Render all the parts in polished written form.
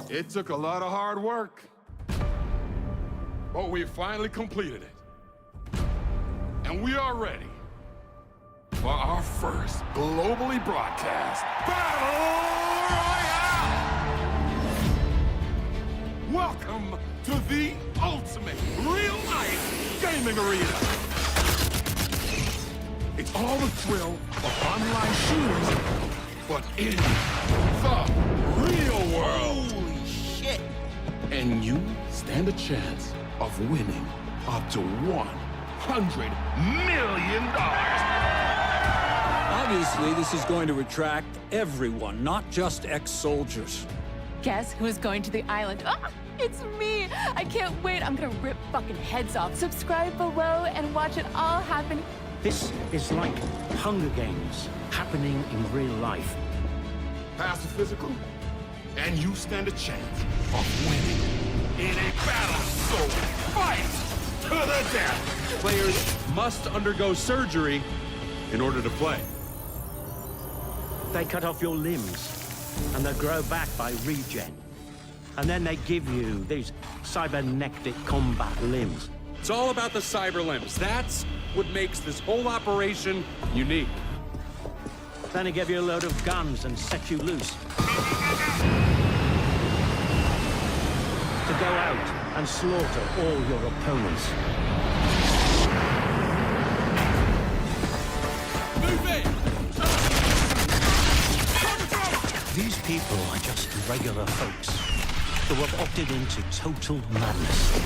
It took a lot of hard work, but we finally completed it. And we are ready for our first globally broadcast Battle Royale! Welcome to the ultimate real-life gaming arena. It's all the thrill of online shooters, but in the real world. Holy shit! And you stand a chance of winning up to $100 million. Obviously, this is going to attract everyone, not just ex-soldiers. Guess who's going to the island? Oh, it's me! I can't wait. I'm gonna rip fucking heads off. Subscribe below and watch it all happen. This is like Hunger Games happening in real life. Pass the physical, and you stand a chance of winning in a battle soul fight to the death. Players must undergo surgery in order to play. They cut off your limbs, and they grow back by regen. And then they give you these cybernetic combat limbs. It's all about the cyber limbs. That's what makes this whole operation unique. Then they give you a load of guns and set you loose. To go out and slaughter all your opponents. These people are just regular folks who have opted into total madness.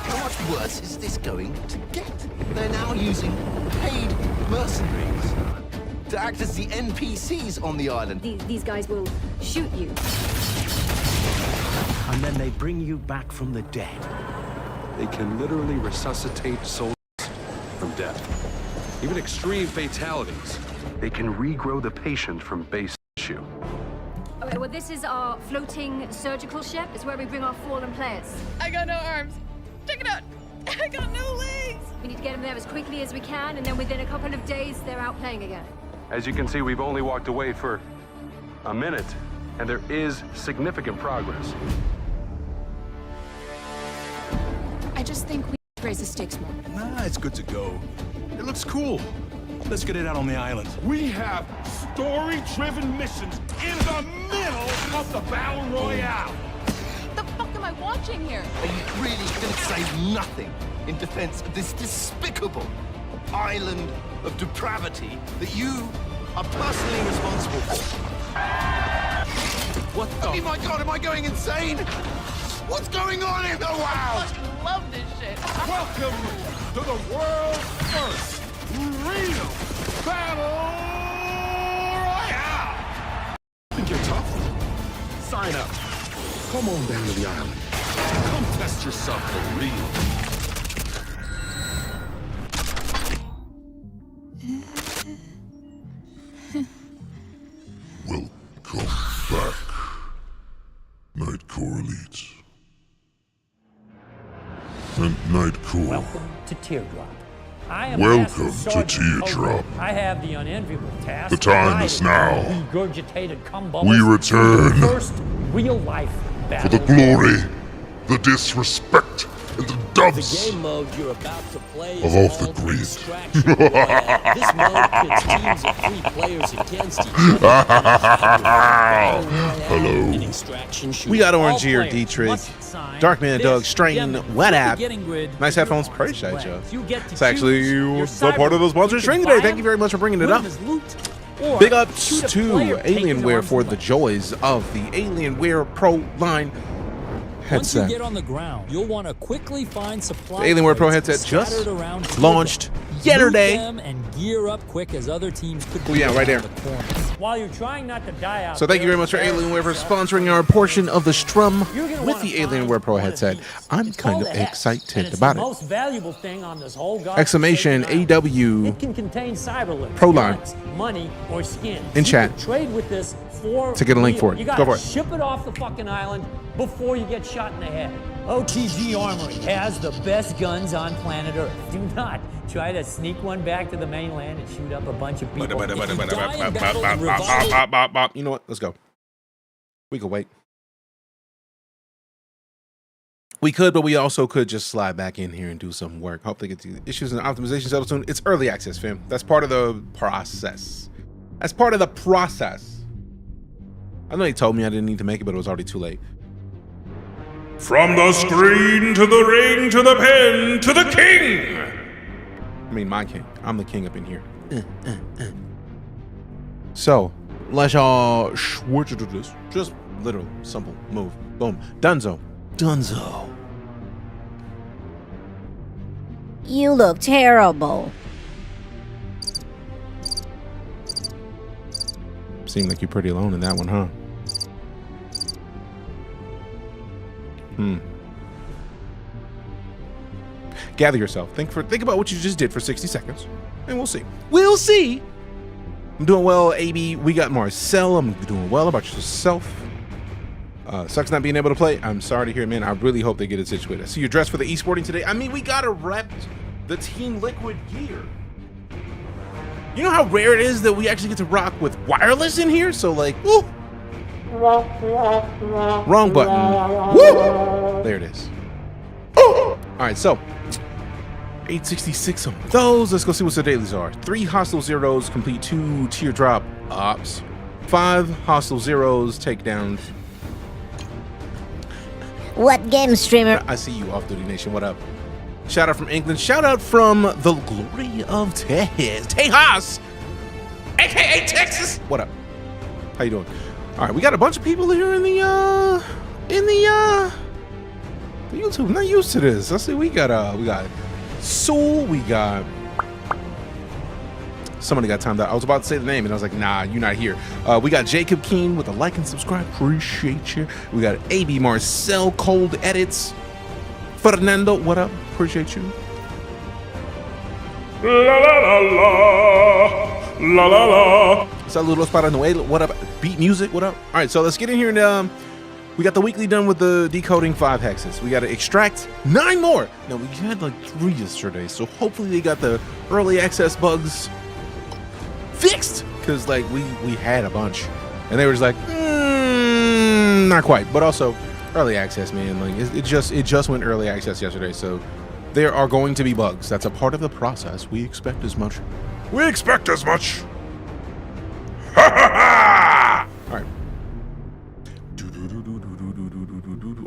How much worse is this going to get? They're now using paid mercenaries to act as the NPCs on the island. These guys will shoot you. And then they bring you back from the dead. They can literally resuscitate soldiers from death. Even extreme fatalities. They can regrow the patient from base tissue. Okay, well, this is our floating surgical ship. It's where we bring our fallen players. I got no arms. Check it out. I got no legs. We need to get them there as quickly as we can, and then within a couple of days, they're out playing again. As you can see, we've only walked away for a minute, and there is significant progress. I just think we raise the stakes more. Nah, it's good to go. It looks cool. Let's get it out on the island. We have story-driven missions in the middle of the Battle Royale. The fuck am I watching here? Are you really going to say nothing in defense of this despicable island of depravity that you are personally responsible for? What the? Oh my God, am I going insane? What's going on in the world? I fucking love this shit. Welcome to the world's first real Battle Royale! Think you're tough? Sign up. Come on down to the island. Come test yourself for real. Welcome back, Night Core Elites. And Night Core. Welcome to Teardrop. I am Welcome Master to Sergeant Teardrop. Cobra. I have the unenviable task. The time is now. Regurgitated cum bubbles We return to the first real-life for battle. the glory, the disrespect, and the dubs The game mode you're about to play of is Off the called Grid. Extraction Royale. This mode pits teams of 3 players against each other. Hello. An extraction shooter. We got All Orange here, players D-Trick, must sign Darkman this Doug, Strain, indemnity. Wet With the App. beginning grid, Nice headphones, you're appreciate on you. You get to It's actually choose your the part of the cyber. sponsor You stream can today. buy Thank you very much for bringing it them, up. put them as loot, or Big ups shoot a to player taking Alienware arms for away. the joys of the Alienware Pro line Once you headset. get on the ground, you'll want to quickly find supply The Alienware Pro crates headset just scattered around Teardrop. launched Loot yesterday. them and gear up quick as other teams could Oh, yeah, be right around there. the corners. While you're trying not to die out So thank you very much for Alienware for sponsoring our portion of the strum with the Alienware Pro headset. I'm kind of excited about The it. most valuable thing on this whole Exclamation AW It can contain cyber limbs, Pro line. guns, money, or skins. In You chat. can trade with this for To get a link real. for it. You Go gotta for it. ship it off the fucking island before you get shot in the head. OTG Armory has the best guns on planet Earth. Do not try to sneak one back to the mainland and shoot up a bunch of people. You know what? Let's go. We can wait. We could, but we also could just slide back in here and do some work. Hopefully get the issues and optimization settled soon. It's early access, fam. That's part of the process. That's part of the process. I know he told me I didn't need to make it, but it was already too late. From the screen to the ring to the pen to the king. I mean, my king. I'm the king up in here. So, let's all switch to this. Just literal, simple move. Boom. Dunzo. Dunzo. You look terrible. Seemed like you're pretty alone in that one, huh? Gather yourself. Think about what you just did for 60 seconds, and we'll see. We'll see. I'm doing well, AB. We got Marcel. I'm doing well. About yourself. Sucks not being able to play. I'm sorry to hear, man. I really hope they get it situated. I see you're dressed for the esporting today. I mean, we gotta rep the Team Liquid gear. You know how rare it is that we actually get to rock with wireless in here? So like, woo. Wrong button. Woo! There it is. All right, so 866 of those. Let's go see what the dailies are. 3 hostile zeros complete 2 teardrop ops. 5 hostile zeros take down. What game streamer? I see you, Off Duty Nation. What up? Shout out from England. Shout out from the glory of Tejas, aka Texas. What up? How you doing? All right, we got a bunch of people here in the YouTube. Not used to this. Let's see. We got Soul. We got somebody got timed out. I was about to say the name and I was like, nah, you're not here. We got Jacob Keen with a like and subscribe. Appreciate you. We got AB Marcel, Cold Edits. Fernando, what up? Appreciate you. La la la la la la la. Saludos para Noel. What up? Beat music. What up? All right, so let's get in here and we got the weekly done with the decoding 5 hexes. We got to extract 9 more. Now we had like 3 yesterday, so hopefully they got the early access bugs fixed, because like we had a bunch and they were just like not quite, but also early access, man. Like it just went early access yesterday, so there are going to be bugs. That's a part of the process. We expect as much. We expect as much. All right.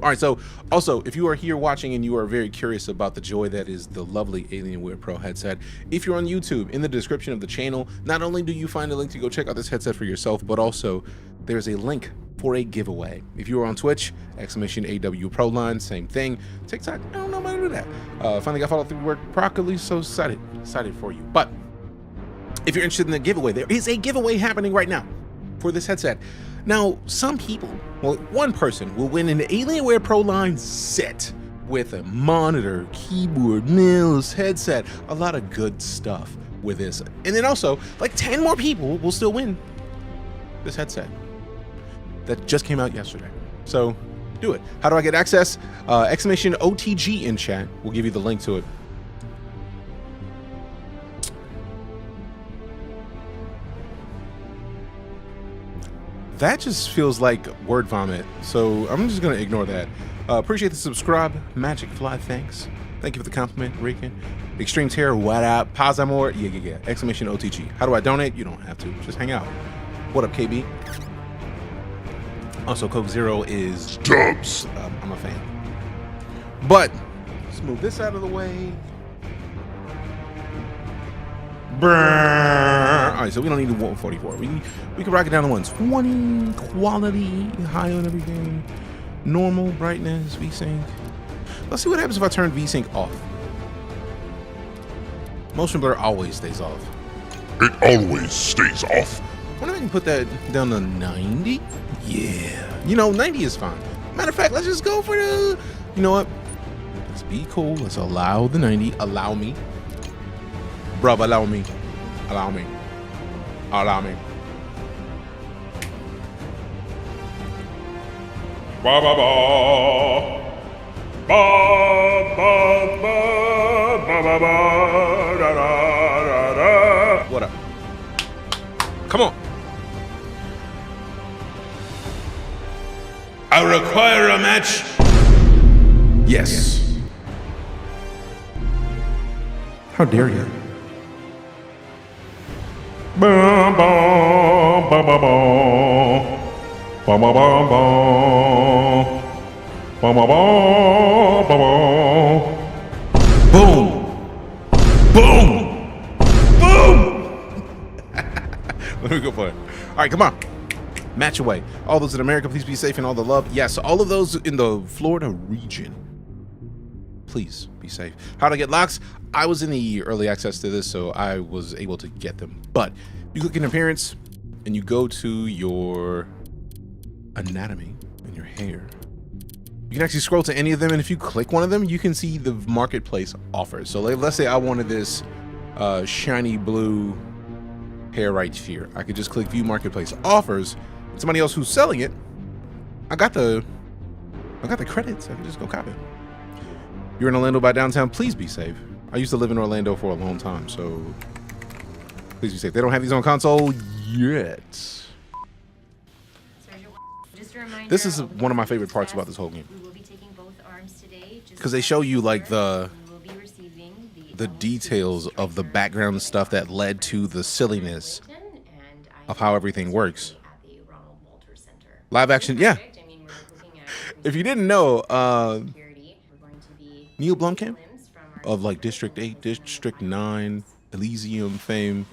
All right, so also, if you are here watching and you are very curious about the joy that is the lovely Alienware Pro headset, if you're on YouTube, in the description of the channel, not only do you find a link to go check out this headset for yourself, but also there's a link for a giveaway. If you are on Twitch, exclamation AW Pro line, same thing. TikTok, I don't know about to do that. Finally got followed through work properly, so excited for you. But if you're interested in the giveaway, there is a giveaway happening right now for this headset. Now, some people, well, one person will win an Alienware Pro line set with a monitor, keyboard, mouse, headset, a lot of good stuff with this. And then also, like 10 more people will still win this headset that just came out yesterday. So do it. How do I get access? Exclamation OTG in chat. We'll give you the link to it. That just feels like word vomit, so I'm just gonna ignore that. Appreciate the subscribe, Magic Fly, thanks. Thank you for the compliment, Rican. Extreme Terror, what up? Pazamore, yeah. Exclamation OTG. How do I donate? You don't have to, just hang out. What up, KB? Also, Coke Zero is dubs. I'm a fan. But let's move this out of the way. Brrr. All right, so we don't need the 144. We can rock it down to 120, quality, high on everything, normal brightness, VSync. Let's see what happens if I turn VSync off. Motion blur always stays off. It always stays off. I wonder if I can put that down to 90. Yeah, you know, 90 is fine. Matter of fact, let's just go for the. You know what? Let's be cool. Let's allow the 90. Allow me. Bruv, allow me. Allow me. Allow me. Ba ba ba. Ba ba ba ba ba ba da da da. What up? Come on. I require a match. Yes. How dare you? Boom. Let me go for it. All right, come on. Match away. All those in America, please be safe and all the love. Yes, all of those in the Florida region, please be safe. How to get locks? I was in the early access to this, so I was able to get them. But you click in appearance and you go to your anatomy and your hair. You can actually scroll to any of them, and if you click one of them, you can see the marketplace offers. So let's say I wanted this shiny blue hair right here. I could just click view marketplace offers. Somebody else who's selling it, I got the credits. I can just go copy it. You're in Orlando by downtown, please be safe. I used to live in Orlando for a long time, so please be safe. They don't have these on console yet. This is one of my favorite parts about this whole game, because they show you like the details of the background stuff that led to the silliness of how everything works. Live action, yeah. If you didn't know, Neil Blomkamp of like District 8, District 9, Elysium fame,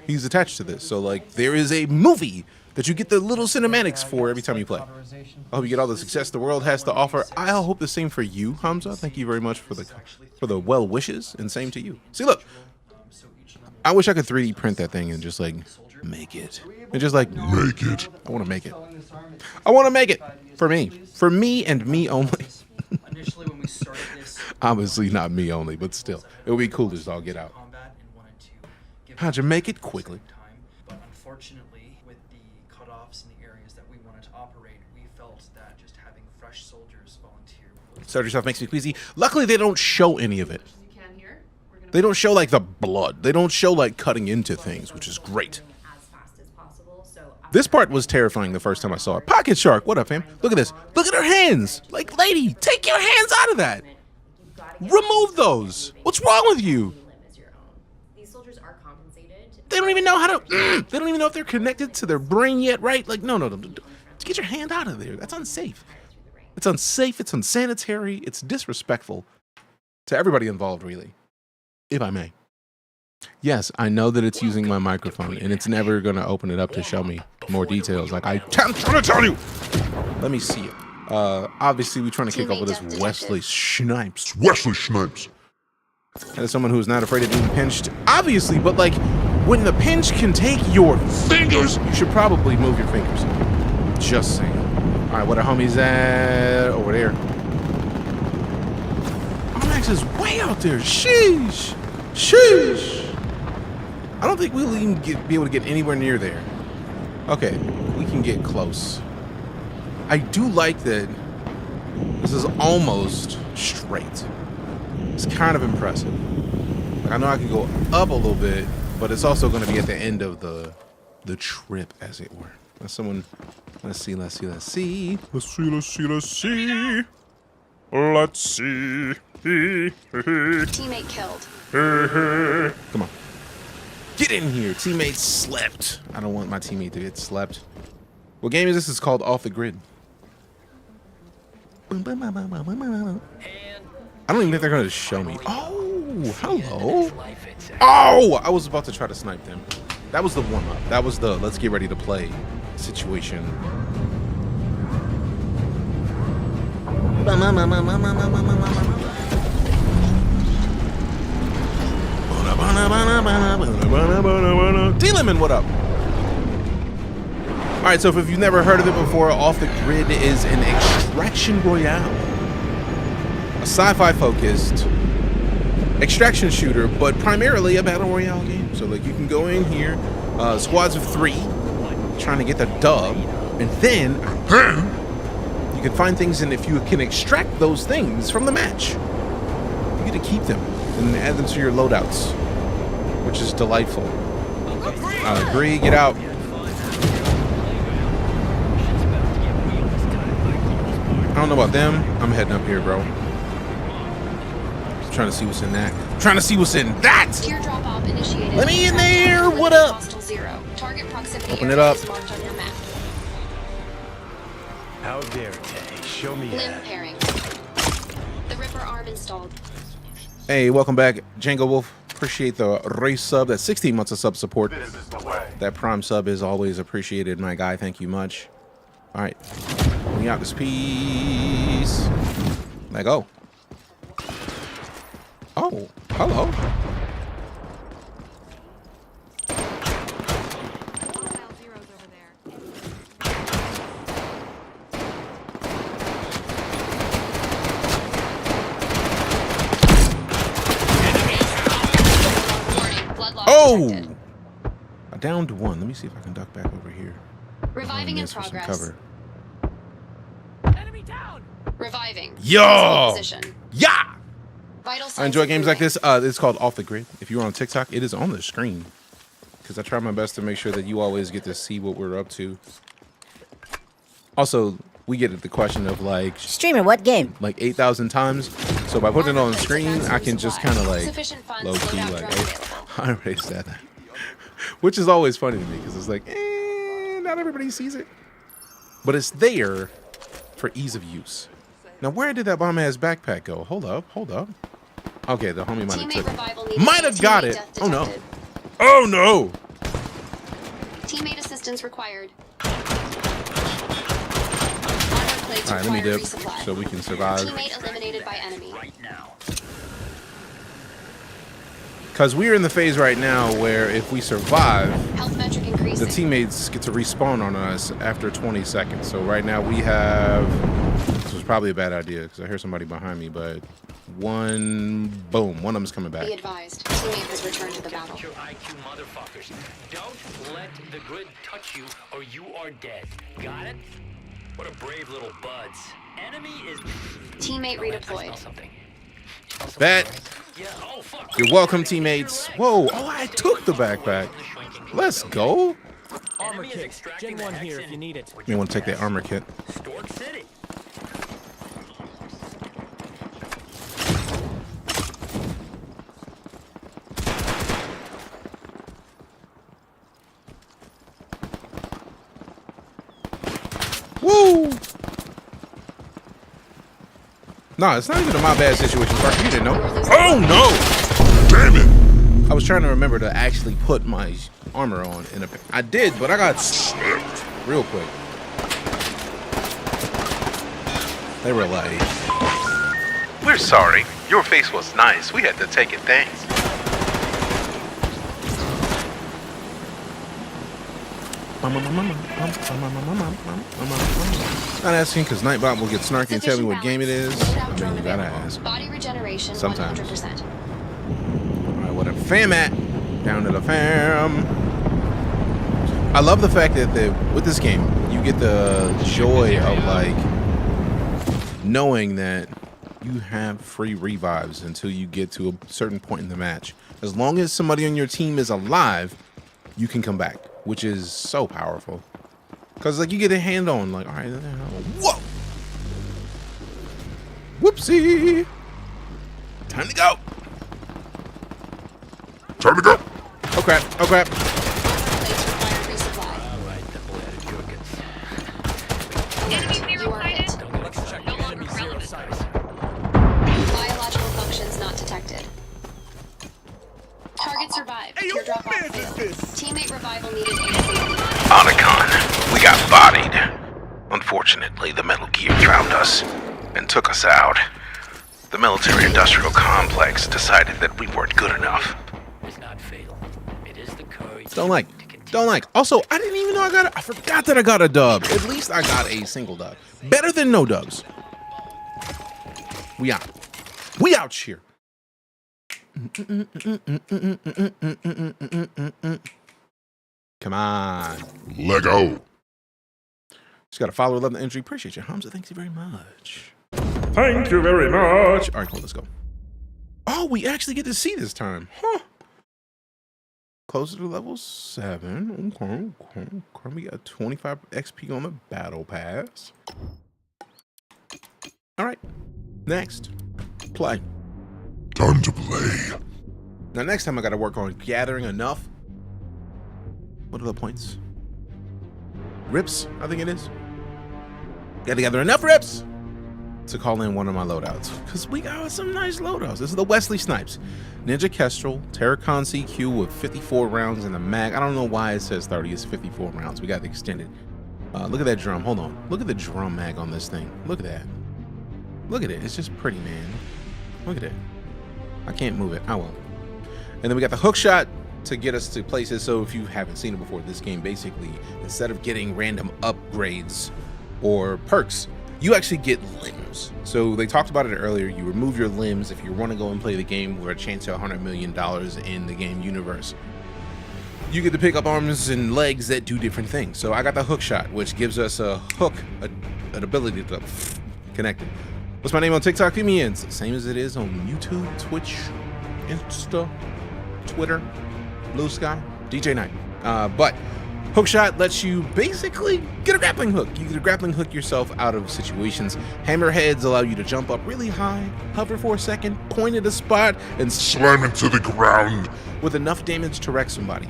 he's attached to this. So like there is a movie that you get the little cinematics for every time you play. I hope you get all the success the world has to offer. I hope the same for you, Hamza. Thank you very much for the well wishes, and same to you. See, look, I wish I could 3D print that thing and just like make it. And just like make it. I want to make it. I want to make it for me and me only. Obviously not me only, but still, it would be cool as all get out. How'd you make it quickly? But unfortunately, with the cutoffs in the areas that we wanted to operate, we felt that just having fresh soldiers volunteer. Start yourself makes me queasy. Luckily, they don't show any of it. They don't show like the blood. They don't show like cutting into things, which is great. This part was terrifying the first time I saw it. Pocket Shark, what up, fam? Look at this. Look at her hands. Like, lady, take your hands out of that. Remove those. What's wrong with you? They don't even know how to. They don't even know if they're connected to their brain yet, right? Like, no. Get your hand out of there. That's unsafe. It's unsafe. It's unsanitary. It's disrespectful to everybody involved, really, if I may. Yes, I know that it's using my microphone, and it's never going to open it up to show me more details. Like I'm trying to tell you. Let me see it. Obviously, we're trying to kick off with this Wesley Snipes. Wesley Snipes. That is someone who is not afraid of being pinched, obviously, but like when the pinch can take your fingers, you should probably move your fingers. Just saying. All right, what are homies at over there? Max is way out there. Sheesh. Sheesh. I don't think we'll even be able to get anywhere near there. Okay, we can get close. I do like that this is almost straight. It's kind of impressive. Like, I know I can go up a little bit, but it's also going to be at the end of the trip, as it were. That's someone. Let's see. Teammate killed. Come on. Get in here. Teammate slept. I don't want my teammate to get slept. What game is this? It's called Off the Grid. I don't even think they're going to show me. Oh, hello. Oh, I was about to try to snipe them. That was the warm-up. That was the let's get ready to play situation. D-Lemon, what up? All right, so if you've never heard of it before, Off the Grid is an Extraction Royale, a sci-fi focused extraction shooter, but primarily a battle royale game. So like you can go in here, squads of 3, trying to get the dub, and then you can find things, and if you can extract those things from the match, you get to keep them and add them to your loadouts, which is delightful. Agree, get out. I don't know about them. I'm heading up here, bro. I'm trying to see what's in that. I'm trying to see what's in that. Teardrop op initiated. Let me in there. What up? Hostile 0. Target proximity Open it area up. is marked on your map. How dare they? Show me Limb that. pairing. The Ripper arm installed. Hey, welcome back, Django Wolf. Appreciate the race sub. That's 16 months of sub support. That prime sub is always appreciated, my guy. Thank you much. All right, we out this piece. Let go. Oh, hello. Oh! I downed one. Let me see if I can duck back over here. Reviving in For some progress. cover. Enemy down. Reviving. Yo! Position. Yeah! Vital I signs enjoy games like improving. this. It's called Off the Grid. If you're on TikTok, it is on the screen. Because I try my best to make sure that you always get to see what we're up to. Also, we get at the question of like... Streamer, what game? Like 8,000 times. So by putting it on the screen, I can just kind of like... Sufficient funds, low-key loadout like... drone Hey, available. I already said that. Which is always funny to me because it's like, not everybody sees it. But it's there for ease of use. Now, where did that bomb-ass backpack go? Hold up. Okay, the homie might have took it. Might have got it. Oh, no. Oh, no. Teammate assistance required. All right, let me dip so we can survive. Teammate eliminated by enemy. Because we're in the phase right now where if we survive, Health metric the increasing. teammates get to respawn on us after 20 seconds. So right now we have, this was probably a bad idea because I hear somebody behind me, but one of them's coming back. Be advised, teammate has returned to the battle. Your IQ motherfuckers. Don't let the grid touch you or you are dead. Got it? What a brave little buds. Enemy is... Teammate redeployed. Bet. You're welcome, teammates. Whoa, oh, I took the backpack. Let's go. Armor kit. Gen 1 here if you need it. You want to take that armor kit. Stork City. Woo! No, it's not even a my bad situation, Parker. You didn't know. Oh no! Damn it! I was trying to remember to actually put my armor on in a. I did, but I got slipped real quick. They were like, "We're sorry. Your face was nice. We had to take it. Thanks." Not asking because Nightbot will get snarky and tell me what game it is. I mean, you gotta ask. Body regeneration Sometimes. 100%. Alright, what a fam at? Down to the fam. I love the fact that with this game, you get the joy of like knowing that you have free revives until you get to a certain point in the match. As long as somebody on your team is alive, you can come back, which is so powerful. Cause like you get a hand on, like, all right, whoa, whoopsie, time to go. Time to go. Oh crap! Oh crap! Biological functions not detected. Target survived. Teardrop off failed. Teammate revival needed ASAP. Otacon, we got bodied. Unfortunately, the Metal Gear found us and took us out. The military-industrial complex decided that we weren't good enough. It's not fatal. It is the courage. Don't like. Also, I didn't even know I forgot that I got a dub. At least I got a single dub. Better than no dubs. We out. We out here. Come on. Lego. Just gotta follow, love the entry. Appreciate you, Hamza. Thank you very much. Thank you very much. All right, cool. Let's go. Oh, we actually get to see this time, huh? Closer to level 7. Okay. We got 25 XP on the battle pass. All right. Next, play. Time to play. Now next time I gotta work on gathering enough. What are the points? Rips, I think it is. Gotta gather enough rips to call in one of my loadouts. Because we got some nice loadouts. This is the Wesley Snipes. Ninja Kestrel, Terracon CQ with 54 rounds in the mag. I don't know why it says 30, it's 54 rounds. We got the extended. Look at that drum, hold on. Look at the drum mag on this thing. Look at that. Look at it, it's just pretty, man. Look at it. I can't move it, I won't. And then we got the hook shot to get us to places. So if you haven't seen it before, this game basically, instead of getting random upgrades or perks, you actually get limbs. So they talked about it earlier. You remove your limbs if you want to go and play the game with a chance at $100 million in the game universe. You get to pick up arms and legs that do different things. So I got the hook shot, which gives us a hook, an ability to connect it. What's my name on TikTok? Give me in. It's the same as it is on YouTube, Twitch, Insta, Twitter, Blue Sky, DeejayKnight. But hookshot lets you basically get a grappling hook. You get a grappling hook yourself out of situations. Hammerheads allow you to jump up really high, hover for a second, point at a spot, and slam into the ground with enough damage to wreck somebody.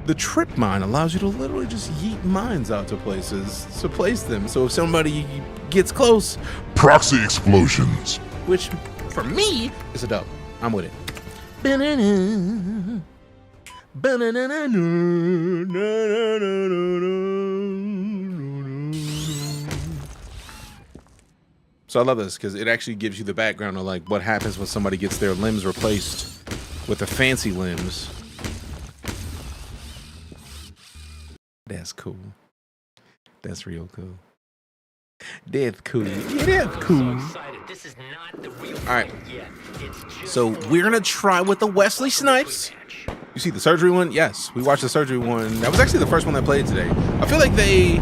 The trip mine allows you to literally just yeet mines out to places to place them. So if somebody gets close, proxy explosions, which for me is a dub. I'm with it. So I love this because it actually gives you the background of like what happens when somebody gets their limbs replaced with the fancy limbs. That's cool. That's real cool. That's cool. Yeah, that's cool. All right. So we're gonna try with the Wesley Snipes. You see the surgery one? Yes, we watched the surgery one. That was actually the first one I played today. I feel like they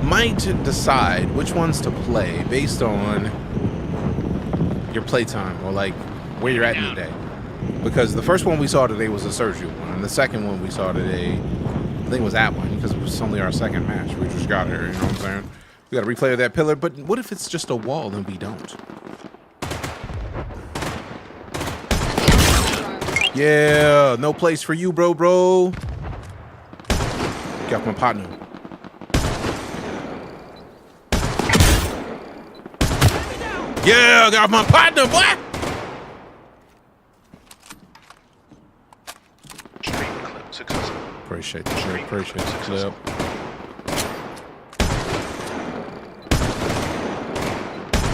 might decide which ones to play based on your playtime or like where you're at in the day. Because the first one we saw today was a surgery one, and the second one we saw today, I think, was that one because it was only our second match. We just got here, you know what I'm saying? We got to replay that pillar, but what if it's just a wall and we don't? Yeah, no place for you, bro. Got my partner. Yeah, got my partner, boy. Appreciate the shit. Appreciate the clip.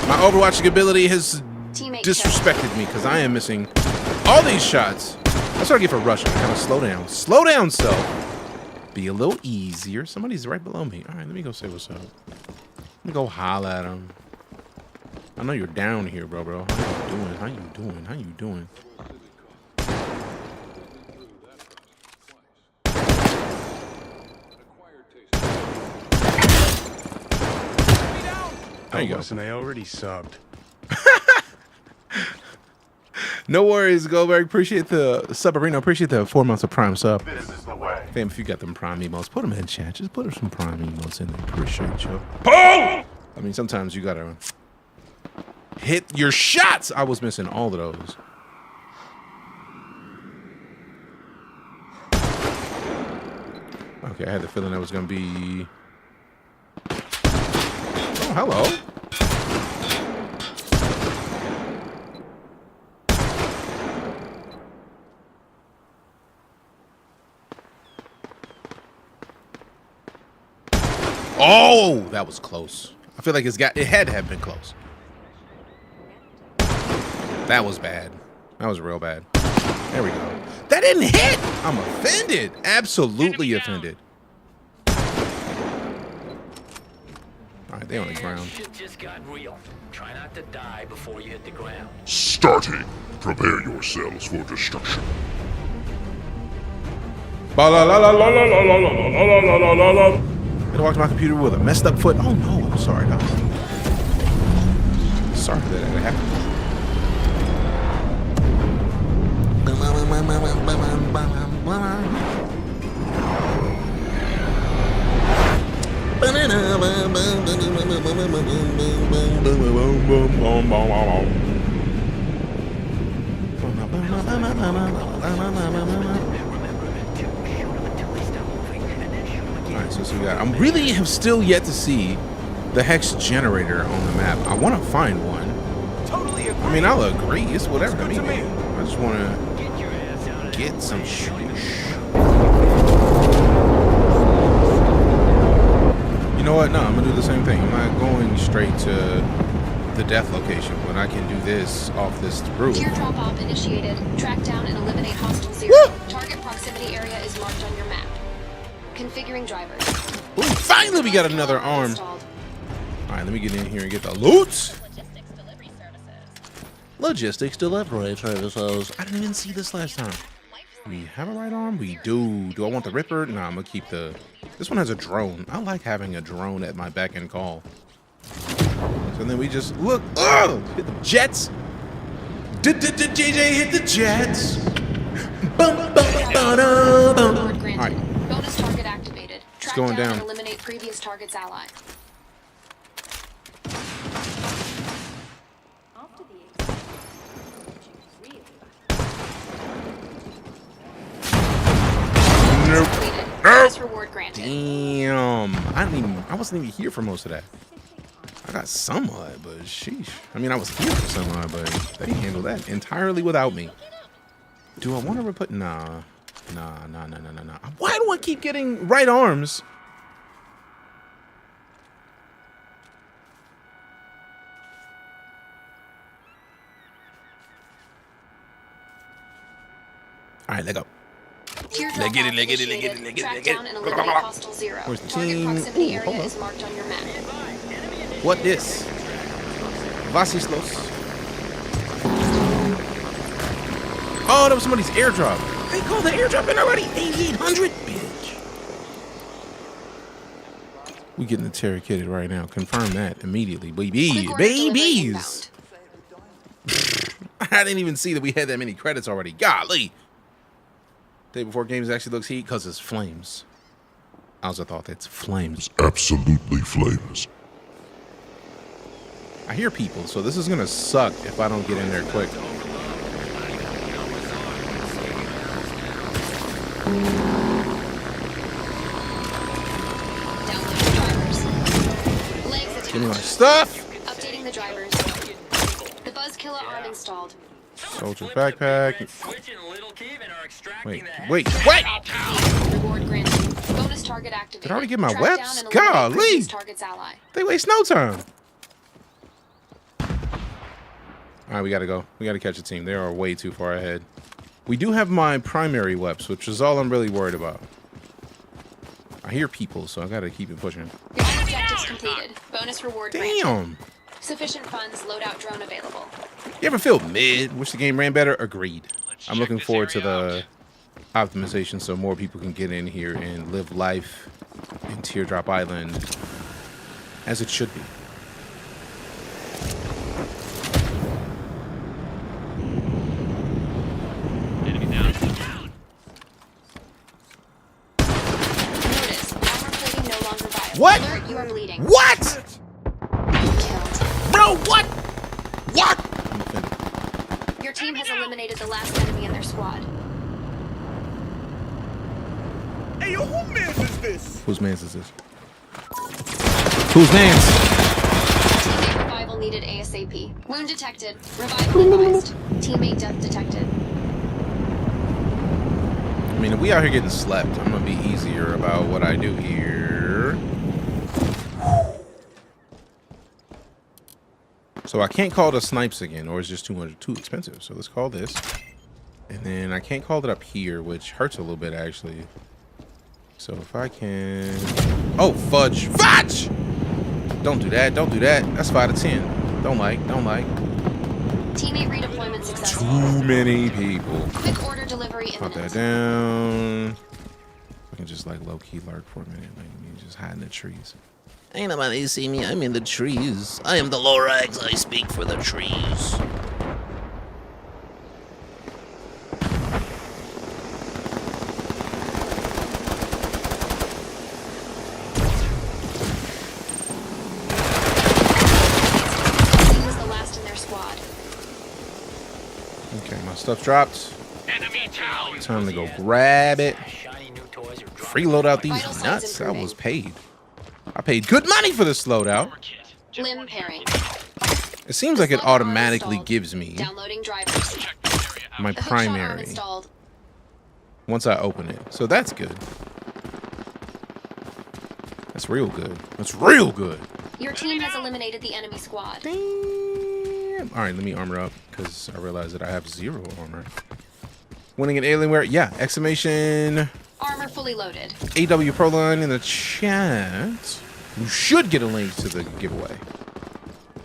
My overwatching ability has disrespected me because I am missing all these shots. That's what I get for rushing. I gotta slow down. Slow down, self. Be a little easier. Somebody's right below me. All right, let me go say what's up. Let me go holler at him. I know you're down here, bro. How you doing? How you doing? How you doing? There you go. Listen, they already subbed. No worries, Goldberg. Appreciate the sub arena. Appreciate the 4 months of Prime sub. This is the way. Fam, if you got them Prime emotes, put them in chat. Just put some Prime emotes in there. Appreciate you. Oh! I mean, sometimes you gotta hit your shots. I was missing all of those. Okay, I had the feeling that was gonna be. Oh, hello. Oh, that was close. I feel like it had to have been close. That was bad. That was real bad. There we go. That didn't hit. I'm offended. Absolutely offended. All right, they on the ground. Shit just got real. Try not to die before you hit the ground. Starting. Prepare yourselves for destruction. I walked my computer with a messed up foot. Oh no, I'm sorry, dog. Sorry that that happened. Oh Alright, so we got. I really have still yet to see the hex generator on the map. I want to find one. I mean, I'll agree. It's whatever to me. I just want to get some shit. You know what? No, I'm gonna do the same thing. I'm not going straight to the death location when I can do this off this roof. Teardrop op initiated. Track down and eliminate hostile zero. Target proximity area is marked on your map. Configuring drivers. Ooh, finally we got another arm. Alright, let me get in here and get the loot. Logistics delivery services. I didn't even see this last time. We have a right arm? We do. Do I want the Ripper? Nah, I'm gonna keep the... This one has a drone. I like having a drone at my beck and call. So then we just look. Oh! Hit the jets. JJ hit the jets. Alright. Bonus target activated. It's going down. And eliminate previous target's ally. Nope. Reward granted. Damn. I wasn't even here for most of that. I got somewhat, but sheesh. I mean, I was here for somewhat, but they handled that entirely without me. Do I want to put? Nah. Why do I keep getting right arms? All right, let go. Let's get it. Where's the team? Proximity area is marked on your map. What this? Vasislos. Oh, that was somebody's airdrop. They called the airdrop in already. 8,800, bitch. We getting the Terra kitted right now. Confirm that immediately, babies. I didn't even see that we had that many credits already. Golly. Day before games actually looks heat because it's flames. I also thought that's flames. Absolutely flames. I hear people, so this is gonna suck if I don't get in there quick. Give me my stuff. Updating the drivers. The buzz killer arm installed. Soldier backpack. Wait. Reward granted. Bonus target activated. Did I already get my webs? Golly. They waste no time. All right, we gotta go. We gotta catch a team. They are way too far ahead. We do have my primary weps, which is all I'm really worried about. I hear people, so I gotta keep it pushing. Your objectives completed. Bonus reward Damn. granted. Sufficient funds. Loadout drone available. You ever feel mid? Wish the game ran better? Agreed. I'm looking forward to the optimization so more people can get in here and live life in Teardrop Island as it should be. Enemy down. Notice, armor plating no longer viable. What? Alert, you are bleeding. What? Bro, what? What? Your team has eliminated the last enemy in their squad. Hey, yo, who mans is this? Whose mans is this? Whose mans? Teammate revival needed ASAP. Wound detected. Revival advised. Teammate death detected. I mean, if we out here getting slept, I'm gonna be easier about what I do here. So I can't call the snipes again, or it's just too expensive. So let's call this. And then I can't call it up here, which hurts a little bit actually. So if I can... Oh, fudge. Fudge! Don't do that. Don't do that. That's 5 to 10. Don't like. Teammate redeployment successful. Too many people. Quick order delivery Put imminent. that down. I can just like low-key lurk for a minute. Like, you just hide in the trees. Ain't nobody see me. I'm in the trees. I am the Lorax. I speak for the trees. He was the last in their squad. Okay, my stuff dropped. Time to go grab it. Freeload out these nuts. I was paid. I paid good money for this loadout. Limb pairing. It seems like it automatically gives me Downloading drivers. my primary once I open it. So that's good. That's real good. That's real good. Your team has eliminated the enemy squad. Damn. All right, let me armor up because I realize that I have 0 armor. Winning an Alienware. Yeah, exclamation. Armor fully loaded. AW Pro line in the chat. You should get a link to the giveaway.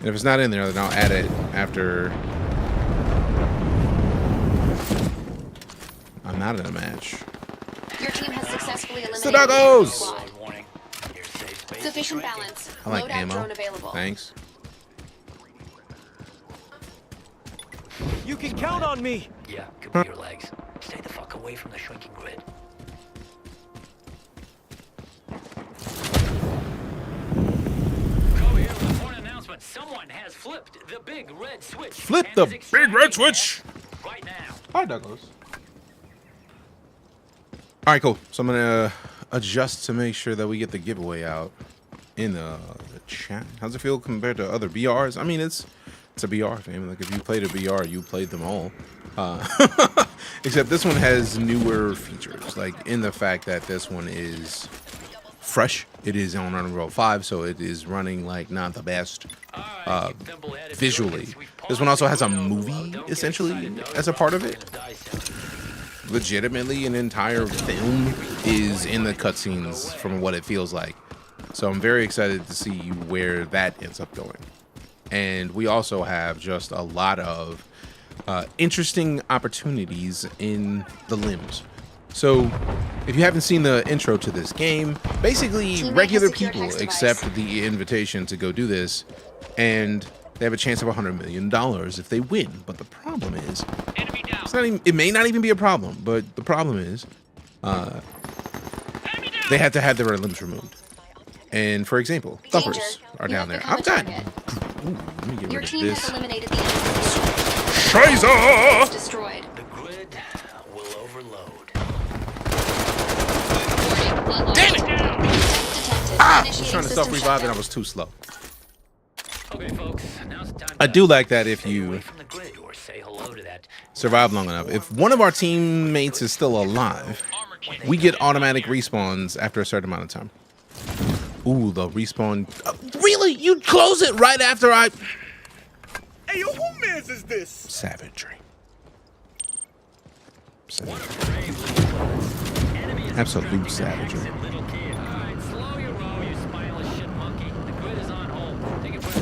And if it's not in there, then I'll add it after I'm not in a match. Your team has successfully eliminated the doggos! squad. Sufficient balance. I like Loadout ammo. drone available. Thanks. You can count on me. Yeah, could be your legs. Stay the fuck away from the shrinking grid. Go here with an important announcement. Someone has flipped the big red switch. Flip the big red switch. Right now. Hi, Douglas. All right, cool. So I'm gonna adjust to make sure that we get the giveaway out in the chat. How's it feel compared to other BRs? I mean, it's a BR, fam. Like if you played a BR, you played them all. Except this one has newer features, like in the fact that this one is fresh. It is on Unreal 5, so it is running like not the best visually. This one also has a movie essentially as a part of it. Legitimately, an entire film is in the cutscenes from what it feels like. So I'm very excited to see where that ends up going. And we also have just a lot of interesting opportunities in the limbs. So if you haven't seen the intro to this game, basically regular people accept the invitation to go do this, and they have a chance of $100 million if they win. But the problem is, it's not even, it may not even be a problem, but the problem is they had to have their limbs removed. And for example, thumpers are down there. I'm done. Ooh, let me get Your rid of team this. has eliminated the enemy. Scheiße! Destroyed. The grid will overload. Damn it! Detected. Ah! I was Initiating trying to system self-revive and I shutdown. was too slow. Okay, folks. Now's the time. I do like that if you From the grid or say hello to that. survive long enough. If one of our teammates is still alive, we get automatic respawns after a certain amount of time. Ooh, the respawn. Really? You close it right after I... Hey, yo, who mans is this? Savagery. Absolute savagery.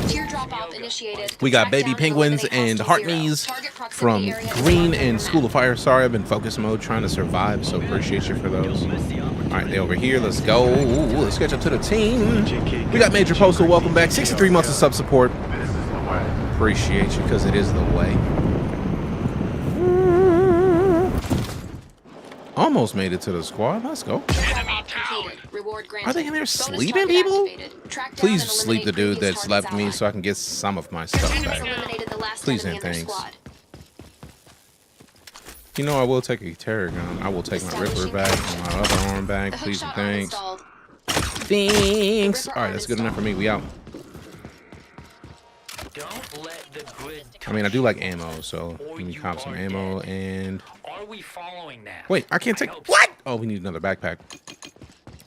Teardrop off initiated. We got Track baby down penguins eliminate and hostile Hartneys zero. Target proximity from area is Green marked. and School of Fire. Sorry, I've been focus mode trying to survive, so appreciate you for those. All right, they over here. Let's go. Ooh, let's catch up to the team. We got Major Postal. Welcome back. 63 months of sub support. Appreciate you because it is the way. Almost made it to the squad. Let's go. Reward Are they in there sleeping, people? Please sleep the dude that slapped me so I can get some of my stuff back. Please and thanks. You know, I will take a terror gun. I will take my Ripper back and my other arm back. Please and thanks. Thanks. All right, that's good enough for me. We out. Don't let the grid. I mean, I do like ammo, so let me cop some ammo and... Are we following now? Wait, I can't take... What? Oh, we need another backpack.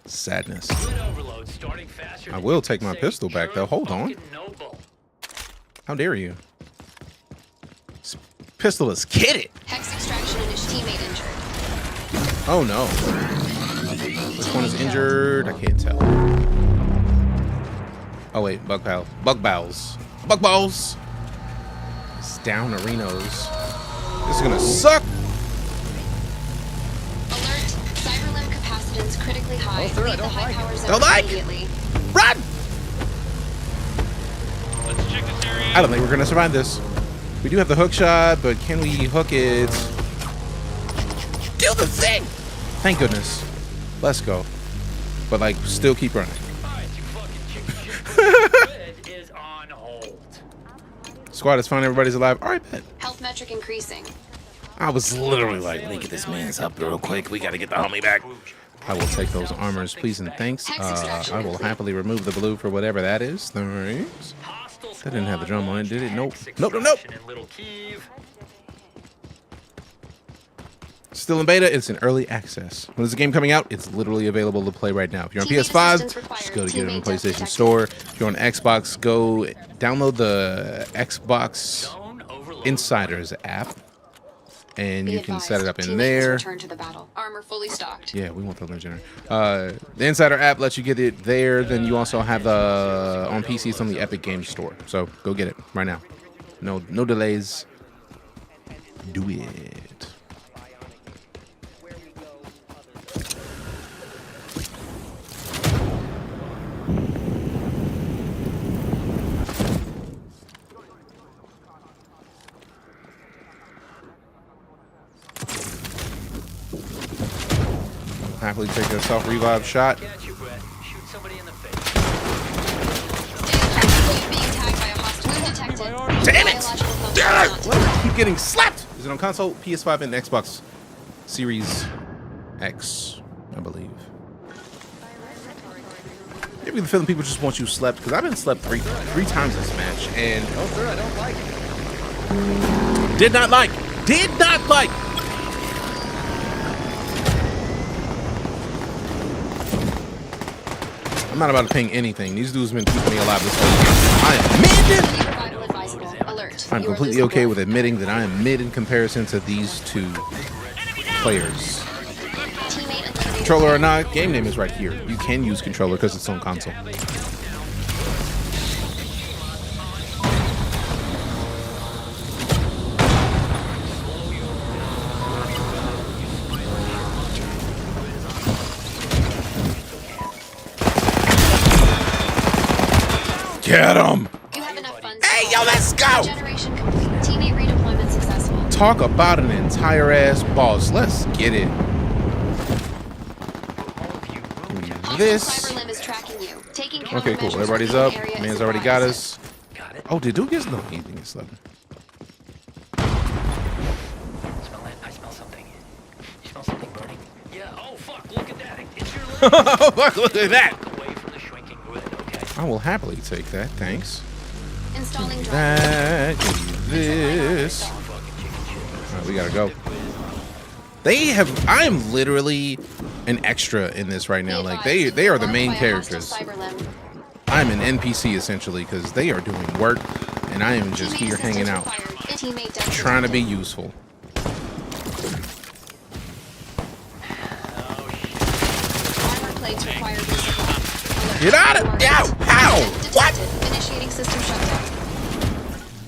Sadness. I will take my pistol back, though. Hold on. How dare you? This pistol is kitted. Hex extraction teammate injured. Oh, no. Which one is injured? I can't tell. Oh, wait. Bug pal. Bug bowels. Bug balls. It's down arenas. This is gonna suck. Alert. Cyber limb capacitance critically high. Oh, sir, I Leave the don't high like power it. zone Don't like it. immediately. Run! Let's check this area. I don't think we're gonna survive this. We do have the hook shot, but can we hook it? Do the thing! Thank goodness. Let's go. But like, still keep running. Is on hold. Squad is fine. Everybody's alive. All right, bet. Health metric increasing. I was literally like, let me get this man's up real quick. We got to get the homie back. I will take those armors, please and thanks. I will happily remove the blue for whatever that is. Thanks. That didn't have the drum on it, did it? Nope. Nope, nope, nope. Still in beta, it's in early access. When is the game coming out? It's literally available to play right now. If you're on PS5, just go to get it on the PlayStation Store. If you're on Xbox, go download the Xbox Insiders app, and you can set it up in there. Return to the battle. Armor fully stocked. Yeah, we want the legendary. The Insider app lets you get it there. Then you also have the on PC. It's on the Epic Games Store. So go get it right now. No delays. Do it. Happily take a self-revive shot. Damn it! Damn it! I keep getting slapped! Is it on console, PS5, and Xbox Series X, I believe. Maybe the feeling people just want you slept, because I've been slept three times this match, and Oh, sir, I don't like it. did not like. I'm not about to ping anything. These dudes have been keeping me alive this whole game. I am mid. I'm completely okay with admitting that I am mid in comparison to these two players. Controller or not, game name is right here. You can use controller because it's on console. Get him! Hey, yo, let's go! Teammate redeployment successful. Talk about an entire ass boss. Let's get it. This. Okay, cool. Everybody's up. Man's already got us. Oh, did Duke get no anything? It's 11. I smell something. You smell something burning? Yeah. Oh fuck! Look at that. It's your Oh fuck! Look at that. I will happily take that. Thanks. Installing that. This. All right, we gotta go. They have. I am literally an extra in this right now. Like they are the main characters. I'm an NPC essentially because they are doing work, and I am just here hanging out, trying to be useful. Get out of now! How? What? Initiating system shutdown.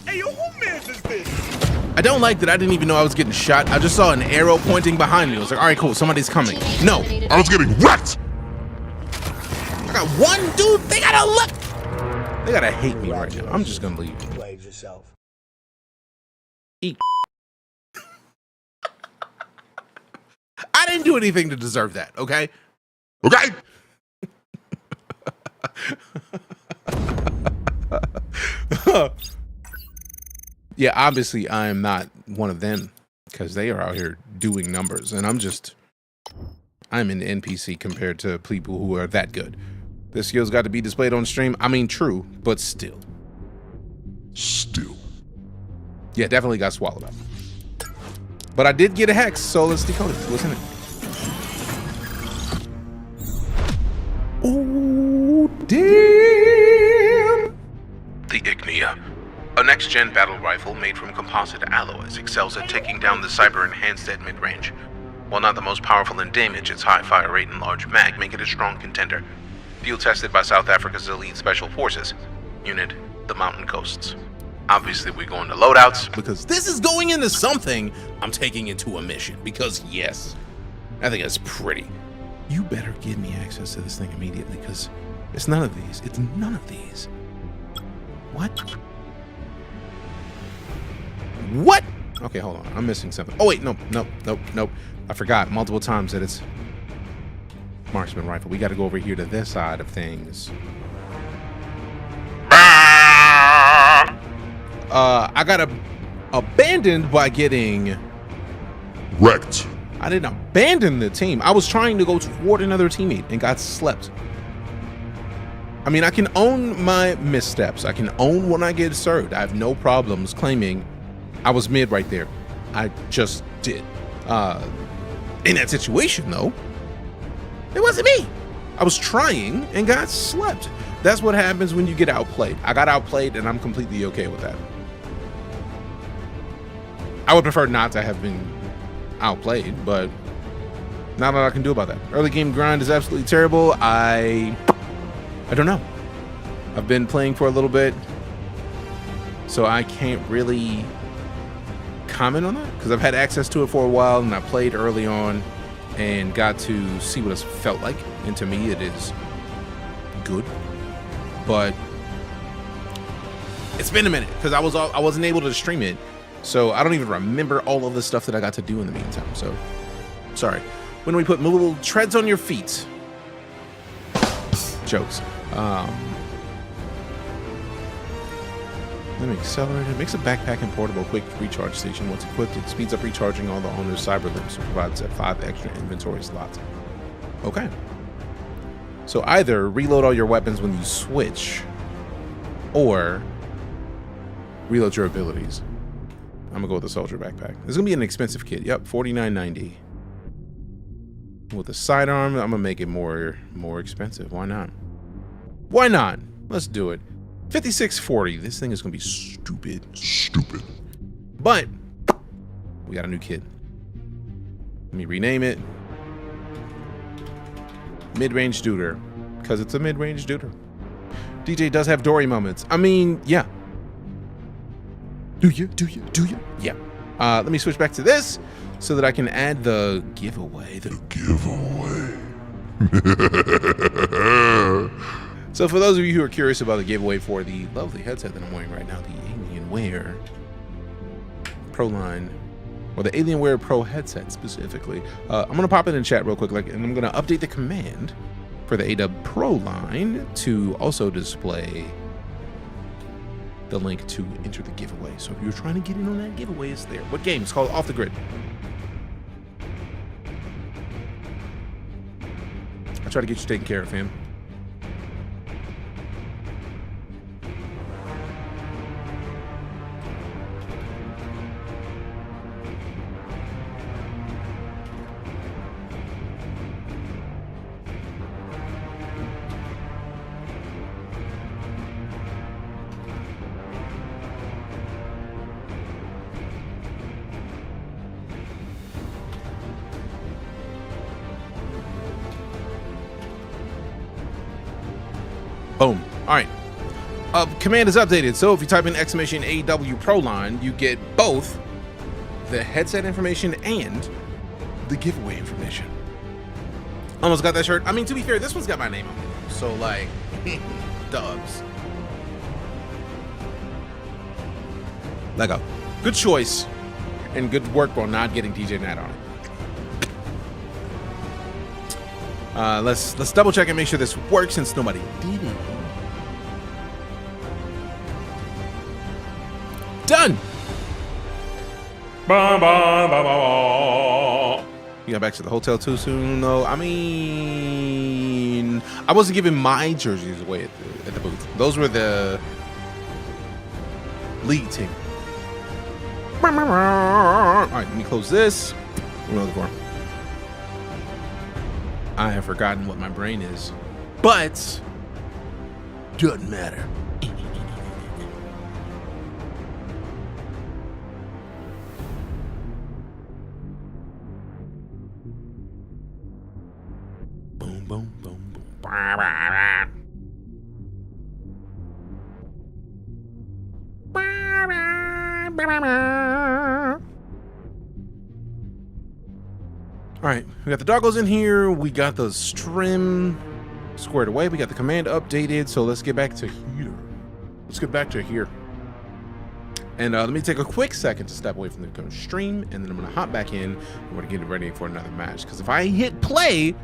Hey, yo, who mans is this? I don't like that I didn't even know I was getting shot. I just saw an arrow pointing behind me. I was like, all right, cool, somebody's coming. No, I was getting wrecked! I got one dude. They gotta look. They gotta hate me right now. I'm just gonna leave. Played yourself. Eat. I didn't do anything to deserve that, okay? Okay? Yeah, obviously I am not one of them because they are out here doing numbers, and I'm an NPC compared to people who are that good. This skill's got to be displayed on stream. I mean, true, but still. Yeah, definitely got swallowed up. But I did get a hex, so let's decode it. What's in it? Oh, damn! The Ignia, a next-gen battle rifle made from composite alloys, excels at taking down the cyber-enhanced at mid-range. While not the most powerful in damage, its high fire rate and large mag make it a strong contender. Field-tested by South Africa's elite special forces. Unit, the Mountain Ghosts. Obviously, we're going to loadouts, because this is going into something I'm taking into a mission. Because, yes, I think that's pretty. You better give me access to this thing immediately, because it's none of these. It's none of these. What? What? Okay, hold on. I'm missing something. Oh, wait. Nope. I forgot multiple times that it's marksman rifle. We got to go over here to this side of things. I got abandoned by getting Wrecked. I didn't abandon the team. I was trying to go toward another teammate and got slept. I mean, I can own my missteps. I can own when I get served. I have no problems claiming I was mid right there. I just did. In that situation, though, it wasn't me. I was trying and got slept. That's what happens when you get outplayed. I got outplayed, and I'm completely okay with that. I would prefer not to have been outplayed, but not a lot I can do about that. Early game grind is absolutely terrible. I don't know. I've been playing for a little bit, so I can't really comment on that because I've had access to it for a while and I played early on and got to see what it felt like. And to me, it is good, but it's been a minute because I wasn't able to stream it, so I don't even remember all of the stuff that I got to do in the meantime. So sorry. When we put movable treads on your feet, jokes. Let me accelerate it. Makes a backpack and portable quick recharge station. Once equipped, it speeds up recharging all the owner's cyber limbs and provides 5 extra inventory slots. Okay. So either reload all your weapons when you switch, or reload your abilities. I'm gonna go with the soldier backpack. This is gonna be an expensive kit. Yep, $49.90. With the sidearm, I'm gonna make it more expensive. Why not? Why not? Let's do it. $56.40. This thing is gonna be stupid. Stupid. But we got a new kit. Let me rename it. Mid-range Duder, because it's a mid-range Duder. DJ does have Dory moments. I mean, yeah. Do you? Yeah. Let me switch back to this so that I can add the giveaway. The giveaway. So for those of you who are curious about the giveaway for the lovely headset that I'm wearing right now, the Alienware Pro line, or the Alienware Pro headset specifically, I'm gonna pop it in chat real quick, and I'm gonna update the command for the AW Pro line to also display the link to enter the giveaway. So if you're trying to get in on that giveaway, it's there. What game? It's called Off the Grid. I try to get you taken care of, fam. Boom. All right. Command is updated. So if you type in exclamation AW Pro line, you get both the headset information and the giveaway information. Almost got that shirt. I mean, to be fair, this one's got my name on it. So like, dubs. Lego. Good choice and good work on not getting DeejayKnight on it. Let's double check and make sure this works since nobody did it. Done. You got back to the hotel too soon? No, I mean, I wasn't giving my jerseys away at the booth. Those were the league team. All right, let me close this. What am I looking for? I have forgotten what my brain is, but doesn't matter. Boom, boom, boom, boom. All right, we got the doggles in here. We got the stream squared away. We got the command updated. So let's get back to here. And let me take a quick second to step away from the current stream, and then I'm gonna hop back in and we're gonna get ready for another match. Because if I hit play,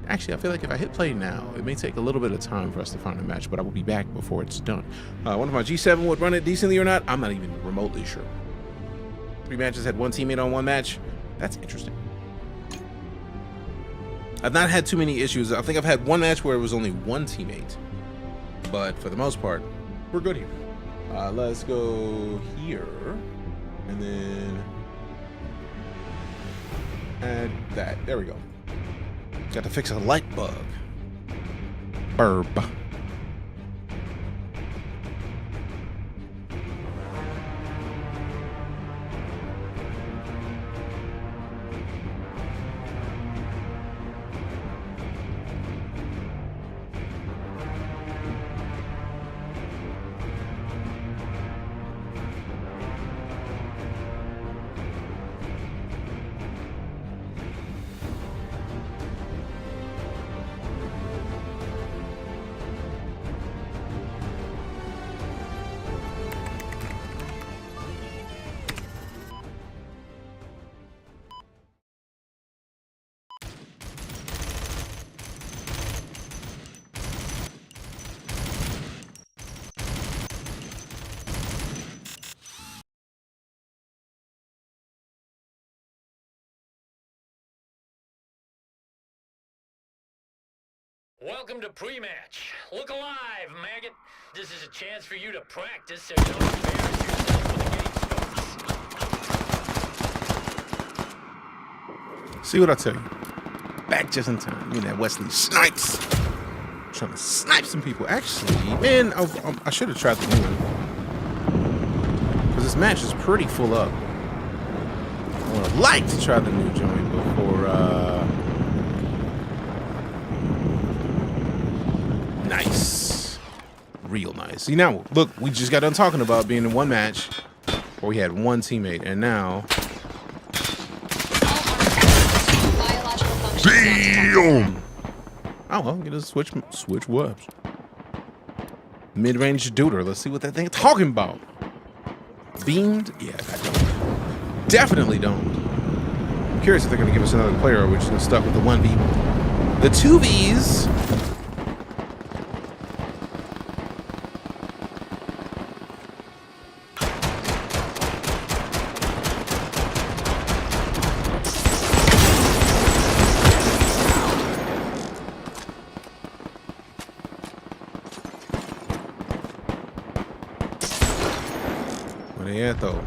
actually, I feel like if I hit play now, it may take a little bit of time for us to find a match, but I will be back before it's done. One of my G7 would run it decently or not, I'm not even remotely sure. 3 matches, had 1 teammate on 1 match. That's interesting. I've not had too many issues. I think I've had one match where it was only one teammate, but for the most part, we're good here. Let's go here, and then add that. There we go. Got to fix a light bug. Burb. Welcome to pre-match. Look alive, maggot. This is a chance for you to practice so you don't embarrass yourself when the game starts. See what I tell you? Back just in time. You know that Wesley Snipes. Trying to snipe some people. Actually, man, I should have tried the new one. Because this match is pretty full up. I would have liked to try the new joint before, nice. Real nice. See, now, look, we just got done talking about being in one match where we had one teammate, and now... Damn! Oh, well, get a switch webs. Mid-range duder. Let's see what that thing is talking about. Beamed? Yeah, I don't. Definitely don't. I'm curious if they're going to give us another player or we're just going to stuck with the 1v. The 2vs...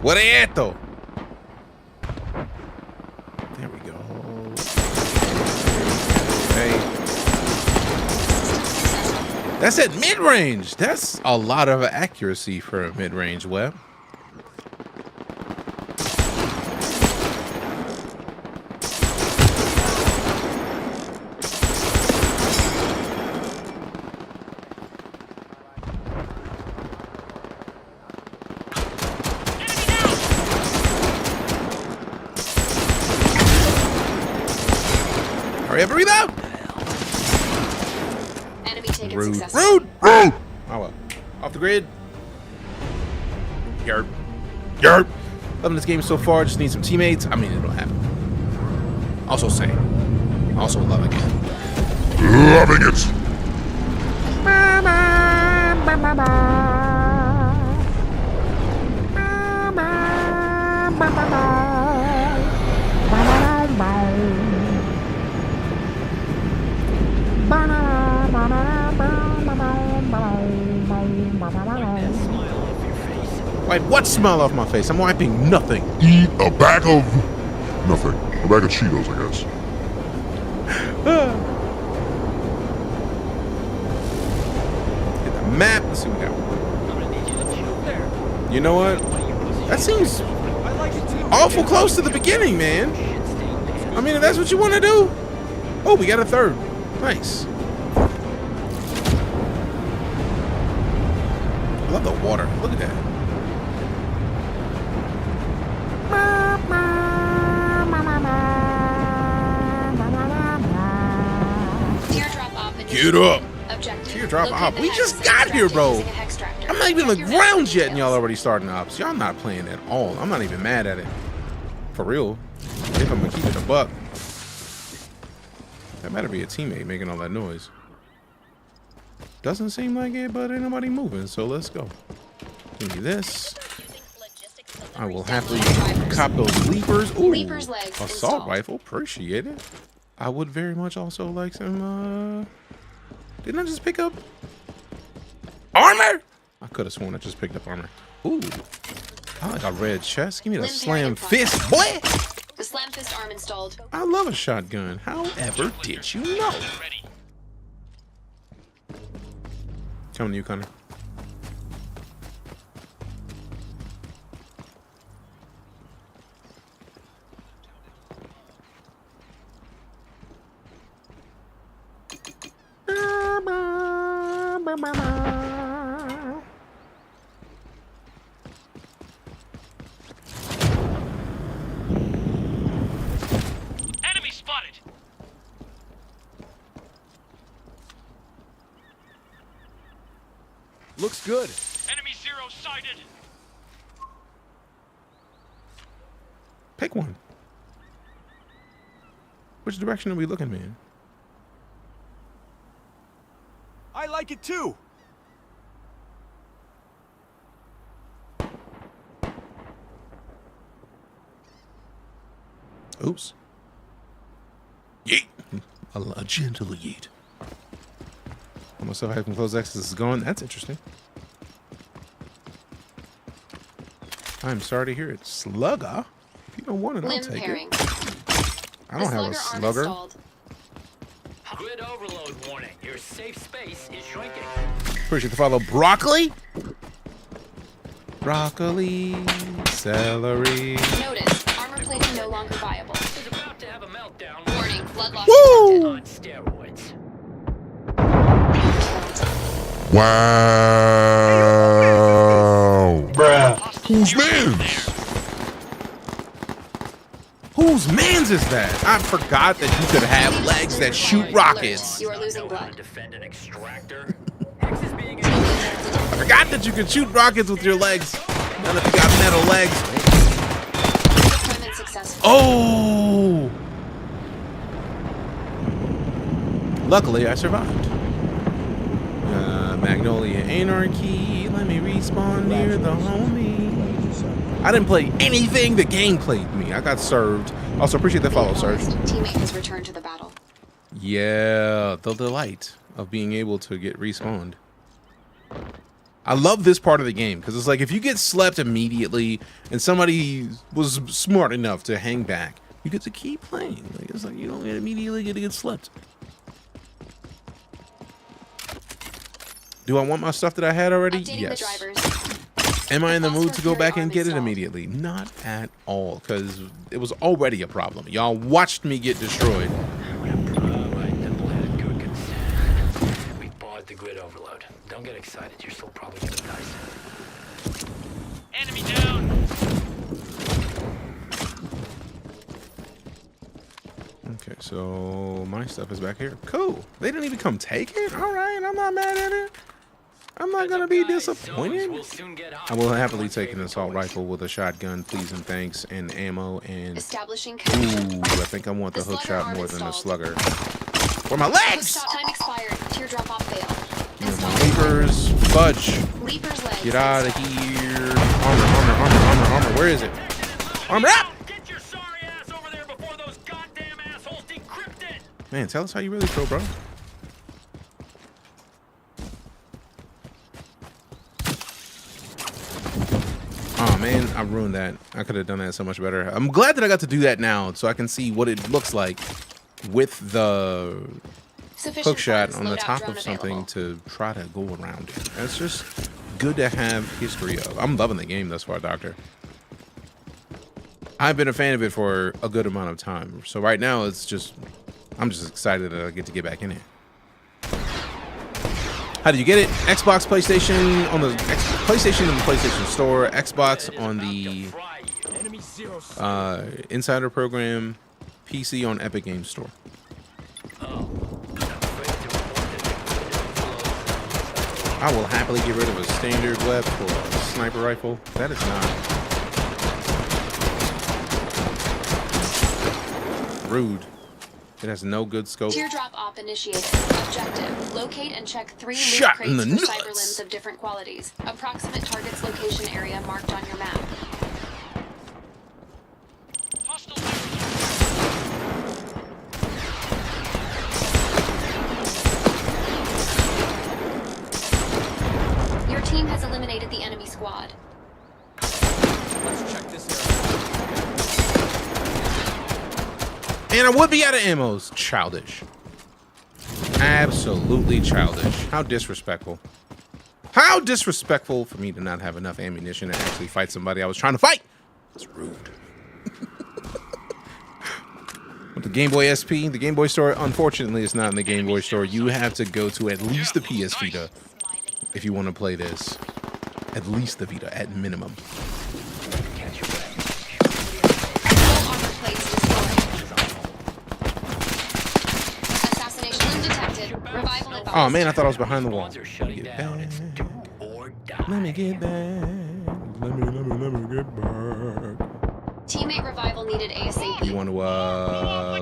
What they at though? There we go. Hey. That's at mid-range. That's a lot of accuracy for a mid-range web. Hurry up, breathe out! Enemy taken Rude. successfully. Rude! Rude! Oh well. Off the grid. Yerp. Yerp. Loving this game so far. Just need some teammates. I mean, it'll happen. Also same. Also loving it. Loving it! Wipe what smile off my face? I'm wiping nothing. Eat a bag of... nothing. A bag of Cheetos, I guess. Hit the map. Let's see what we got. You know what? That seems awful close to the beginning, man. I mean, if that's what you want to do. Oh, we got a third. Nice. I love the water. Look at that. Get up. Teardrop Op. We just got here, bro. I'm not even on the ground yet, and y'all already starting ops. Y'all not playing at all. I'm not even mad at it. For real. If I'm gonna keep it a buck. That better be a teammate making all that noise. Doesn't seem like it, but ain't nobody moving, so let's go. Give me this. I will happily cop those leapers. Ooh, Leapers legs assault installed. rifle. Appreciate it. I would very much also like some. Didn't I just pick up armor? I could have sworn I just picked up armor. Ooh, I like a red chest. Give me the slam fist, boy. The slam fist arm installed. I love a shotgun. However, did you know? Coming to you, Connor. Enemy spotted. Looks good. Enemy zero sighted. Pick one. Which direction are we looking, man? I like it too. Oops. Yeet. A gentle yeet. Almost so I can close access is gone. That's interesting. I'm sorry to hear it. Slugger? If you don't want it, I'll take pairing. it. I don't have a slugger. Grid overload warning. Your safe space is shrinking. Appreciate the follow. Broccoli? Broccoli, celery. Notice, armor plating no longer viable. Is about to have a meltdown. Warning, flood loss Woo! On steroids. Wow. Bruh. Whose man's? Whose man's is that? I forgot that you could have legs that shoot rockets. You are losing blood. Defend an extractor. I forgot that you could shoot rockets with your legs. Now that you got metal legs. Deployment successful. Oh! Luckily, I survived. Magnolia Anarchy. Let me respawn near the homie. I didn't play anything. The game played me. I got served. Also, appreciate the follow, Serge. Teammate has returned to the battle. Yeah, the delight of being able to get respawned. I love this part of the game because it's like if you get slept immediately and somebody was smart enough to hang back, you get to keep playing. Like, it's like you don't immediately get to get slept. Do I want my stuff that I had already? Updating Yes. the drivers. Am I in the mood to go back and get it immediately? Not at all, because it was already a problem. Y'all watched me get destroyed. We bought the grid overload. Don't get excited. You're still probably gonna die. Enemy down. Okay, so my stuff is back here. Cool. They didn't even come take it? All right, I'm not mad at it. I'm not gonna be disappointed. I will happily take an assault rifle with a shotgun, please and thanks, and ammo, and Establishing ooh, connection. I think I want the hook shot more than the installed. slugger. For my legs! Time expired. Teardrop off fail. You know, my leapers, fudge. Leapers legs. Get out of here. Armor. Where is it? Armor up! Get your sorry ass over there before those goddamn assholes decrypt it. Man, tell us how you really feel, bro. Oh man, I ruined that. I could have done that so much better. I'm glad that I got to do that now so I can see what it looks like with the hook shot on the top of something to try to go around it. That's just good to have history of. I'm loving the game thus far, Doctor. I've been a fan of it for a good amount of time. So right now it's just, I'm just excited that I get to get back in it. How do you get it? Xbox, PlayStation on the PlayStation in the PlayStation Store, Xbox on the Insider Program, PC on Epic Games Store. I will happily get rid of a standard web for a sniper rifle. That is not rude. It has no good scope. Teardrop op initiated. Objective: locate and check 3 loot Shot in crates the for cyber nuts. limbs of different qualities. Approximate target's location area marked on your map. I would be out of ammos. Childish. Absolutely childish. How disrespectful. How disrespectful for me to not have enough ammunition to actually fight somebody I was trying to fight. It's rude. With the Game Boy SP, the Game Boy store, unfortunately, it's not in the Game Boy store. You have to go to at least the PS Vita if you want to play this. At least the Vita, at minimum. Oh man, I thought I was behind the wall. Let me get back. Let me get back. Let me get back. Teammate revival needed ASAP. You want to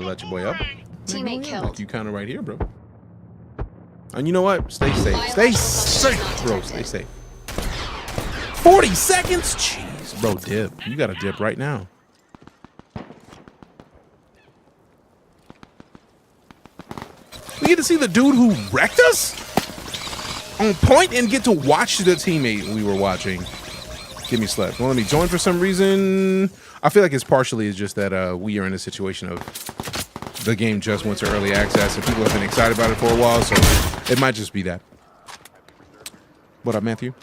let your boy up? Teammate killed. You kind of right here, bro. And you know what? Stay safe. Stay safe, bro. Stay safe. 40 seconds? Jeez, bro, dip. You got to dip right now. We get to see the dude who wrecked us on point and get to watch the teammate we were watching. Give me slept. Well, let me join for some reason. I feel like it's partially just that we are in a situation of the game just went to early access and people have been excited about it for a while, so it might just be that. What up, Matthew?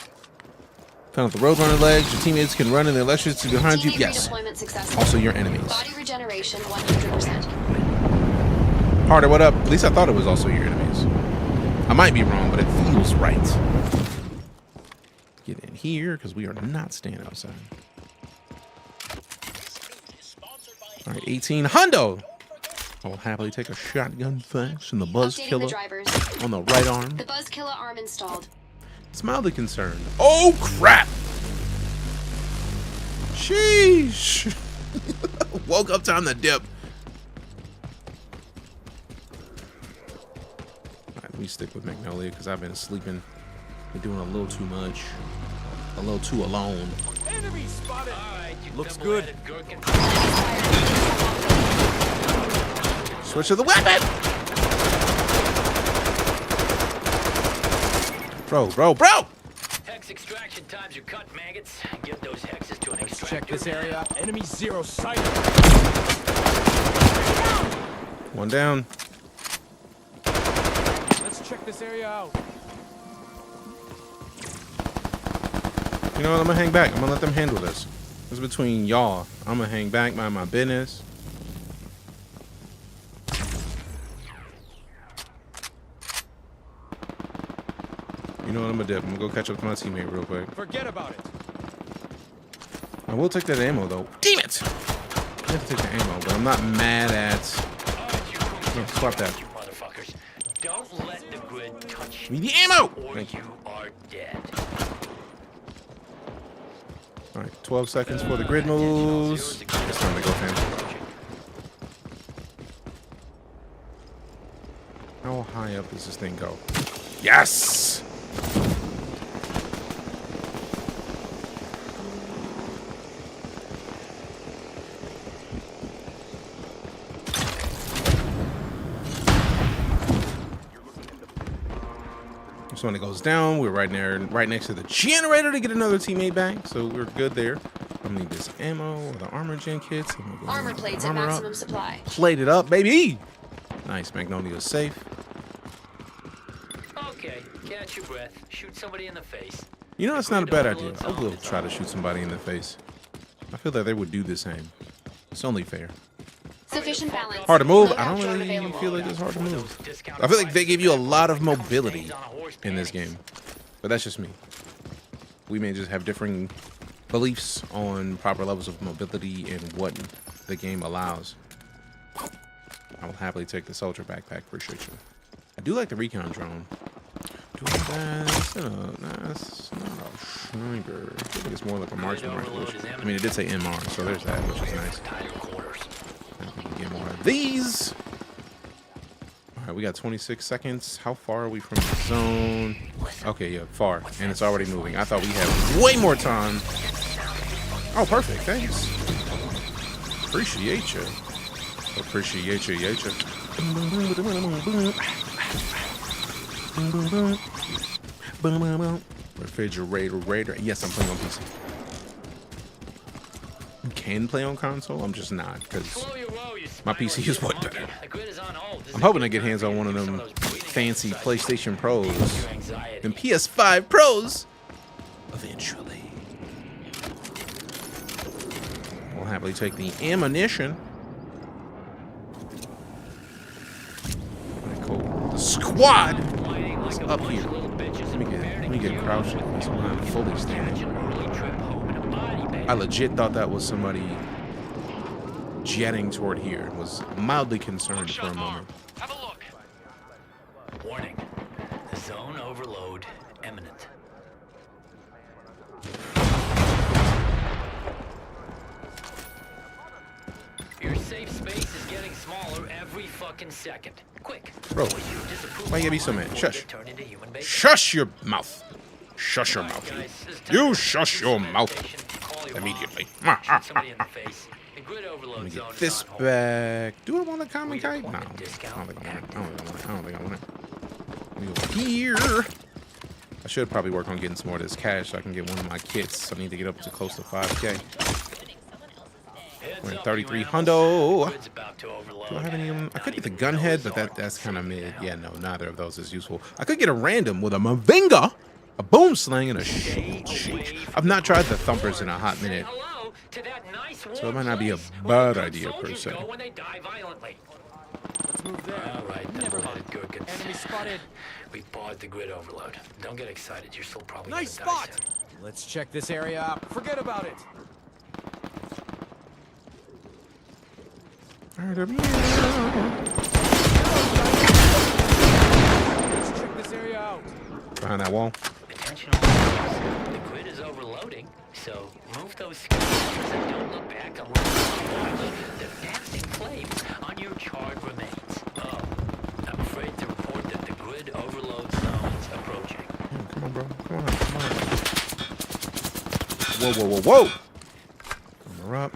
Found out the roadrunner ledge. Your teammates can run in the electricity behind you. Yes. Also your enemies. Body regeneration 100%. Harder, what up? At least I thought it was also your enemies. I might be wrong, but it feels right. Get in here, because we are not staying outside. All right, 18. Hundo! I'll happily take a shotgun thanks and the buzz killer on the right arm. The buzz killer arm installed. It's mildly concerned. Oh, crap! Sheesh! Woke up time to dip. Let me stick with Magnolia because I've been sleeping. Been doing a little too much. A little too alone. Enemy spotted. Looks good. Switch to the weapon! Bro! Hex extraction times are cut, maggots. Give those hexes to an extractor. Check this area. Enemy zero sight. One down. Let's check this area out. You know what? I'm gonna hang back. I'm gonna let them handle this. It's between y'all. I'm gonna hang back, mind my business. You know what? I'm gonna dip. I'm gonna go catch up to my teammate real quick. Forget about it. I will take that ammo though. Damn it! I have to take the ammo, but I'm not mad at. No, swap that. Don't let the grid touch me. The ammo! Thank you. Are dead. All right, 12 seconds for the grid moves. It's time to go, fam. How high up does this thing go? Yes! So when it goes down, we're right next to the generator to get another teammate back. So we're good there. I'm gonna need this ammo or the armor gen kits. Armor plates at maximum supply. Plate it up, baby. Nice, Magnolia's safe. Okay, catch your breath. Shoot somebody in the face. You know, that's not a bad idea. I will try to shoot somebody in the face. I feel that they would do the same. It's only fair. Sufficient balance. Hard to move? I don't really feel like it's hard to move. I feel like they give you a lot of mobility in this game. But that's just me. We may just have differing beliefs on proper levels of mobility and what the game allows. I will happily take the soldier backpack. Appreciate you. I do like the recon drone. That's not a sniper. I think it's more like a marksman rifle. I mean, it did say MR, so there's that, which is nice. We can get more of these. All right, we got 26 seconds. How far are we from the zone? Okay, yeah, far, and it's already moving. I thought we had way more time. Oh, perfect. Thanks. Appreciate you. Appreciate you, yacha. Refrigerator. Yes, I'm playing on PC. You can play on console. I'm just not because My PC is what better. I'm hoping to get hands on one of them fancy PlayStation Pros and PS5 Pros eventually. We'll happily take the ammunition. Cool. The squad is up here. Let me get crouched so I'm not fully standing. I legit thought that was somebody jetting toward here. Was mildly concerned for a moment. Have a look. Warning. Zone overload imminent. Your safe space is getting smaller every fucking second. Quick. Bro, why you gotta be so mad? Shush. Shush your mouth. Shush your mouth. You shush your mouth immediately. Let me get this back. Do I want the common kite? No. I don't think I want it. I don't think I want it. Let me go here. I should probably work on getting some more of this cash so I can get one of my kits. I need to get up to close to 5K. We're at 33 hundo. Do I have any of them? I could get the gun head, but that's kind of mid. Yeah, no, neither of those is useful. I could get a random with a Mavinga, a boom sling, and a sheesh. I've not tried the thumpers in a hot minute, so it might not be a bad idea per se. Let's move there. All right, never had good. Enemy spotted. We bought the grid overload. Don't get excited. You're still probably nice spot. Let's check this area out. Forget about it. Let's check this area out. Behind that wall. Attention all. The grid is overloading, so move those skeleton and don't look back unless you watch the dancing flames on your charred remains. Oh, I'm afraid to report that the grid overload zone is approaching. Come on, bro. Come on. Whoa, whoa, whoa, whoa. Armor up.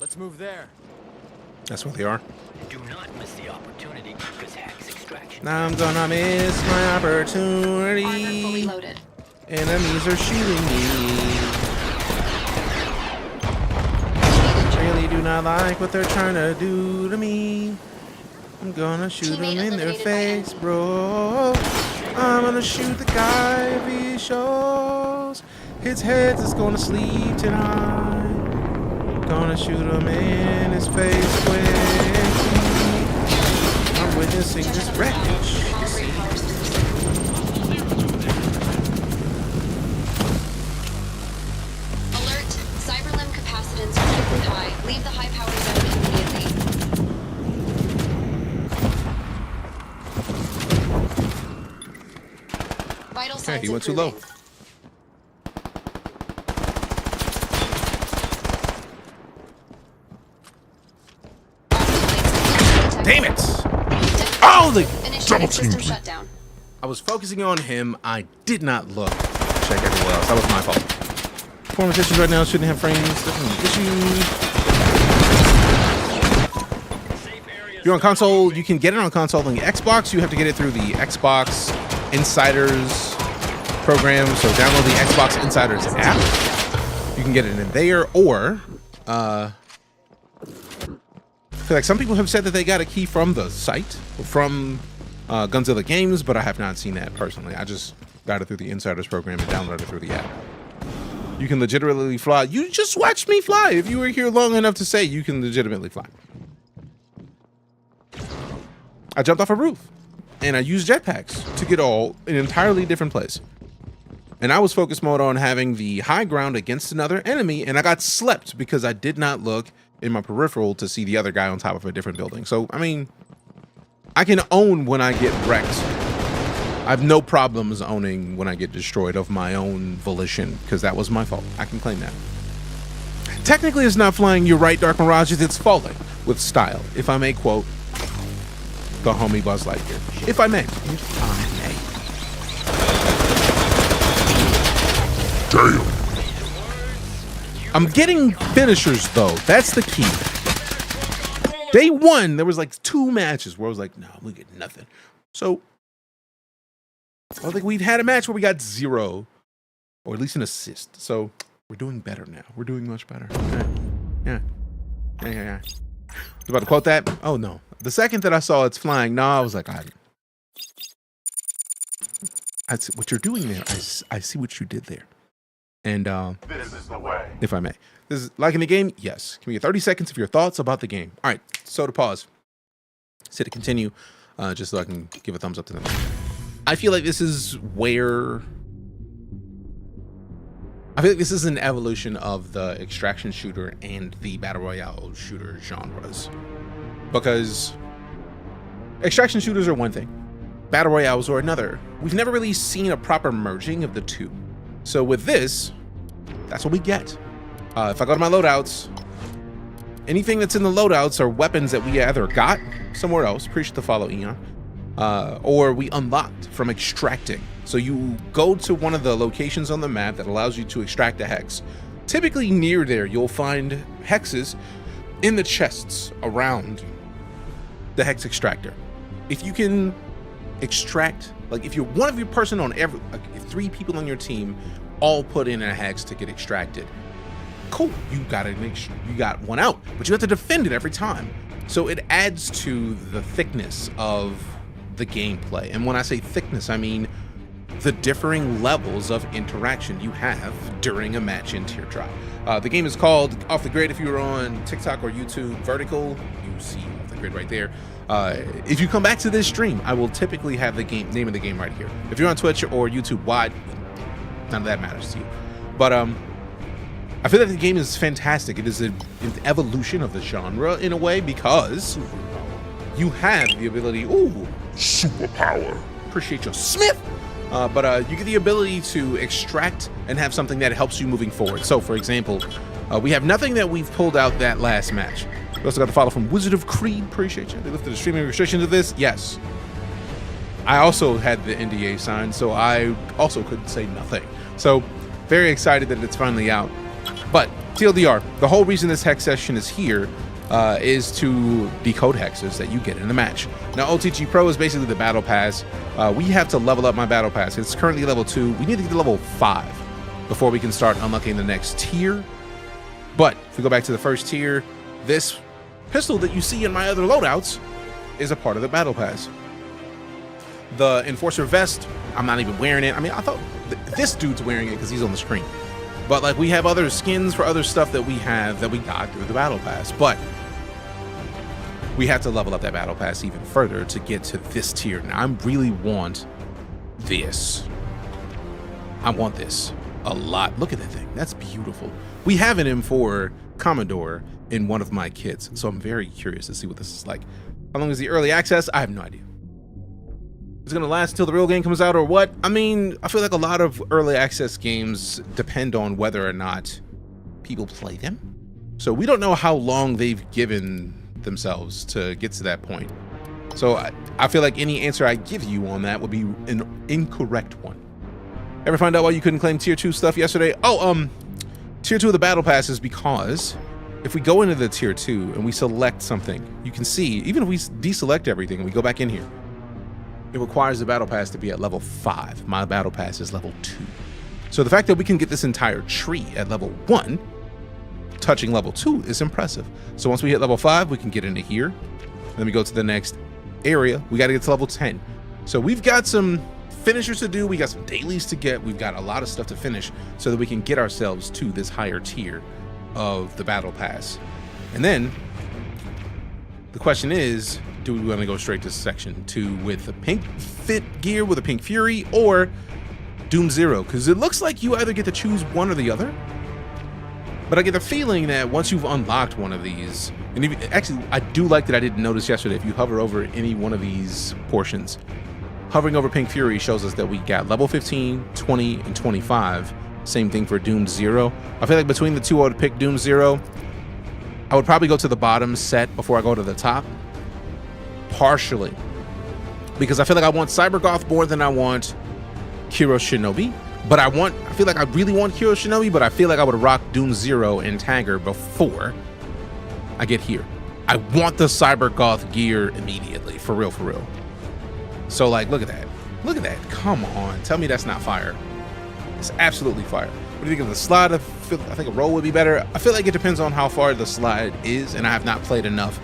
Let's move there. That's what they are. Do not miss the opportunity because Hex Extraction. Now I'm gonna miss my opportunity. Enemies are shooting me. Really do not like what they're trying to do to me. I'm gonna shoot them in their face, bro. I'm gonna shoot the guy if he shows his head is gonna sleep tonight. Gonna shoot him in his face quickly. I'm witnessing this wreckage. Alert! Cyberlimb capacitance critically high. Leave the high power zone immediately. Vital signs Okay, he went too low. Damn it! Oh, the double team! I was focusing on him. I did not look. Check everywhere else. That was my fault. Performance issues right now shouldn't have frames. If you're on console, you can get it on console and the Xbox. You have to get it through the Xbox Insiders program. So download the Xbox Insiders app. You can get it in there, or like some people have said that they got a key from the site, from Gunzilla Games, but I have not seen that personally. I just got it through the Insiders program and downloaded it through the app. You can legitimately fly. You just watched me fly. If you were here long enough to say you can legitimately fly. I jumped off a roof and I used jetpacks to get an entirely different place. And I was focused mode on having the high ground against another enemy, and I got slept because I did not look in my peripheral to see the other guy on top of a different building. So, I mean, I can own when I get wrecked. I have no problems owning when I get destroyed of my own volition, because that was my fault. I can claim that. Technically, it's not flying. You're right, Dark Mirages. It's falling with style, if I may quote the homie Buzz Lightyear. If I may. If I may. Damn. I'm getting finishers though. That's the key. Day one, there was like 2 matches where I was like, no, we get nothing. So I don't think we've had a match where we got 0, or at least an assist. So we're doing better now. We're doing much better. Okay. Yeah. I was about to quote that. Oh no. The second that I saw it's flying, no, I was like, I see what you're doing there. I see what you did there. And This is the way. if I may. This is like in the game, yes. Can we get 30 seconds of your thoughts about the game? All right, so to pause. Say to continue, just so I can give a thumbs up to them. I feel like this is where I feel like this is an evolution of the extraction shooter and the battle royale shooter genres. Because extraction shooters are one thing, battle royales are another. We've never really seen a proper merging of the two. So with this, that's what we get. If I go to my loadouts, anything that's in the loadouts are weapons that we either got somewhere else, appreciate the follow, Eon, or we unlocked from extracting. So you go to one of the locations on the map that allows you to extract a hex. Typically near there, you'll find hexes in the chests around the hex extractor. If you can extract, like if you're one of your person on every, like if 3 people on your team all put in a hex to get extracted, cool, you gotta make sure you got one out, but you have to defend it every time. So it adds to the thickness of the gameplay. And when I say thickness, I mean the differing levels of interaction you have during a match in Teardrop. The game is called Off the Grid. If you're on TikTok or YouTube vertical, you see Off the Grid right there. If you come back to this stream, I will typically have the name of the game right here. If you're on Twitch or YouTube, why? None of that matters to you. But I feel like the game is fantastic. It is an evolution of the genre in a way because you have the ability. Ooh, superpower. Appreciate your Smith. But you get the ability to extract and have something that helps you moving forward. So, for example, we have nothing that we've pulled out that last match. We also got the follow from Wizard of Creed. Appreciate you. They lifted the streaming restrictions of this. Yes. I also had the NDA signed, so I also couldn't say nothing. So, very excited that it's finally out. But TLDR, the whole reason this hex session is here is to decode hexes that you get in the match. Now, OTG Pro is basically the battle pass. We have to level up my battle pass. It's currently level 2. We need to get to level 5 before we can start unlocking the next tier. But if we go back to the first tier, this pistol that you see in my other loadouts is a part of the battle pass. The Enforcer vest, I'm not even wearing it. I mean, I thought this dude's wearing it because he's on the screen. But like we have other skins for other stuff that we have that we got through the battle pass. But we have to level up that battle pass even further to get to this tier. Now I really want this. I want this a lot. Look at that thing. That's beautiful. We have an M4 Commodore in one of my kits, so I'm very curious to see what this is like. How long is the early access? I have no idea. Is it gonna last until the real game comes out or what? I mean, I feel like a lot of early access games depend on whether or not people play them. So we don't know how long they've given themselves to get to that point. So I feel like any answer I give you on that would be an incorrect one. Ever find out why you couldn't claim tier 2 stuff yesterday? Oh, tier 2 of the battle pass is because if we go into the tier 2 and we select something, you can see, even if we deselect everything and we go back in here, it requires the battle pass to be at level 5. My battle pass is level 2. So the fact that we can get this entire tree at level 1, touching level 2, is impressive. So once we hit level 5, we can get into here. Then we go to the next area. We got to get to level 10. So we've got some finishers to do. We got some dailies to get. We've got a lot of stuff to finish so that we can get ourselves to this higher tier of the battle pass. And then the question is, do we want to go straight to section 2 with a pink fit gear with a pink fury or Doom Zero? Because it looks like you either get to choose one or the other. But I get the feeling that once you've unlocked one of these, and actually I do like that I didn't notice yesterday, if you hover over any one of these portions, hovering over Pink Fury shows us that we got level 15, 20, and 25. Same thing for Doom Zero. I feel like between the two I would pick Doom Zero. I would probably go to the bottom set before I go to the top. Partially because I feel like I want Cybergoth more than I want Kiro Shinobi. But I feel like I really want Kiro Shinobi, but I feel like I would rock Doom Zero and Tagger before I get here. I want the Cybergoth gear immediately, for real, for real. So like, look at that. Look at that. Come on. Tell me that's not fire. It's absolutely fire. What do you think of the think a roll would be better. I feel like it depends on how far the slide is, and I have not played enough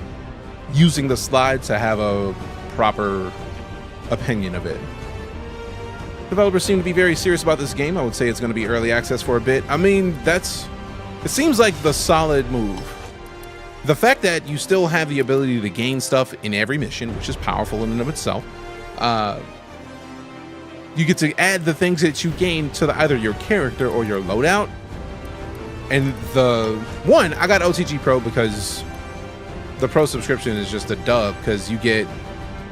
using the slide to have a proper opinion of it. Developers seem to be very serious about this game. I would say it's going to be early access for a bit. I mean, it seems like the solid move. The fact that you still have the ability to gain stuff in every mission, which is powerful in and of itself. You get to add the things that you gain to either your character or your loadout. And I got OTG Pro because the Pro subscription is just a dub, because you get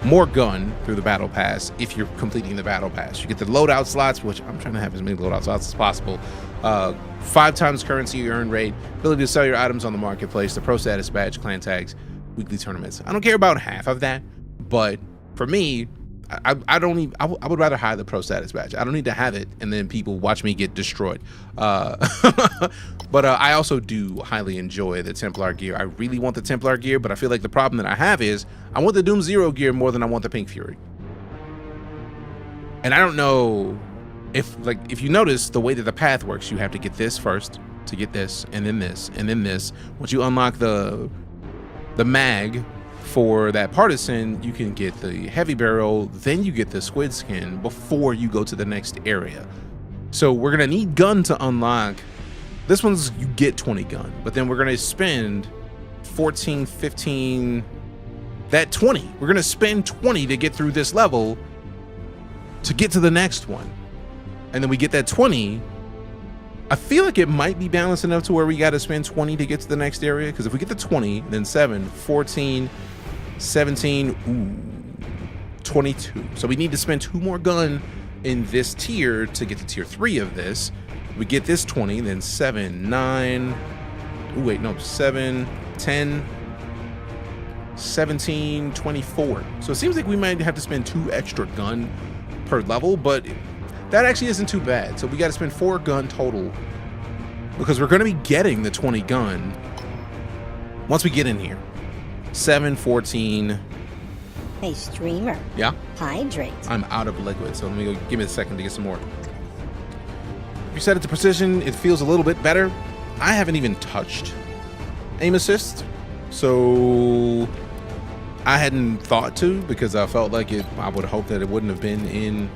more gun through the battle pass if you're completing the battle pass. You get the loadout slots, which I'm trying to have as many loadout slots as possible. 5 times currency earn rate, ability to sell your items on the marketplace, the Pro status badge, clan tags, weekly tournaments. I don't care about half of that, but for me, I would rather hide the Pro status badge. I don't need to have it and then people watch me get destroyed. But I also do highly enjoy the Templar gear. I really want the Templar gear, but I feel like the problem that I have is I want the Doom Zero gear more than I want the Pink Fury. And I don't know if you notice the way that the path works, you have to get this first to get this, and then this, and then this. Once you unlock the mag for that partisan, you can get the heavy barrel, then you get the squid skin before you go to the next area. So we're gonna need gun to unlock. This one's, you get 20 gun, but then we're gonna spend 14, 15, that 20. We're gonna spend 20 to get through this level to get to the next one. And then we get that 20. I feel like it might be balanced enough to where we gotta spend 20 to get to the next area, because if we get the 20, then 7, 14, 17, 22. So we need to spend 2 more gun in this tier to get to tier 3 of this. We get this 20, then 7, 9, 7, 10, 17, 24. So it seems like we might have to spend 2 extra gun per level, but that actually isn't too bad. So we got to spend 4 gun total, because we're going to be getting the 20 gun once we get in here. 7, 14. Hey, streamer. Yeah? Hydrate. I'm out of liquid, so let me go. Give me a second to get some more. If you set it to precision, it feels a little bit better. I haven't even touched aim assist, so I hadn't thought to, because I felt like I would hope that it wouldn't have been in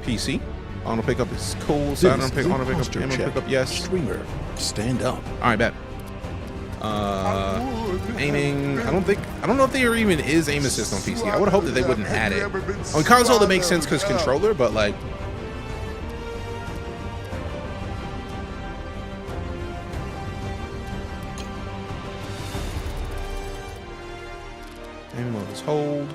PC. Auto pickup is cool. So I don't pick auto pickup. Ammo pickup, yes. Streamer, stand up. All right, bet. Aiming. I don't know if there even is aim assist on PC. I would hope that they wouldn't add it. On console, that makes sense because controller, but like. Aim mode is hold.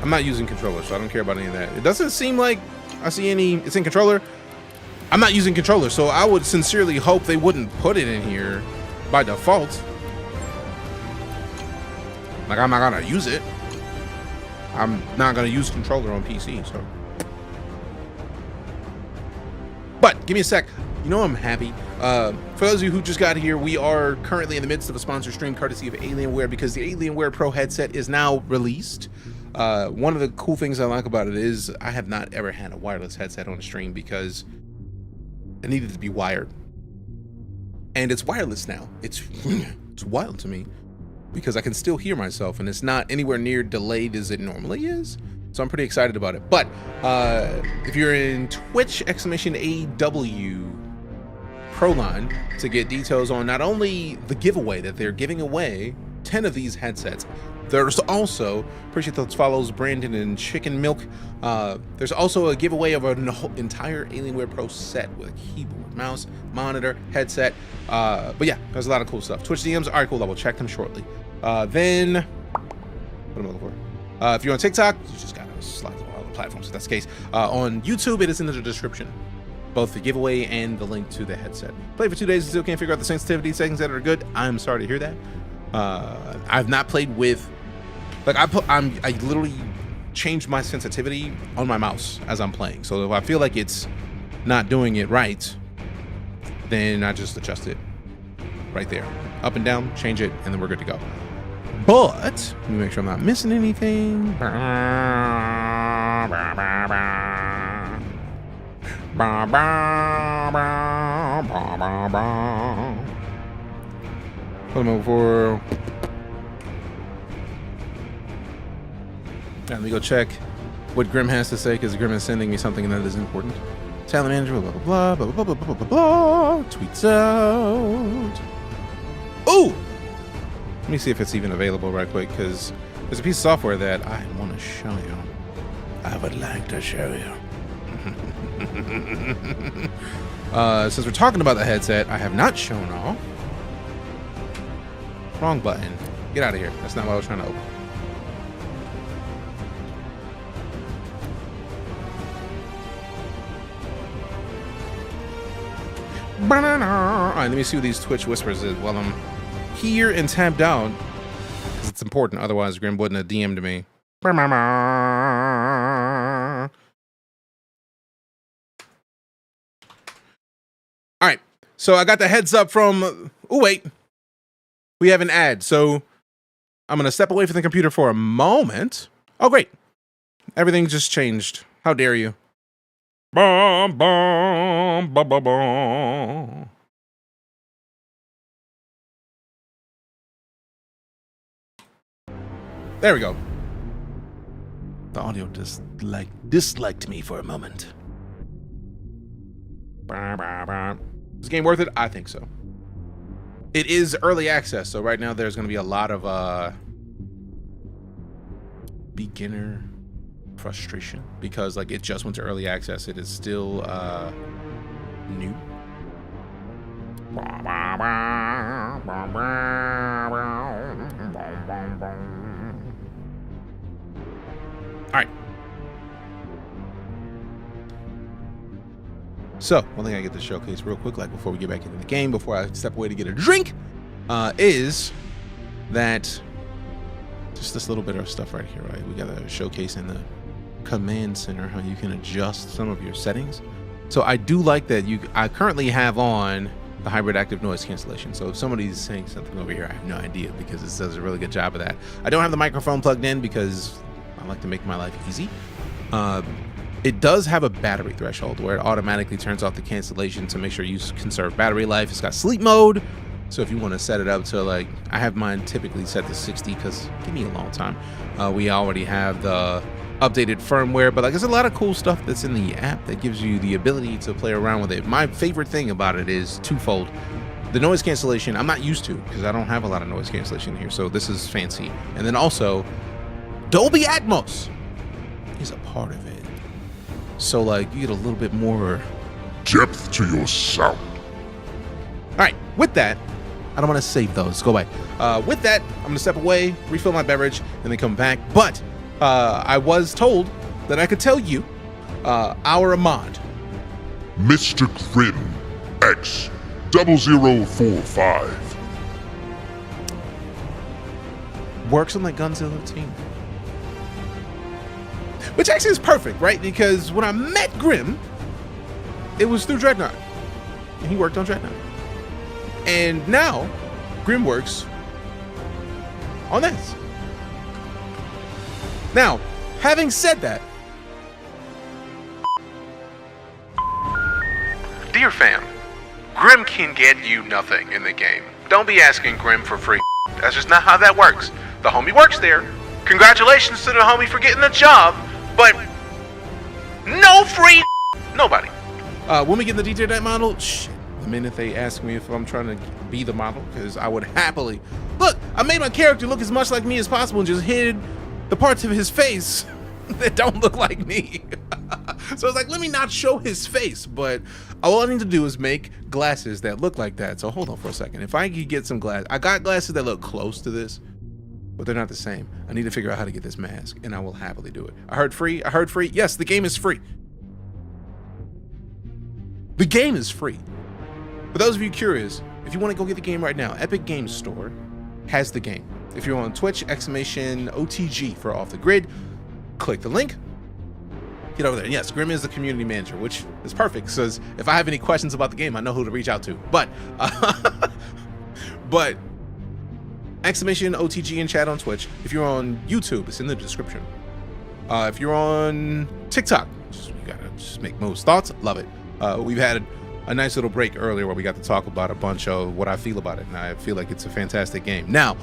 I'm not using controller, so I don't care about any of that. It doesn't seem like I see any. It's in controller. I'm not using controller, so I would sincerely hope they wouldn't put it in here by default. Like, I'm not gonna use it. I'm not gonna use controller on PC, so. But give me a sec. You know, I'm happy. For those of you who just got here, we are currently in the midst of a sponsor stream courtesy of Alienware, because the Alienware Pro headset is now released. One of the cool things I like about it is I have not ever had a wireless headset on a stream because it needed to be wired. And it's wireless now. It's wild to me because I can still hear myself and it's not anywhere near delayed as it normally is. So I'm pretty excited about it. But if you're in Twitch !AW Proline to get details on not only the giveaway that they're giving away 10 of these headsets, there's also, appreciate those follows, Brandon and Chicken Milk. There's also a giveaway of an entire Alienware Pro set with a keyboard, mouse, monitor, headset. But yeah, there's a lot of cool stuff. Twitch DMs, all right, cool. I will check them shortly. Then, what am I looking for? If you're on TikTok, you just gotta slide through all the platforms if that's the case. On YouTube, it is in the description. Both the giveaway and the link to the headset. Play for 2 days and still can't figure out the sensitivity settings that are good. I'm sorry to hear that. I've not played with, like I literally changed my sensitivity on my mouse as I'm playing. So if I feel like it's not doing it right, then I just adjust it right there. Up and down, change it, and then we're good to go. But let me make sure I'm not missing anything. Put them over. Now, let me go check what Grim has to say, because Grim is sending me something that is important. Talent manager, blah, blah, blah, blah, blah, blah, blah, blah, blah. Tweets out. Ooh! Let me see if it's even available right quick, because there's a piece of software that I want to show you. I would like to show you. Since we're talking about the headset, I have not shown all. Wrong button. Get out of here. That's not what I was trying to open. Alright, let me see what these Twitch whispers is while I'm here and tabbed out, because it's important, otherwise Grim wouldn't have DM'd me. Alright, so I got the heads up from... Oh, wait. We have an ad, so I'm going to step away from the computer for a moment. Oh, great. Everything just changed. How dare you? Bum, bum, bum, bum, bum. There we go. The audio just disliked me for a moment. Is this game worth it? I think so. It is early access, so right now there's going to be a lot of beginner frustration, because like it just went to early access. It is still new. All right. So one thing I get to showcase real quick, like before we get back into the game, before I step away to get a drink, is that just this little bit of stuff right here, right? We got a showcase in the command center how you can adjust some of your settings. So I do like that I currently have on the hybrid active noise cancellation. So if somebody's saying something over here, I have no idea, because it does a really good job of that. I don't have the microphone plugged in because I like to make my life easy. It does have a battery threshold where it automatically turns off the cancellation to make sure you conserve battery life. It's got sleep mode. So if you want to set it up to, like, I have mine typically set to 60 because give me a long time. We already have the updated firmware, but like there's a lot of cool stuff that's in the app that gives you the ability to play around with it. My favorite thing about it is twofold. The noise cancellation I'm not used to because I don't have a lot of noise cancellation here, so this is fancy. And then also Dolby Atmos is a part of it, so like you get a little bit more depth to your sound. All right, with that, I don't want to save those. Go away. With that, I'm gonna step away, refill my beverage, and then come back. But I was told that I could tell you our Ahmad, Mr. Grim X0045, works on like Gunzilla team, which actually is perfect, right? Because when I met Grim, it was through Dreadnought, and he worked on Dreadnought, and now Grim works on this. Now, having said that, dear fam, Grim can get you nothing in the game. Don't be asking Grim for free. That's just not how that works. The homie works there. Congratulations to the homie for getting the job, but no free nobody. When we get the DeejayKnight model, shit, the minute they ask me if I'm trying to be the model, because I would happily. Look, I made my character look as much like me as possible and just hid the parts of his face that don't look like me. So I was like, let me not show his face, but all I need to do is make glasses that look like that. So hold on for a second. If I could get some glasses, I got glasses that look close to this, but they're not the same. I need to figure out how to get this mask, and I will happily do it. I heard free. Yes, the game is free. The game is free. For those of you curious, if you want to go get the game right now, Epic Games Store has the game. If you're on Twitch, !OTG for Off the Grid, click the link, get over there. And yes, Grim is the community manager, which is perfect, because if I have any questions about the game, I know who to reach out to. But !OTG in chat on Twitch. If you're on YouTube, it's in the description. If you're on TikTok, you gotta just make most thoughts. Love it. We've had a nice little break earlier where we got to talk about a bunch of what I feel about it, and I feel like it's a fantastic game. Now,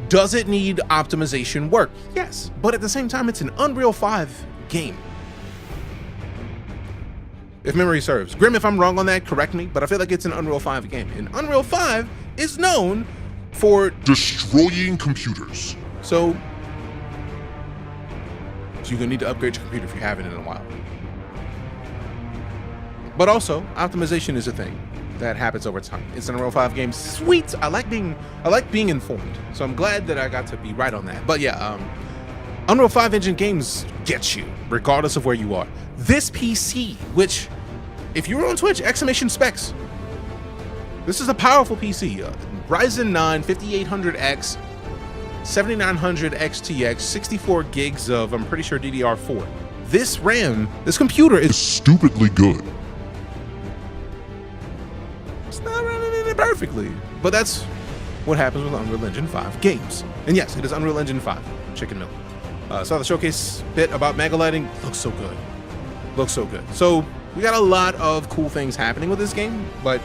does it need optimization work? Yes, but at the same time, it's an Unreal 5 game. If memory serves. Grim, if I'm wrong on that, correct me, but I feel like it's an Unreal 5 game. And Unreal 5 is known for destroying computers. So you're gonna need to upgrade your computer if you haven't in a while. But also, optimization is a thing that happens over time. It's an Unreal 5 game. Sweet. I like being informed. So I'm glad that I got to be right on that. But yeah, Unreal 5 engine games get you, regardless of where you are. This PC, which, if you were on Twitch, exclamation specs. This is a powerful PC. Ryzen 9 5800X, 7900 XTX, 64 gigs of, I'm pretty sure, DDR4. This RAM, this computer is stupidly good. It's not running it perfectly, but that's what happens with Unreal Engine 5 games. And yes, it is Unreal Engine 5, chicken milk. Saw the showcase bit about mega lighting. Looks so good. Looks so good. So we got a lot of cool things happening with this game, but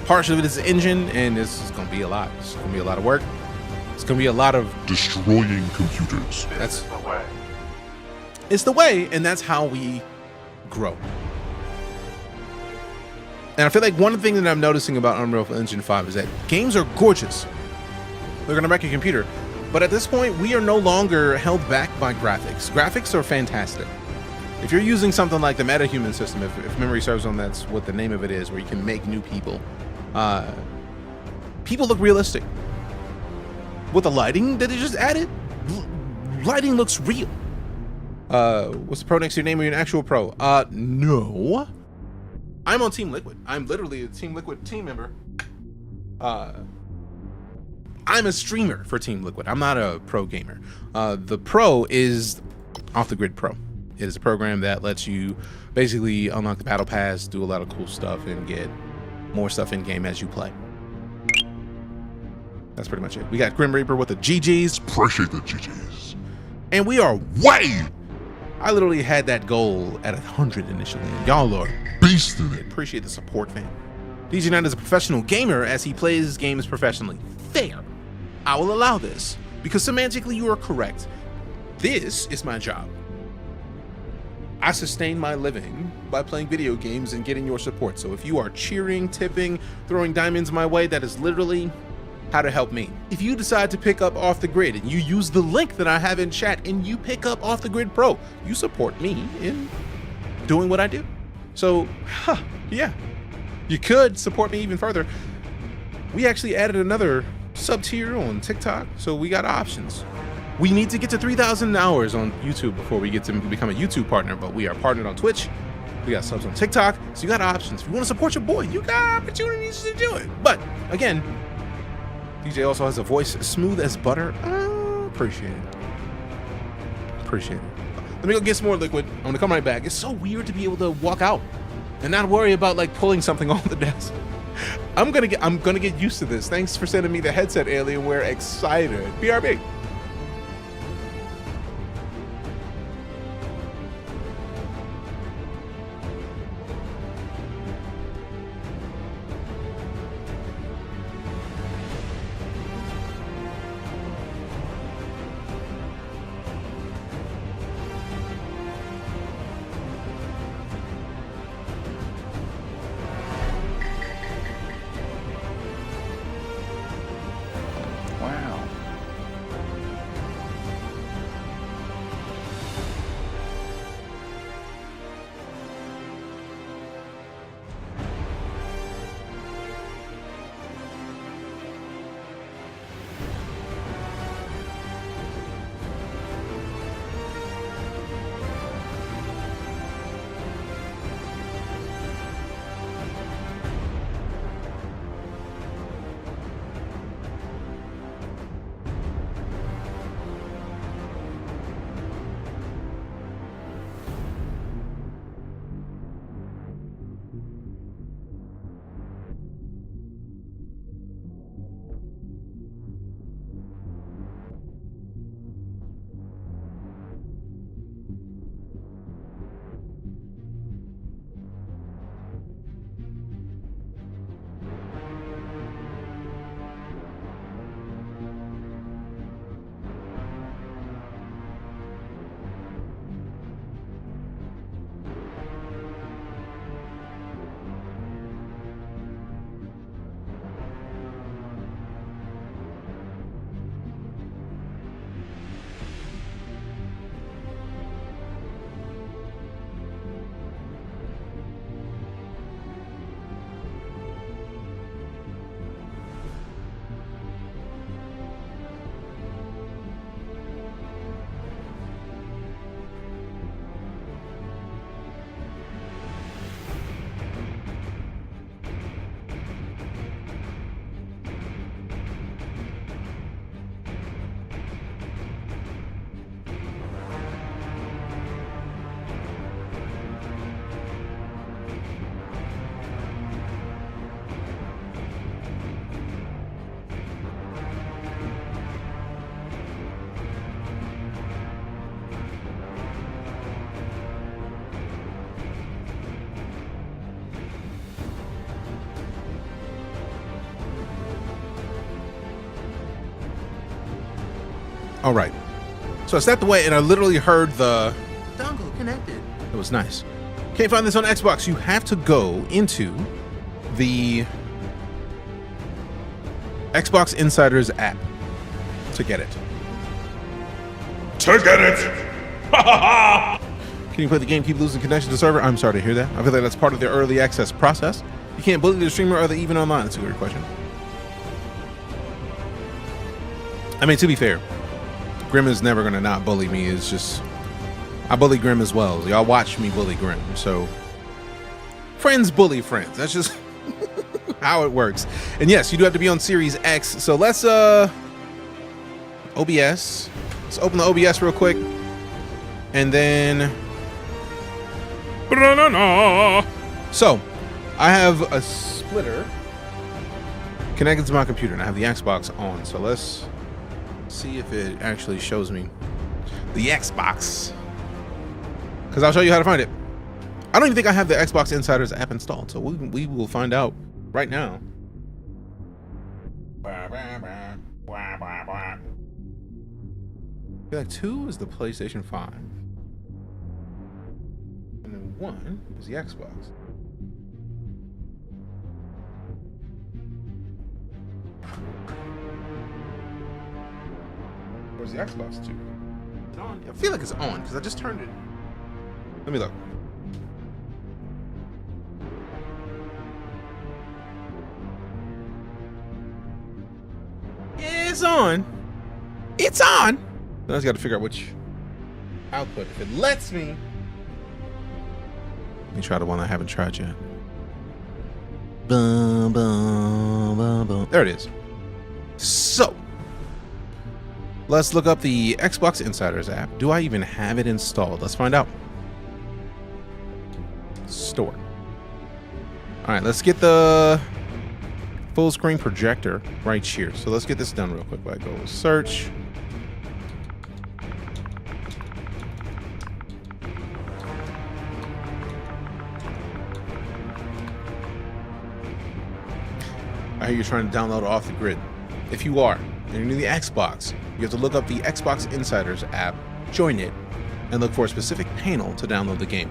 part of it is the engine, and it's going to be a lot. It's going to be a lot of work. It's going to be a lot of destroying computers. That's the way. It's the way, and that's how we grow. And I feel like one thing that I'm noticing about Unreal Engine 5 is that games are gorgeous. They're going to wreck your computer. But at this point, we are no longer held back by graphics. Graphics are fantastic. If you're using something like the MetaHuman system, if memory serves on, that's what the name of it is, where you can make new people. People look realistic. With the lighting that they just added, lighting looks real. What's the pro next to your name of your actual pro? No. I'm on Team Liquid. I'm literally a Team Liquid team member. I'm a streamer for Team Liquid. I'm not a pro gamer. The pro is Off the Grid Pro. It is a program that lets you basically unlock the battle pass, do a lot of cool stuff, and get more stuff in game as you play. That's pretty much it. We got Grim Reaper with the GGs. Appreciate the GGs. And we are way. I literally had that goal at 100 initially. And y'all are beasting it. Appreciate the support, fam. DeejayKnight is a professional gamer as he plays games professionally. Fair. I will allow this because semantically you are correct. This is my job. I sustain my living by playing video games and getting your support. So if you are cheering, tipping, throwing diamonds my way, that is literally how to help me. If you decide to pick up Off the Grid and you use the link that I have in chat and you pick up Off the Grid Pro, you support me in doing what I do. So, yeah, you could support me even further. We actually added another sub-tier on TikTok, so we got options. We need to get to 3,000 hours on YouTube before we get to become a YouTube partner, but we are partnered on Twitch. We got subs on TikTok, so you got options. If you want to support your boy, you got opportunities to do it. But again, DJ also has a voice smooth as butter. Appreciate it. Appreciate it. Let me go get some more liquid. I'm gonna come right back. It's so weird to be able to walk out and not worry about like pulling something off the desk. I'm gonna get used to this. Thanks for sending me the headset, Alienware. Excited. BRB. All right. So I stepped away and I literally heard the dongle connected. It was nice. Can't find this on Xbox. You have to go into the Xbox Insiders app to get it. To get it! Can you play the game, keep losing connection to the server? I'm sorry to hear that. I feel like that's part of their early access process. You can't bully the streamer, or are they even online? That's a good question. I mean, to be fair, Grim is never gonna not bully me. It's just, I bully Grim as well. Y'all watch me bully Grim. So friends bully friends. That's just how it works. And yes, you do have to be on Series X. So let's OBS. Let's open the OBS real quick. And then so I have a splitter connected to my computer and I have the Xbox on. So let's see if it actually shows me the Xbox, because I'll show you how to find it. I don't even think I have the Xbox Insiders app installed, so we will find out right now. I feel like 2 is the PlayStation 5 and then 1 is the Xbox. Where's the Xbox 2? Is it on? I feel like it's on because I just turned it. Let me look. Yeah, it's on. It's on. Now I just got to figure out which output. If it lets me. Let me try the one I haven't tried yet. Boom, boom, boom, boom. There it is. So let's look up the Xbox Insiders app. Do I even have it installed? Let's find out. Store. All right, let's get the full screen projector right here. So let's get this done real quick. I go search. I hear you're trying to download Off the Grid. If you are, and you're new to the Xbox, you have to look up the Xbox Insiders app, join it, and look for a specific panel to download the game.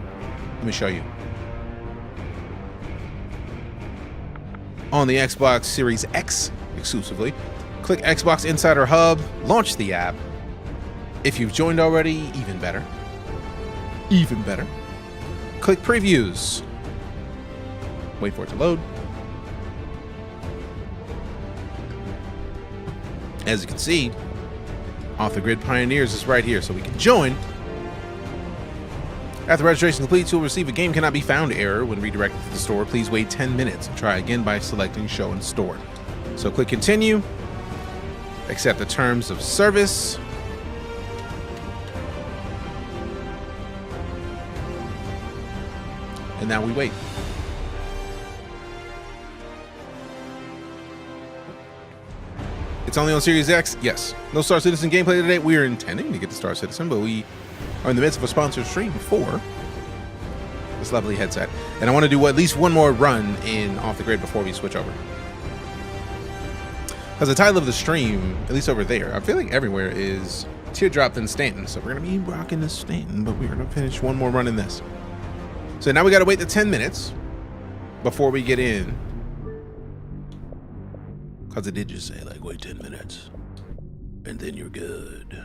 Let me show you. On the Xbox Series X exclusively, click Xbox Insider Hub, launch the app. If you've joined already, even better. Even better. Click Previews. Wait for it to load. As you can see, Off the Grid Pioneers is right here, so we can join. After registration completes, you'll receive a game cannot be found error when redirected to the store. Please wait 10 minutes and try again by selecting Show and Store. So click Continue, accept the terms of service. And now we wait. It's only on Series X? Yes. No StarCitizen gameplay today. We are intending to get to StarCitizen, but we are in the midst of a sponsored stream for this lovely headset. And I want to do at least one more run in Off the Grid before we switch over. Because the title of the stream, at least over there, I feel like everywhere, is Teardrop and Stanton. So we're going to be rocking this Stanton, but we're going to finish one more run in this. So now we got to wait the 10 minutes before we get in. Because it did just say, like, wait 10 minutes. And then you're good.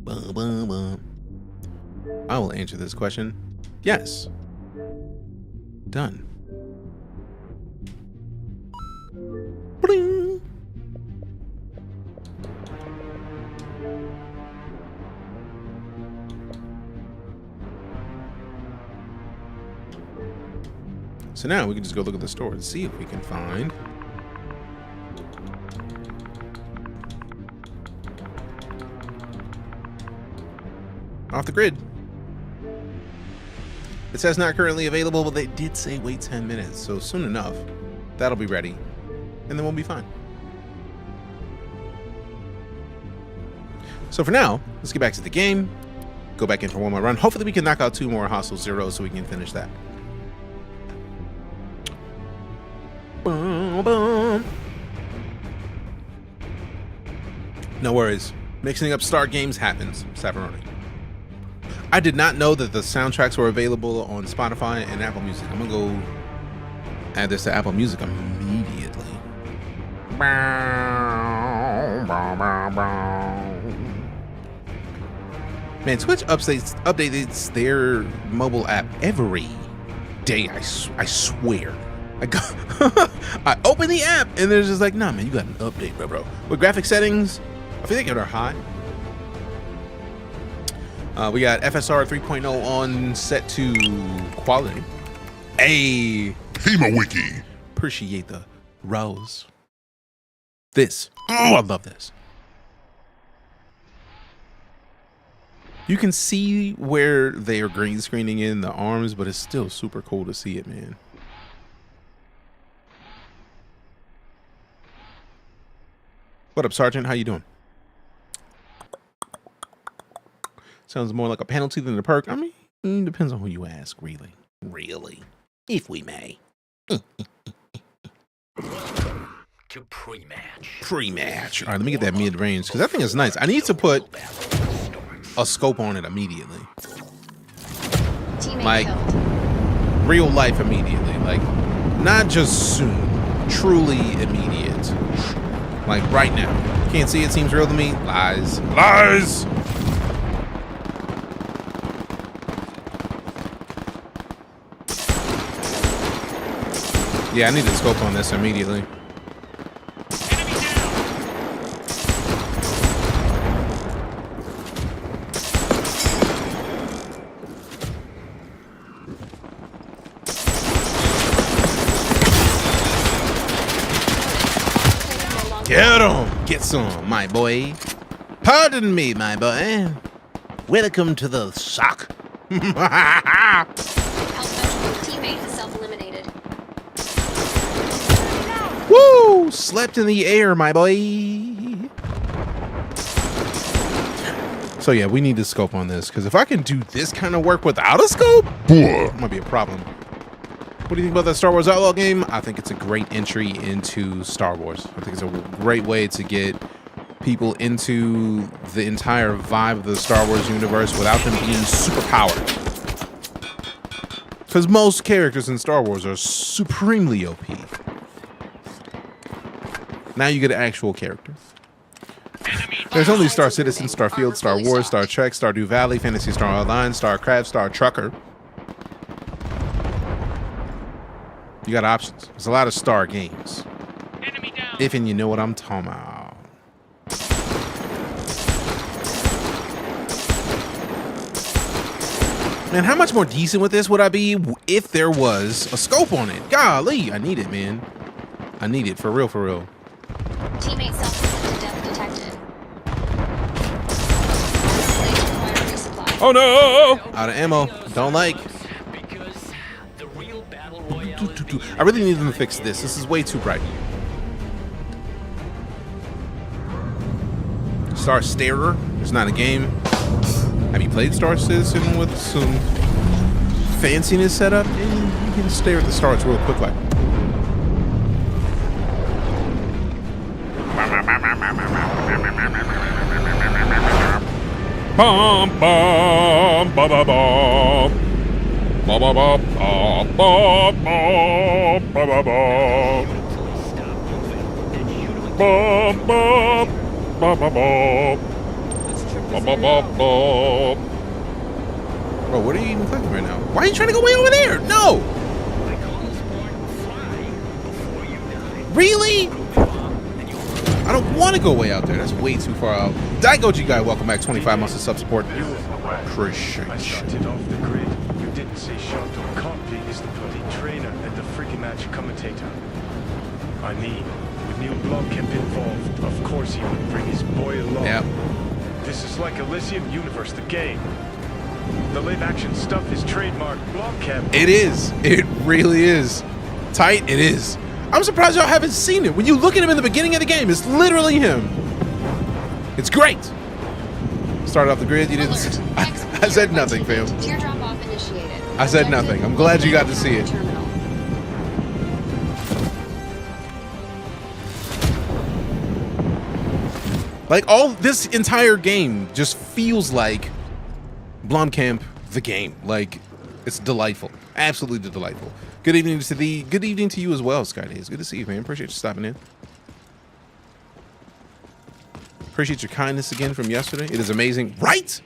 Bum, bum, bum. I will answer this question. Yes. Done. Bling. So now we can just go look at the store and see if we can find Off the Grid. It says not currently available, but they did say wait 10 minutes, so soon enough that'll be ready and then we'll be fine. So for now, let's get back to the game, go back in for one more run. Hopefully we can knock out 2 more Hostile Zeros so we can finish that. Boom, boom. No worries. Mixing up Star games happens. Savaroni. I did not know that the soundtracks were available on Spotify and Apple Music. I'm gonna go add this to Apple Music immediately. Man, Twitch updates their mobile app every day. I swear. I open the app and they're just like, nah, man, you got an update, bro. With graphic settings, I think they're high. We got FSR 3.0 on set to quality. Hey, FEMA Wiki. Appreciate the rose. This. Oh, I love this. You can see where they are green screening in the arms, but it's still super cool to see it, man. What up, Sergeant? How you doing? Sounds more like a penalty than a perk. I mean, depends on who you ask, really. Really. If we may. To pre-match. Pre-match. All right, let me get that mid-range, because that thing is nice. I need to put a scope on it immediately. Like, real life immediately. Like, not just soon. Truly immediate. Like, right now. Can't see it, seems real to me. Lies. Lies! Yeah, I need to scope on this immediately. Get him! Get some, my boy. Pardon me, my boy. Welcome to the sock. Teammate is self-eliminated. Woo! Slept in the air, my boy. So yeah, we need to scope on this, because if I can do this kind of work without a scope, it might be a problem. What do you think about that Star Wars Outlaw game? I think it's a great entry into Star Wars. I think it's a great way to get people into the entire vibe of the Star Wars universe without them being super powered. Because most characters in Star Wars are supremely OP. Now you get an actual character. There's only StarCitizen, Starfield, Star Wars, Star Trek, Stardew Valley, Phantasy Star Online, StarCraft, Star Trucker. You got options. There's a lot of Star games. If and you know what I'm talking about. Man, how much more decent with this would I be if there was a scope on it? Golly, I need it, man. I need it, for real, for real. Teammate self-inflicted death detected. Oh no! Out of ammo. Don't like. I really need them to fix this. This is way too bright. Star Starer. It's not a game. Have you played Star Citizen with some fanciness set up? Yeah, you can stare at the stars real quick like. Bum bum ba ba bum. Ba ba ba ba ba ba ba ba ba. Ba ba ba ba ba. Ba ba ba ba. Bro, what are you even clicking right now? Why are you trying to go way over there? No. Really? I don't want to go way out there. That's way too far out. DeejayKnight, welcome back. 25 months of sub support. Appreciate I started off the grid. You didn't say Shanto Copley is the bloody trainer and the freaking match commentator. I mean, with Neil Blomkamp involved, of course he would bring his boy along. Yep. This is like Elysium Universe, the game. The live action stuff is trademarked Blomkamp. It is. It really is. Tight, it is. I'm surprised y'all haven't seen it. When you look at him in the beginning of the game, it's literally him. It's great. Started off the grid, you didn't. I said nothing, fam. Teardrop off initiated. I said nothing. I'm glad you got to see it. Like, all this entire game just feels like Blomkamp the game. Like, it's delightful. Absolutely delightful. Good evening to you as well, Skydays. Good to see you, man. Appreciate you stopping in. Appreciate your kindness again from yesterday. It is amazing, right?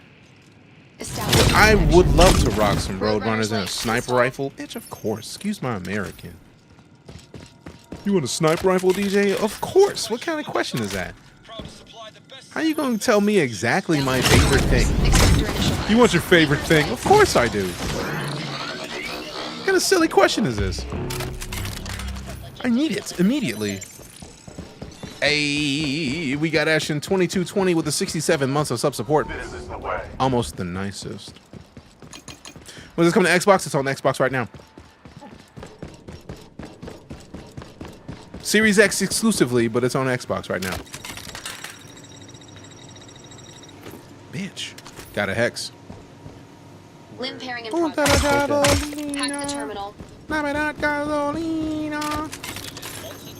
I would love to rock some Roadrunners and a sniper rifle. Bitch, of course. Excuse my American. You want a sniper rifle, DJ? Of course. What kind of question is that? How you going to tell me exactly my favorite thing? You want your favorite thing? Of course I do. What kind of silly question is this? I need it immediately. Hey, we got Ashton 2220 with the 67 months of sub support. Almost the nicest. When does this come to Xbox? It's on Xbox right now. Series X exclusively, but it's on Xbox right now. Bitch. Got a hex. Limb pairing in progress. Hack the terminal.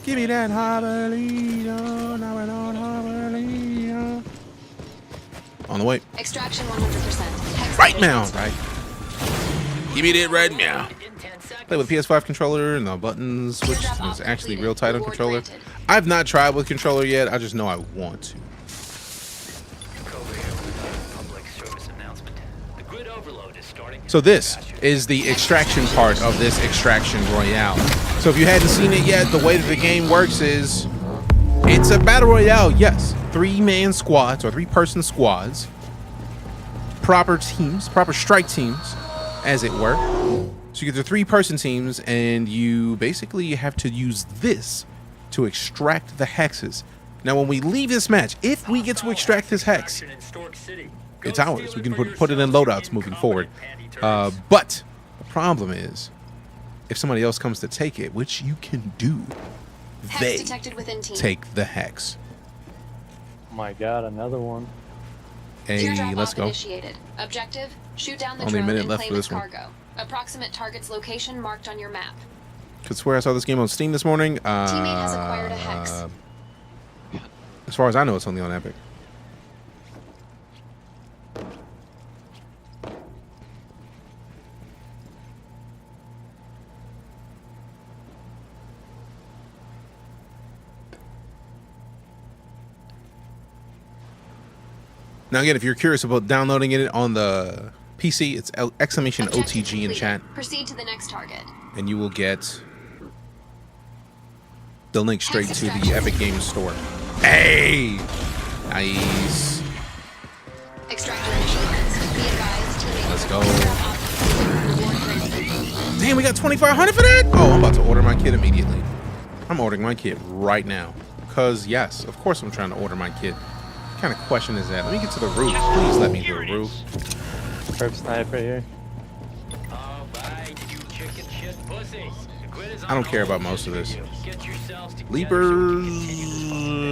Give me that Javelina. On the way. Extraction 100%. Right now, right? Give me that right now. Play with PS5 controller and the button switch is actually real tight on controller. I've not tried with controller yet. I just know I want to. So this is the extraction part of this Extraction Royale. So if you hadn't seen it yet, the way that the game works is it's a battle royale, yes. 3-man squads or 3-person squads. Proper teams, proper strike teams, as it were. So you get the 3-person teams and you basically have to use this to extract the hexes. Now when we leave this match, if we get to extract this hex, it's ours. We can put it in loadouts moving forward. But the problem is, if somebody else comes to take it, which you can do, they take the hex. Oh my god, another one. Hey, let's go. Initiated. Objective: shoot down the Only a drone minute and left claim for its this one. cargo. Approximate target's location marked on your map. Could swear I saw this game on Steam this morning. Teammate has acquired a hex. As far as I know, it's only on Epic. Now again, if you're curious about downloading it on the PC, it's exclamation OTG in chat. Proceed to the next target. And you will get the link straight to the Epic Games store. Hey! Nice. Let's go. Damn, we got 2,500 for that? Oh, I'm about to order my kit immediately. I'm ordering my kit right now. Because, yes, of course I'm trying to order my kit. What kind of question is that? Let me get to the roof. Please let me to the roof. Perp sniper here. I don't care about most of this. Leapers.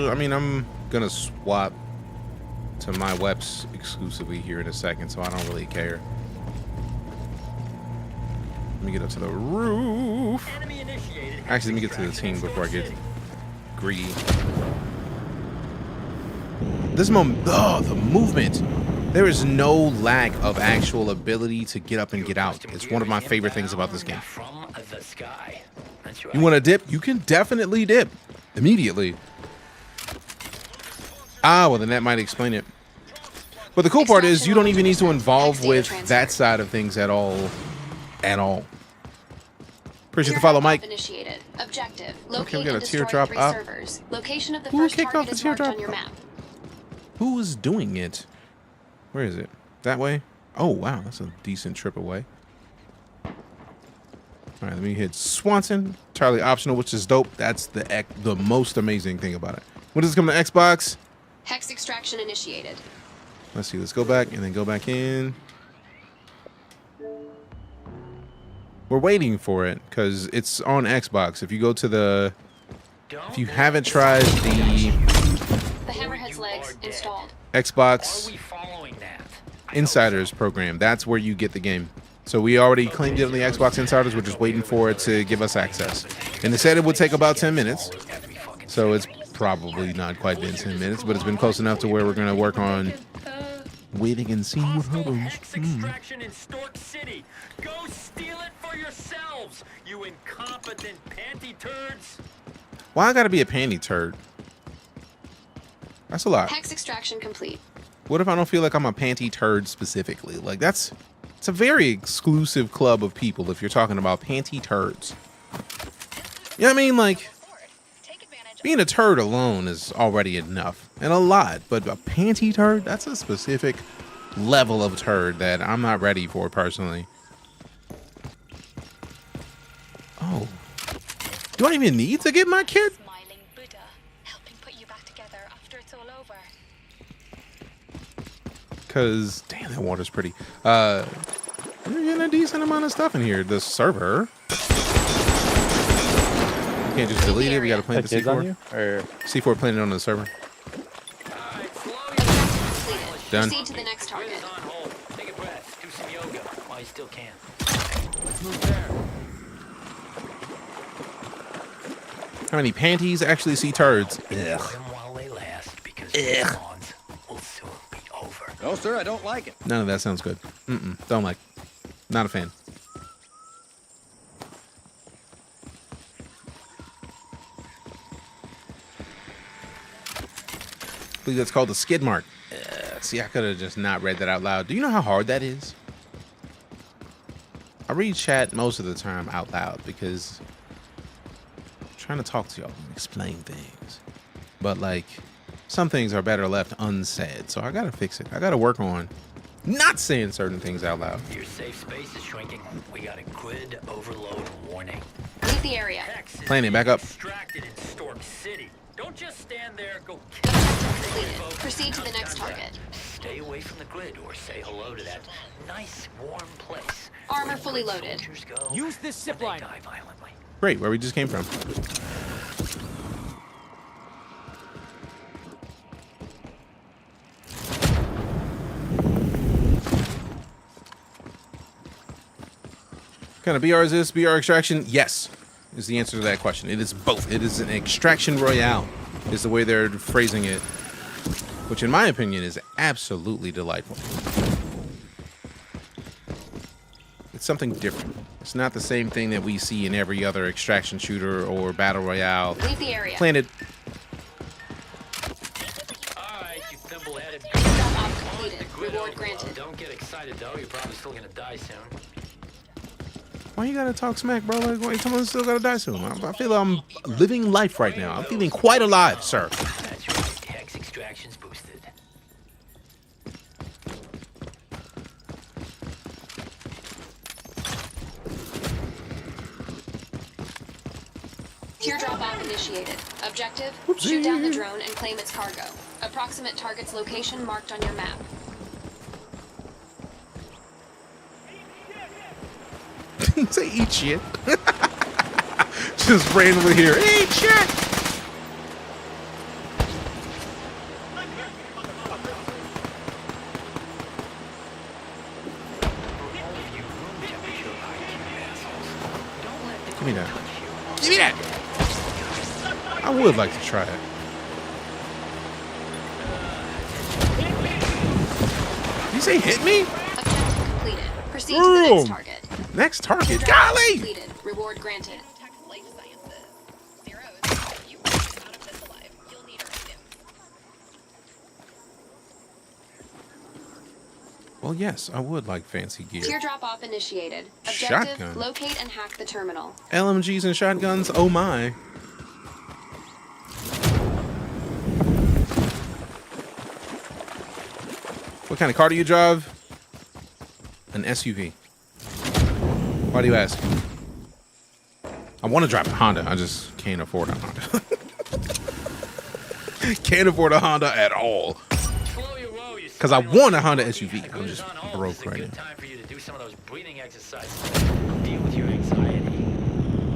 I mean, I'm gonna swap to my weps exclusively here in a second, so I don't really care. Let me get up to the roof. Actually, let me get to the team before I get greedy. This moment, the movement. There is no lack of actual ability to get up and get out. It's one of my favorite things about this game. You want to dip? You can definitely dip immediately. Ah, well, then that might explain it. But the cool part is you don't even need to involve with that side of things at all. Appreciate the follow, Mike. Initiated. Objective: Okay, we got a locate and destroy teardrop 3 up. servers. Location of the Who first kicked off target the is marked teardrop on your map. Who is doing it? Where is it? That way? Oh, wow. That's a decent trip away. All right, let me hit Swanson. Entirely optional, which is dope. That's the most amazing thing about it. When does it come to Xbox? Hex extraction initiated. Let's see. Let's go back and then go back in. We're waiting for it because it's on Xbox. If you go to the... If you haven't tried the Hammerhead's legs installed. Xbox Insiders program, that's where you get the game. So we already claimed it on the Xbox Insiders. We're just waiting for it to give us access. And they said it would take about 10 minutes. So it's probably not quite been 10 minutes, but it's been close enough to where we're gonna work on waiting and seeing what happens. Extraction in Stork City. Go steal it for yourselves, you incompetent panty turds. Why I gotta be a panty turd? That's a lot. Hex extraction complete. What if I don't feel like I'm a panty turd specifically? Like it's a very exclusive club of people if you're talking about panty turds. You know what I mean? Like, being a turd alone is already enough and a lot, but a panty turd, that's a specific level of turd that I'm not ready for personally. Oh, do I even need to get my kit? Because damn, that water's pretty. We're getting a decent amount of stuff in here. The server. You can't just delete it. We gotta plant the C4. C4 planted on the server. Done. Proceed to the next target. Take a breath. Do some yoga while you still can. Let's move there. How many panties actually see turds? Ugh. While they last, because ugh. Will soon be over. No, sir, I don't like it. None of that sounds good. Don't like. Not a fan. I believe that's called the skid mark. See, I could have just not read that out loud. Do you know how hard that is? I read chat most of the time out loud because I'm trying to talk to y'all and explain things. But like, some things are better left unsaid. So I gotta fix it. I gotta work on not saying certain things out loud. Your safe space is shrinking. We got a grid overload warning. Leave the area. Planning, back up. Extracted in Stork City. Don't just stand there. Go Completed. Proceed to the next target. Stay away from the grid or say hello to that nice warm place. Armor fully loaded. Use this zip line. Great, where we just came from. What kind of BR is this? BR extraction? Yes, is the answer to that question. It is both. It is an Extraction Royale, is the way they're phrasing it, which in my opinion is absolutely delightful. It's something different. It's not the same thing that we see in every other extraction shooter or battle royale. Leave the area. Planted. Alright, you thimble-headed. Completed. Reward granted. Don't get excited though, you're probably still gonna die soon. Why you gotta talk smack, bro? Like, wait, someone's still gotta die soon. I feel I'm living life right now. I'm feeling quite alive, sir. That's right, hex extraction's boosted. Teardrop Island initiated. Objective, shoot down the drone and claim its cargo. Approximate target's location marked on your map. Say eat shit. Just randomly here. Eat shit. Give me that. Give me that. I would like to try it. Did you say hit me? Objective completed. Proceed to the next target. Next target. Golly! Completed. Reward granted. Well, yes, I would like fancy gear. Teardrop off initiated. Objective, Shotgun. locate and hack the terminal. LMGs and shotguns, oh my. What kind of car do you drive? An SUV. Why do you ask? I want to drive a Honda. I just can't afford a Honda. Can't afford a Honda at all. Because I want a Honda SUV. I'm just broke right now. Time for you to do some of those breathing exercises. Deal with your anxiety.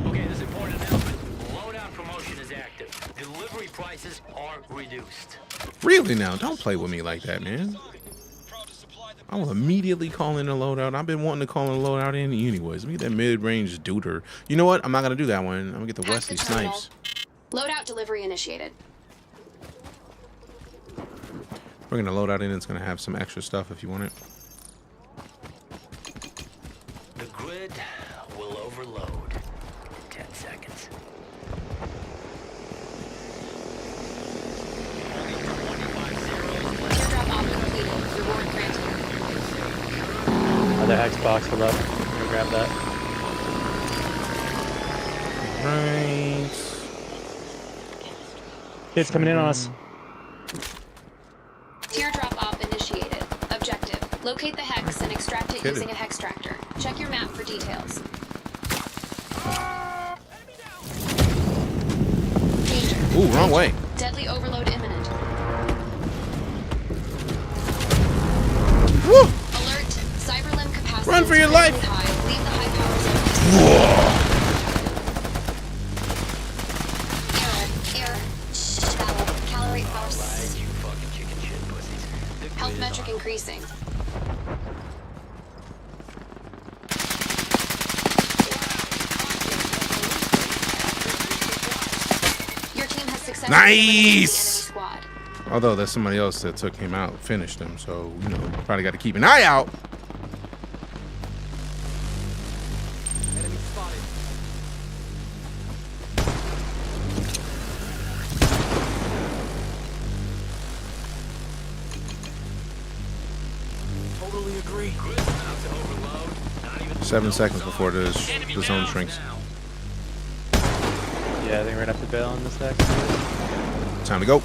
Okay, this important announcement. Loadout promotion is active. Delivery prices are reduced. Really now? Don't play with me like that, man. I will immediately call in a loadout. I've been wanting to call in a loadout in anyways. Let me get that mid-range duder. You know what? I'm not going to do that one. I'm going to get the Wesley Snipes. Loadout delivery initiated. Bringing the loadout in, it's going to have some extra stuff if you want it. The grid will overload in 10 seconds. Teardrop op completed. Reward granted. Other hex box for left. I'm gonna grab that. Right. Kids coming in on us. Teardrop op initiated. Objective: locate the hex and extract it using a hex tractor. Check your map for details. Danger. Ooh, wrong way. Deadly overload imminent. Woo! Alert. Cyberlimb capacity. Run for your life! High. Leave the high power zone. Error. Battle. Calibrate power. You fucking chicken shit pussies. The Health grid is metric on. increasing. Your team has successfully eliminated the enemy Nice! squad. Although there's somebody else that took him out, finished him, so you know, probably got to keep an eye out. Enemy spotted. Totally agree. 7 seconds before the zone shrinks. Yeah, I think we're gonna have to bail on this next. Time to go.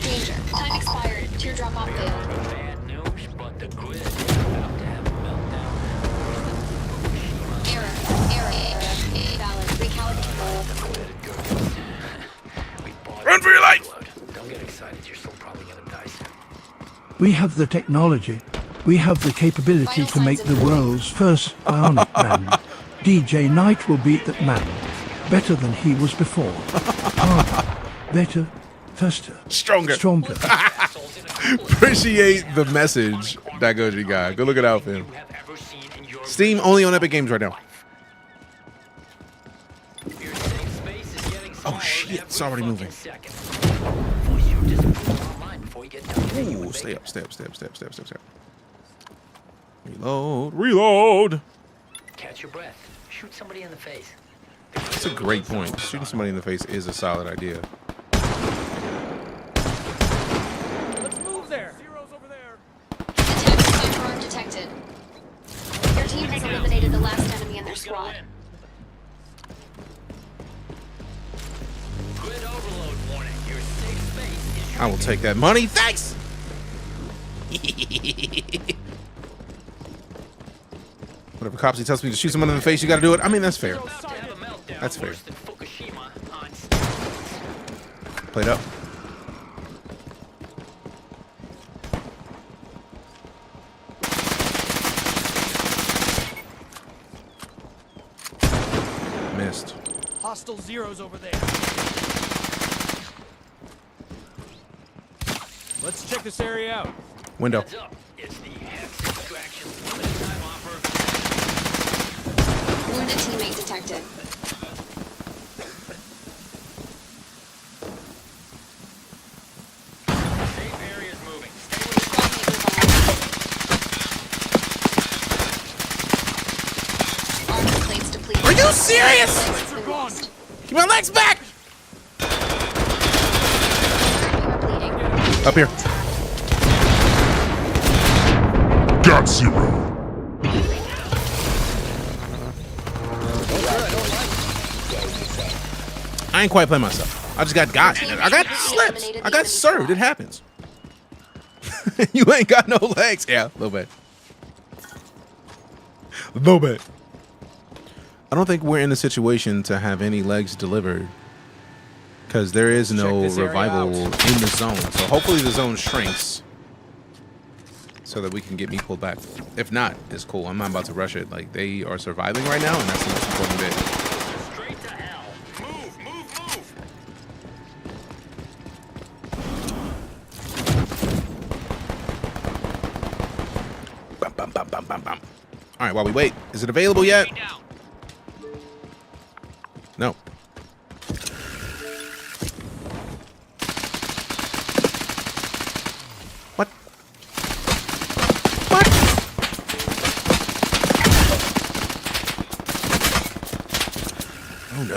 Danger. Time expired. Teardrop op failed. Bad news, but the grid is about to have a meltdown. Error. Valid. Recalibrate. Run for your life! Don't get excited, you're still probably gonna die soon. We have the technology. We have the capability to make the world's first bionic man. DeejayKnight will beat that man. Better than he was before. Harder. Better. Faster. Stronger. Appreciate the message, Dagoji guy. Go look it out for him. Steam only on Epic Games right now. Oh shit, it's already moving. Ooh, stay up. Reload. Catch your breath. Shoot somebody in the face. That's a great point. Shooting somebody in the face is a solid idea. Let's move there. Zero's over there. Attack confirmed detected. Your team has eliminated the last enemy in their squad. Grid overload warning. Your safe space is I will take that money. Thanks. Whatever Copsy tells me to shoot someone in the face, you got to do it. I mean, that's fair. That's fair. Played up. Missed. Hostile Zero's over there. Let's check this area out. Window. It's the Hex Extraction limited time offer. Wounded teammate detected. Safe area's moving. Armor plates depleted. Are you serious? Legs been lost. Keep my legs back. Up here. Got zero. I ain't quite playing myself. I just got I got slipped. I got served. It happens. You ain't got no legs. Yeah, a little bit. A little bit. I don't think we're in a situation to have any legs delivered because there is no revival in the zone. So hopefully the zone shrinks so that we can get me pulled back. If not, it's cool. I'm not about to rush it. Like, they are surviving right now, and that's the most important bit. Straight to hell. Move, move, move. Bum, bum, bum, bum, bum, bum. All right, while we wait, is it available yet? No.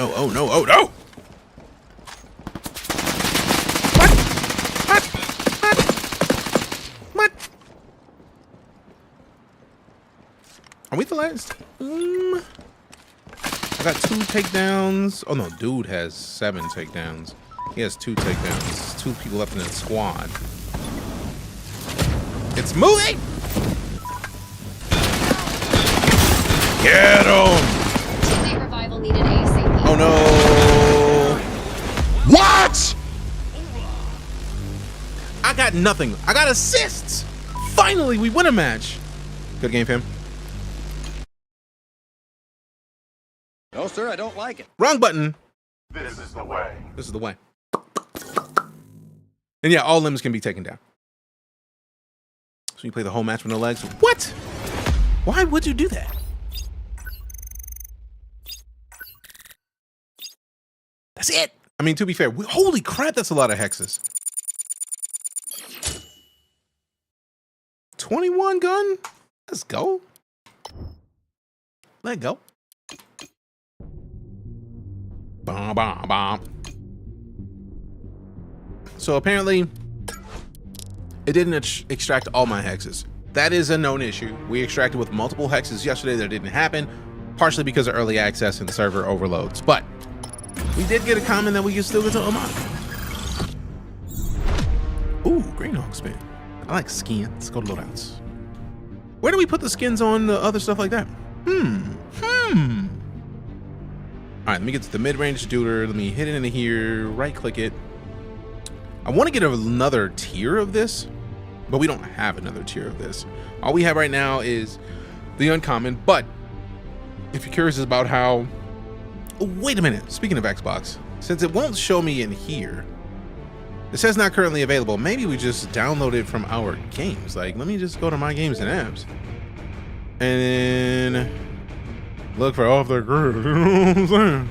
no, oh no, oh no! What? Are we the last? I got 2 takedowns. Oh no, dude has 7 takedowns. He has 2 takedowns. 2 people left in that squad. It's moving! Get him! Teammate revival needed ASAP. Oh no! What? I got nothing. I got assists! Finally, we win a match. Good game, fam. No, sir, I don't like it. Wrong button. This is the way. This is the way. And yeah, all limbs can be taken down. So you play the whole match with no legs? What? Why would you do that? That's it. I mean, to be fair, holy crap, that's a lot of hexes. 21 gun? Let's go. Let go. Bomb, bomb, bomb. So apparently, it didn't extract all my hexes. That is a known issue. We extracted with multiple hexes yesterday that didn't happen, partially because of early access and server overloads. But we did get a comment that we can still get to unlock. Ooh, Greenhawk spin. I like skins. Let's go to loadouts. Where do we put the skins on the other stuff like that? All right, let me get to the mid-range duder. Let me hit it into here, right-click it. I want to get another tier of this, but we don't have another tier of this. All we have right now is the uncommon, but if you're curious about how... Oh, wait a minute, speaking of Xbox, since it won't show me in here, it says not currently available. Maybe we just download it from our games. Like, let me just go to my games and apps. And then look for Off the Grid. You know what I'm saying?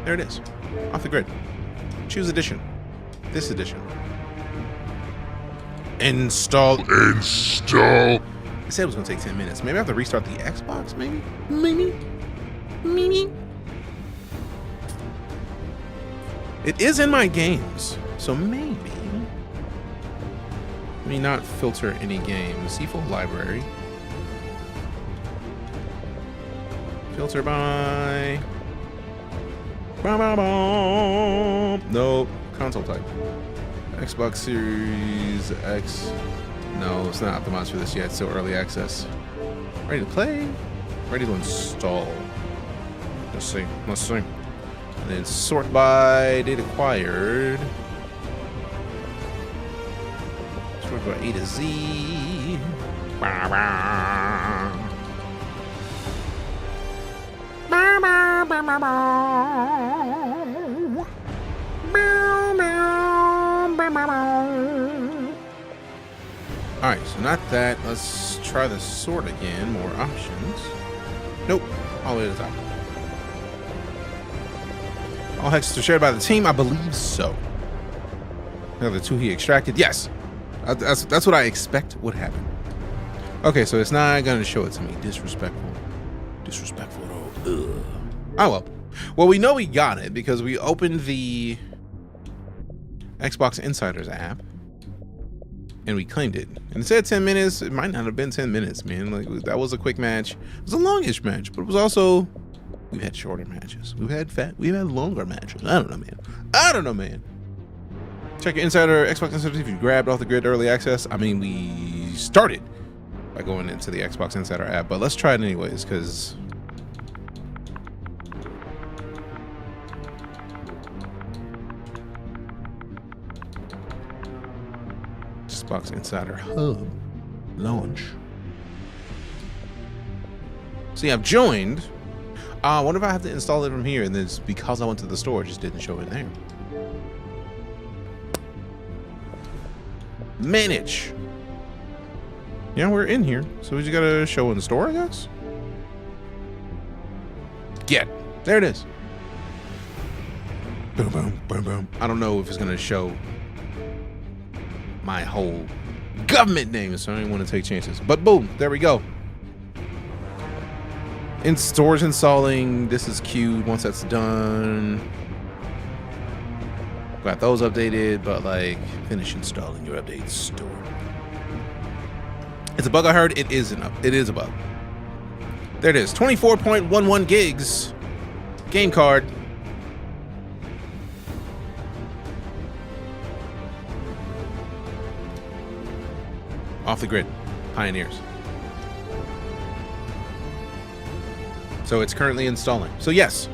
There it is. Off the Grid. Choose edition. This edition. Install. Install. I said it was gonna take 10 minutes. Maybe I have to restart the Xbox, maybe? It is in my games, so maybe. Let me not filter any games. See full library. Filter by. Nope. Console type. Xbox Series X. No, it's not optimized for this yet. It's still early access. Ready to play? Ready to install. Let's see. Let's see. And then sort by date acquired. Sort by A to Z. Bah, bah. Bah, bah, bah, bah, bah. Alright, so not that. Let's try the sort again. More options. Nope. All the way to the top. All hexes are shared by the team? I believe so. The other 2 he extracted? Yes. That's what I expect would happen. Okay, so it's not going to show it to me. Disrespectful. Disrespectful. Ugh. Oh, well. Well, we know we got it because we opened the Xbox Insiders app and we claimed it. And it said 10 minutes. It might not have been 10 minutes, man. Like, that was a quick match. It was a longish match, but it was also... We've had shorter matches. We've had longer matches. I don't know, man. I don't know, man. Check your Insider, Xbox Insider if you grabbed Off the Grid early access. I mean, we started by going into the Xbox Insider app, but let's try it anyways, because... Xbox Insider Hub launch. See, I've joined. I wonder if I have to install it from here, and then it's because I went to the store, it just didn't show it there. Manage. Yeah, we're in here, so we just gotta show in the store, I guess. Get. There it is. Boom, boom, boom, boom. I don't know if it's gonna show my whole government names, so I didn't want to take chances. But boom, there we go. In storage installing, this is cute. Once that's done, got those updated, but like finish installing your update store. It's a bug I heard. It is a bug. There it is. 24.11 gigs. Game card. Off the grid. Pioneers. So it's currently installing. So yes,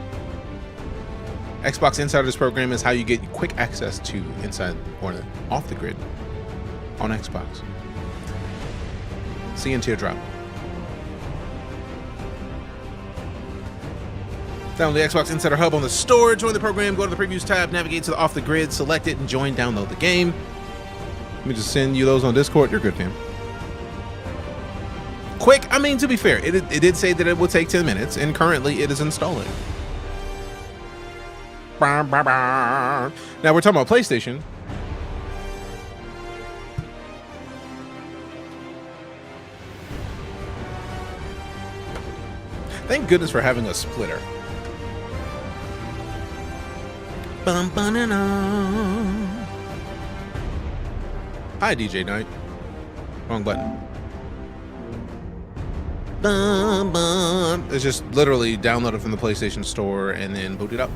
Xbox Insiders program is how you get quick access to inside or off the grid on Xbox. See you in Teardrop. Download the Xbox Insider Hub on the store. Join the program. Go to the Previews tab. Navigate to the Off the Grid. Select it and join. Download the game. Let me just send you those on Discord. You're good, fam. Quick. I mean, to be fair, it did say that it would take 10 minutes, and currently it is installing. Now we're talking about PlayStation. Thank goodness for having a splitter. Hi, DeejayKnight. Wrong button. It's just literally download it from the PlayStation Store and then boot it up.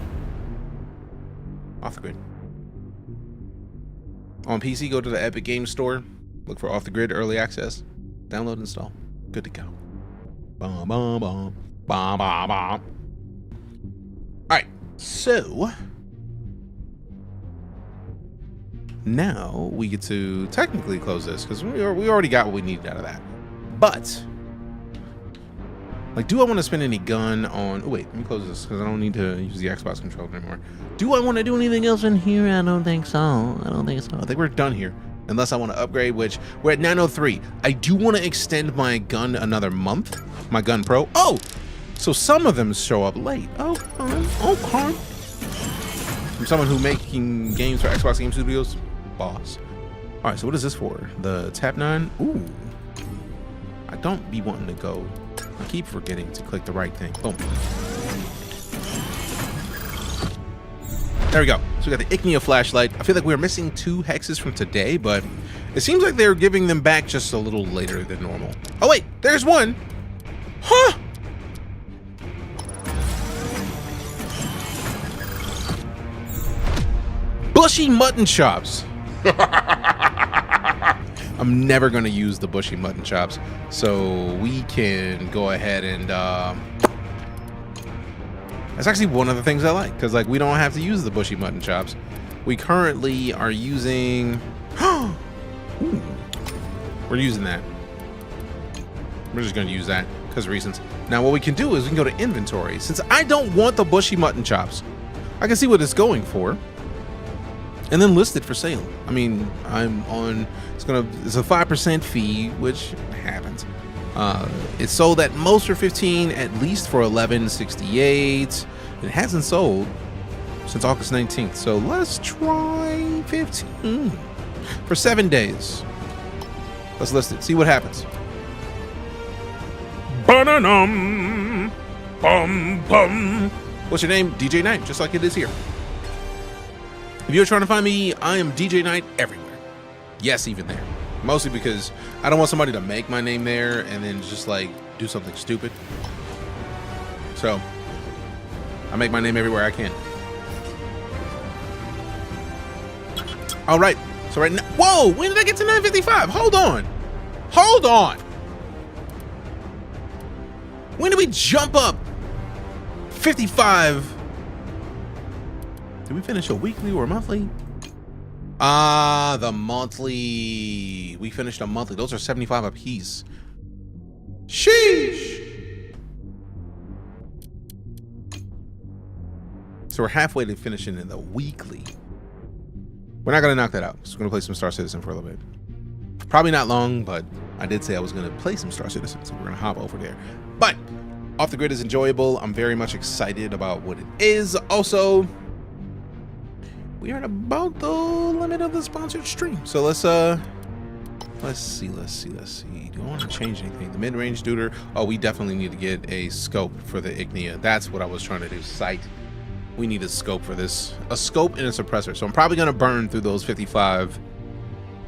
Off the Grid. On PC, go to the Epic Games Store. Look for Off the Grid Early Access. Download, install. Good to go. Bum, bum, bum. Bum, bum, bum. Alright, so now we get to technically close this because we already got what we needed out of that. But like, do I want to spend any gun on... Oh, wait, let me close this because I don't need to use the Xbox controller anymore. Do I want to do anything else in here? I don't think so. I think we're done here. Unless I want to upgrade, which we're at 903. I do want to extend my gun another month. My gun pro. Oh! So some of them show up late. Oh, okay. From someone who making games for Xbox Game Studios. Boss. All right, so what is this for? The Tap 9? Ooh. I don't be wanting to go... I keep forgetting to click the right thing. Boom. There we go. So we got the Ichnia flashlight. I feel like we're missing 2 hexes from today, but it seems like they're giving them back just a little later than normal. Oh wait, there's one. Huh? Bushy mutton chops. I'm never going to use the bushy mutton chops, so we can go ahead and that's actually one of the things I like, because like we don't have to use the bushy mutton chops. We currently are using Ooh. We're using that. We're just going to use that because of reasons. Now what we can do is we can go to inventory. Since I don't want the bushy mutton chops, I can see what it's going for and then list it for sale. I mean, I'm on, it's a 5% fee, which happens. It's sold at most for 15, at least for 11.68. It hasn't sold since August 19th, so let's try 15 for 7 days. Let's list it, see what happens. Ba-da-dum, bum, bum. What's your name? DeejayKnight, just like it is here. If you're trying to find me, I am DeejayKnight everywhere. Yes, even there. Mostly because I don't want somebody to make my name there and then just like do something stupid. So I make my name everywhere I can. All right. So right now, whoa, when did I get to 955? Hold on. Hold on. When did we jump up 55? Did we finish a weekly or a monthly? The monthly. We finished a monthly. Those are 75 a piece. Sheesh. So we're halfway to finishing in the weekly. We're not gonna knock that out. So we're gonna play some StarCitizen for a little bit. Probably not long, but I did say I was gonna play some StarCitizen, so we're gonna hop over there. But Off the Grid is enjoyable. I'm very much excited about what it is. Also, we are at about the limit of the sponsored stream, so let's Let's see. Do I want to change anything? The mid-range duder. Oh, we definitely need to get a scope for the Ignia. That's what I was trying to do. Sight. We need a scope for this. A scope and a suppressor. So I'm probably going to burn through those 55.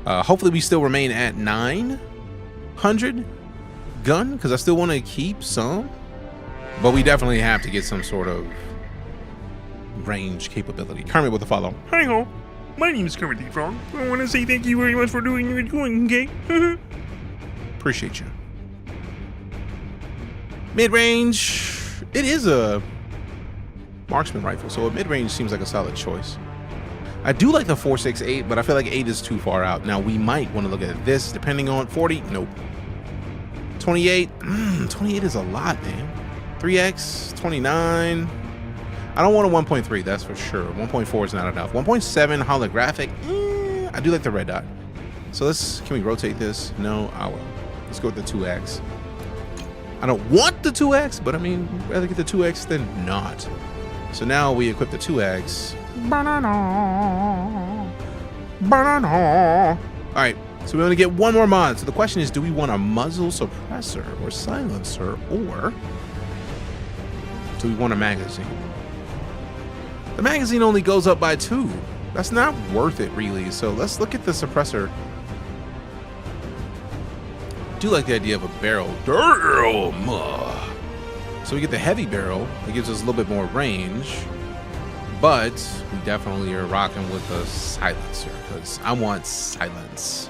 Hopefully we still remain at 900 gun, because I still want to keep some. But we definitely have to get some sort of range capability. Kermit with a follow. Hi ho, my name is Kermit the Frog. I want to say thank you very much for doing your doing, okay? Appreciate you. Mid-range. It is a marksman rifle, so a mid-range seems like a solid choice. I do like the 4.68, but I feel like 8 is too far out. Now we might want to look at this, depending on 40. Nope. 28. 28 is a lot, man. 3x, 29. I don't want a 1.3, that's for sure. 1.4 is not enough. 1.7 holographic. I do like the red dot. So can we rotate this? No, I will. Let's go with the 2x. I don't want the 2x, but I mean, rather get the 2x than not. So now we equip the 2x. All right, so we only get one more mod. So the question is, do we want a muzzle suppressor or silencer, or do we want a magazine? The magazine only goes up by 2. That's not worth it, really. So let's look at the suppressor. I do like the idea of a barrel. So we get the heavy barrel. It gives us a little bit more range. But we definitely are rocking with the silencer, because I want silence.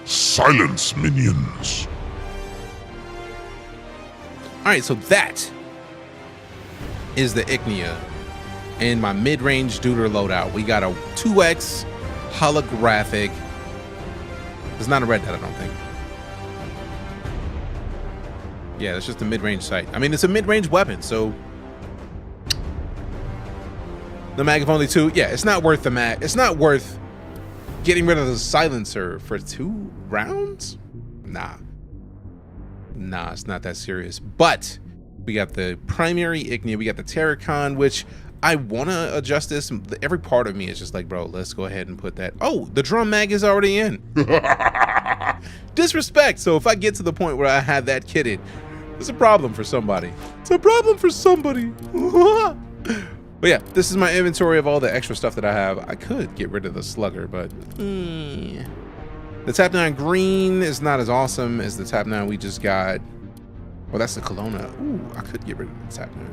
Silence, minions. All right, so that is the Ignia and my mid-range duder loadout. We got a 2x holographic. It's not a red dot, I don't think. Yeah, that's just a mid-range sight. I mean, it's a mid-range weapon, so the mag of only 2. Yeah, it's not worth the mag. It's not worth getting rid of the silencer for 2 rounds. Nah, it's not that serious. But we got the primary Ignia. We got the Terracon, which I want to adjust this. Every part of me is just like, bro, let's go ahead and put that. Oh, the drum mag is already in. Disrespect. So if I get to the point where I have that kitted, it's a problem for somebody. It's a problem for somebody. But yeah, this is my inventory of all the extra stuff that I have. I could get rid of the slugger, but the Tap 9 green is not as awesome as the Tap 9 we just got. Well, that's the Kelowna. Ooh, I could get rid of the Tap 9.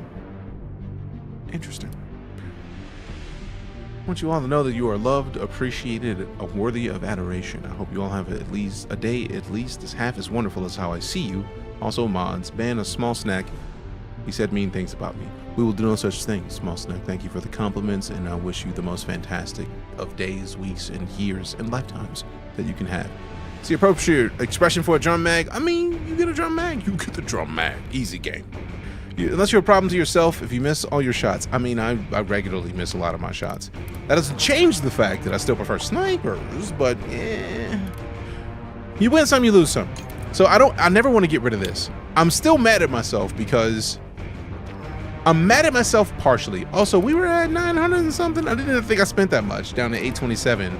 Interesting. I want you all to know that you are loved, appreciated, and worthy of adoration. I hope you all have at least a day at least as half as wonderful as how I see you. Also, mods, ban a small snack. He said mean things about me. We will do no such thing, small snack. Thank you for the compliments, and I wish you the most fantastic of days, weeks, and years, and lifetimes that you can have. It's the appropriate expression for a drum mag. I mean, you get a drum mag, you get the drum mag. Easy game. Unless you're a problem to yourself, if you miss all your shots. I mean, I regularly miss a lot of my shots. That doesn't change the fact that I still prefer snipers, but yeah. You win some, you lose some. So I never want to get rid of this. I'm still mad at myself because I'm mad at myself partially. Also, we were at 900 and something. I didn't even think I spent that much, down to 827.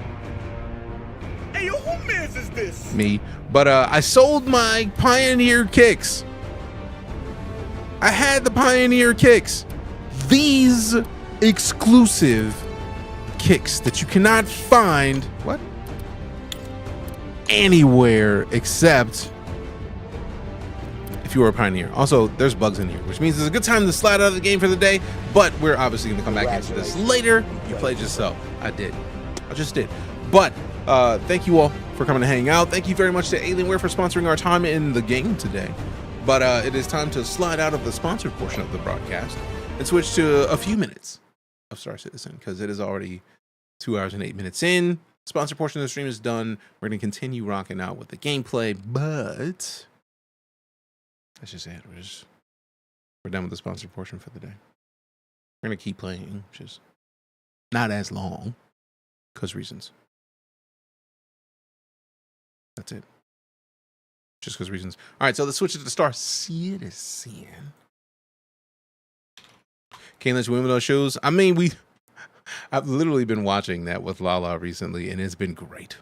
Hey, yo, who mans is this? Me. But I sold my Pioneer kicks. I had the Pioneer kicks. These exclusive kicks that you cannot find, what? Anywhere except if you are a Pioneer. Also, there's bugs in here, which means it's a good time to slide out of the game for the day, but we're obviously going to come back into this later. You played yourself. I just did. But thank you all for coming to hang out. Thank you very much to Alienware for sponsoring our time in the game today. But it is time to slide out of the sponsored portion of the broadcast and switch to a few minutes of StarCitizen, because it is already 2 hours and 8 minutes in. Sponsored portion of the stream is done. We're going to continue rocking out with the gameplay, but that's just it. We're done with the sponsored portion for the day. We're going to keep playing, just not as long, because reasons. That's it. Just because reasons. All right, so let's switch it to StarCitizen. Can't let you win with those shows. I mean, I've literally been watching that with Lala recently, and it's been great.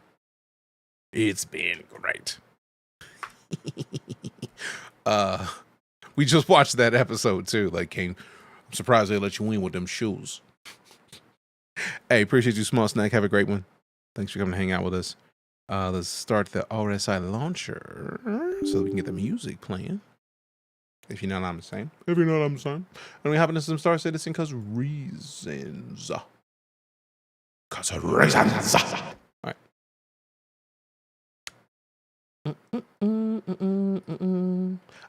It's been great. We just watched that episode too. Like, King, I'm surprised they let you win with them shoes. Hey, appreciate you, Small Snack. Have a great one. Thanks for coming to hang out with us. Let's start the RSI launcher so we can get the music playing. If you know what I'm saying. If you know what I'm saying. And we hop into some StarCitizen because reasons. Because of reasons. All right.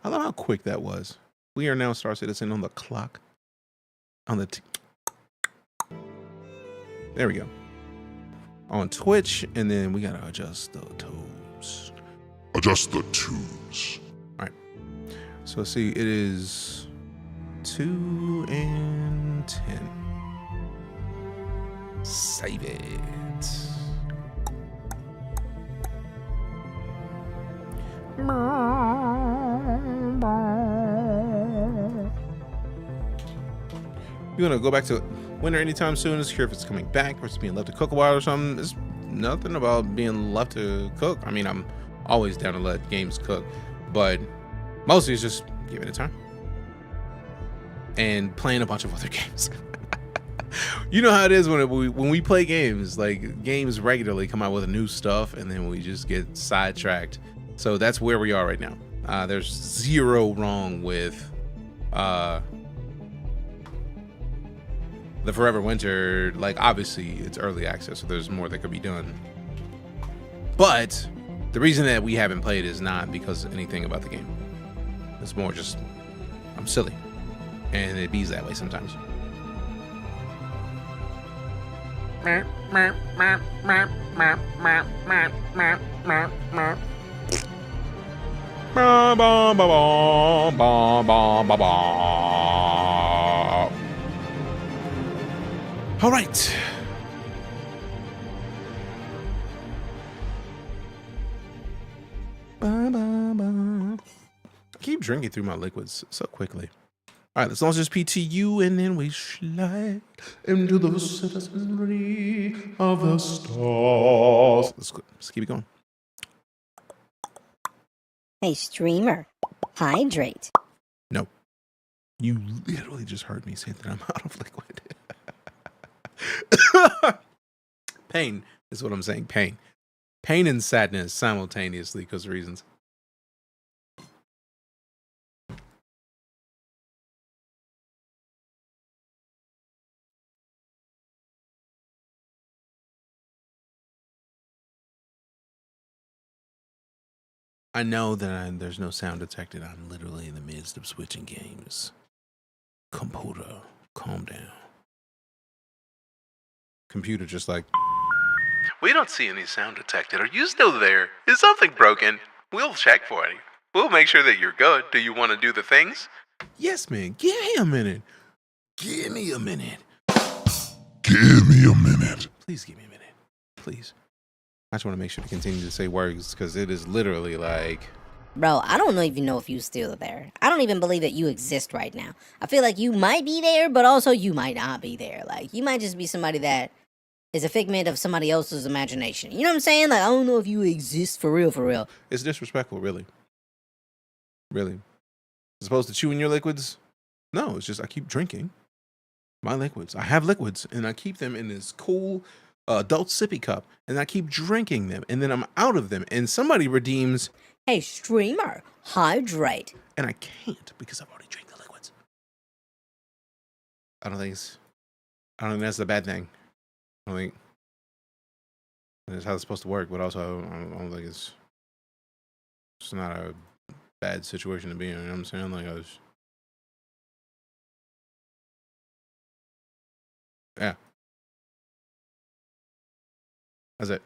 I love how quick that was. We are now StarCitizen on the clock. On the there we go. On Twitch, and then we gotta adjust the toes. Adjust the twos. All right. So see, it is 2 and 10. Save it. You're gonna go back to winter anytime soon. Is sure if it's coming back or it's being left to cook a while or something. It's nothing about being left to cook. I mean, I'm always down to let games cook, but mostly it's just giving it time and playing a bunch of other games. You know how it is when we play games. Like, games regularly come out with new stuff, and then we just get sidetracked. So that's where we are right now. There's zero wrong with the Forever Winter. Like, obviously it's early access, so there's more that could be done. But the reason that we haven't played is not because anything about the game. It's more just I'm silly, and it bees that way sometimes. All right. Keep drinking through my liquids so quickly. All right, let's launch this PTU, and then we slide into the citizenry of the stars. Let's keep it going. Hey, streamer, hydrate. No. You literally just heard me say that I'm out of liquid. Pain is what I'm saying. Pain. Pain and sadness simultaneously because of reasons. I know that there's no sound detected. I'm literally in the midst of switching games. Computer, calm down. Computer just like, we don't see any sound detected. Are you still there? Is something broken? We'll check for you. We'll make sure that you're good. Do you want to do the things? Yes, man. Give me a minute. Give me a minute. Give me a minute. Please give me a minute. Please. I just want to make sure to continue to say words because it is literally like... Bro, I don't even know if you're still there. I don't even believe that you exist right now. I feel like you might be there, but also you might not be there. Like, you might just be somebody that is a figment of somebody else's imagination. You know what I'm saying? Like, I don't know if you exist for real, for real. It's disrespectful, really. Really. As opposed to chewing your liquids? No, it's just I keep drinking my liquids. I have liquids, and I keep them in this cool... adult sippy cup, and I keep drinking them, and then I'm out of them, and somebody redeems, hey, streamer, hydrate. And I can't because I've already drank the liquids. I don't think that's the bad thing. I don't think that's how it's supposed to work, but also I don't think it's not a bad situation to be in. You know what I'm saying? Like, yeah. That's it.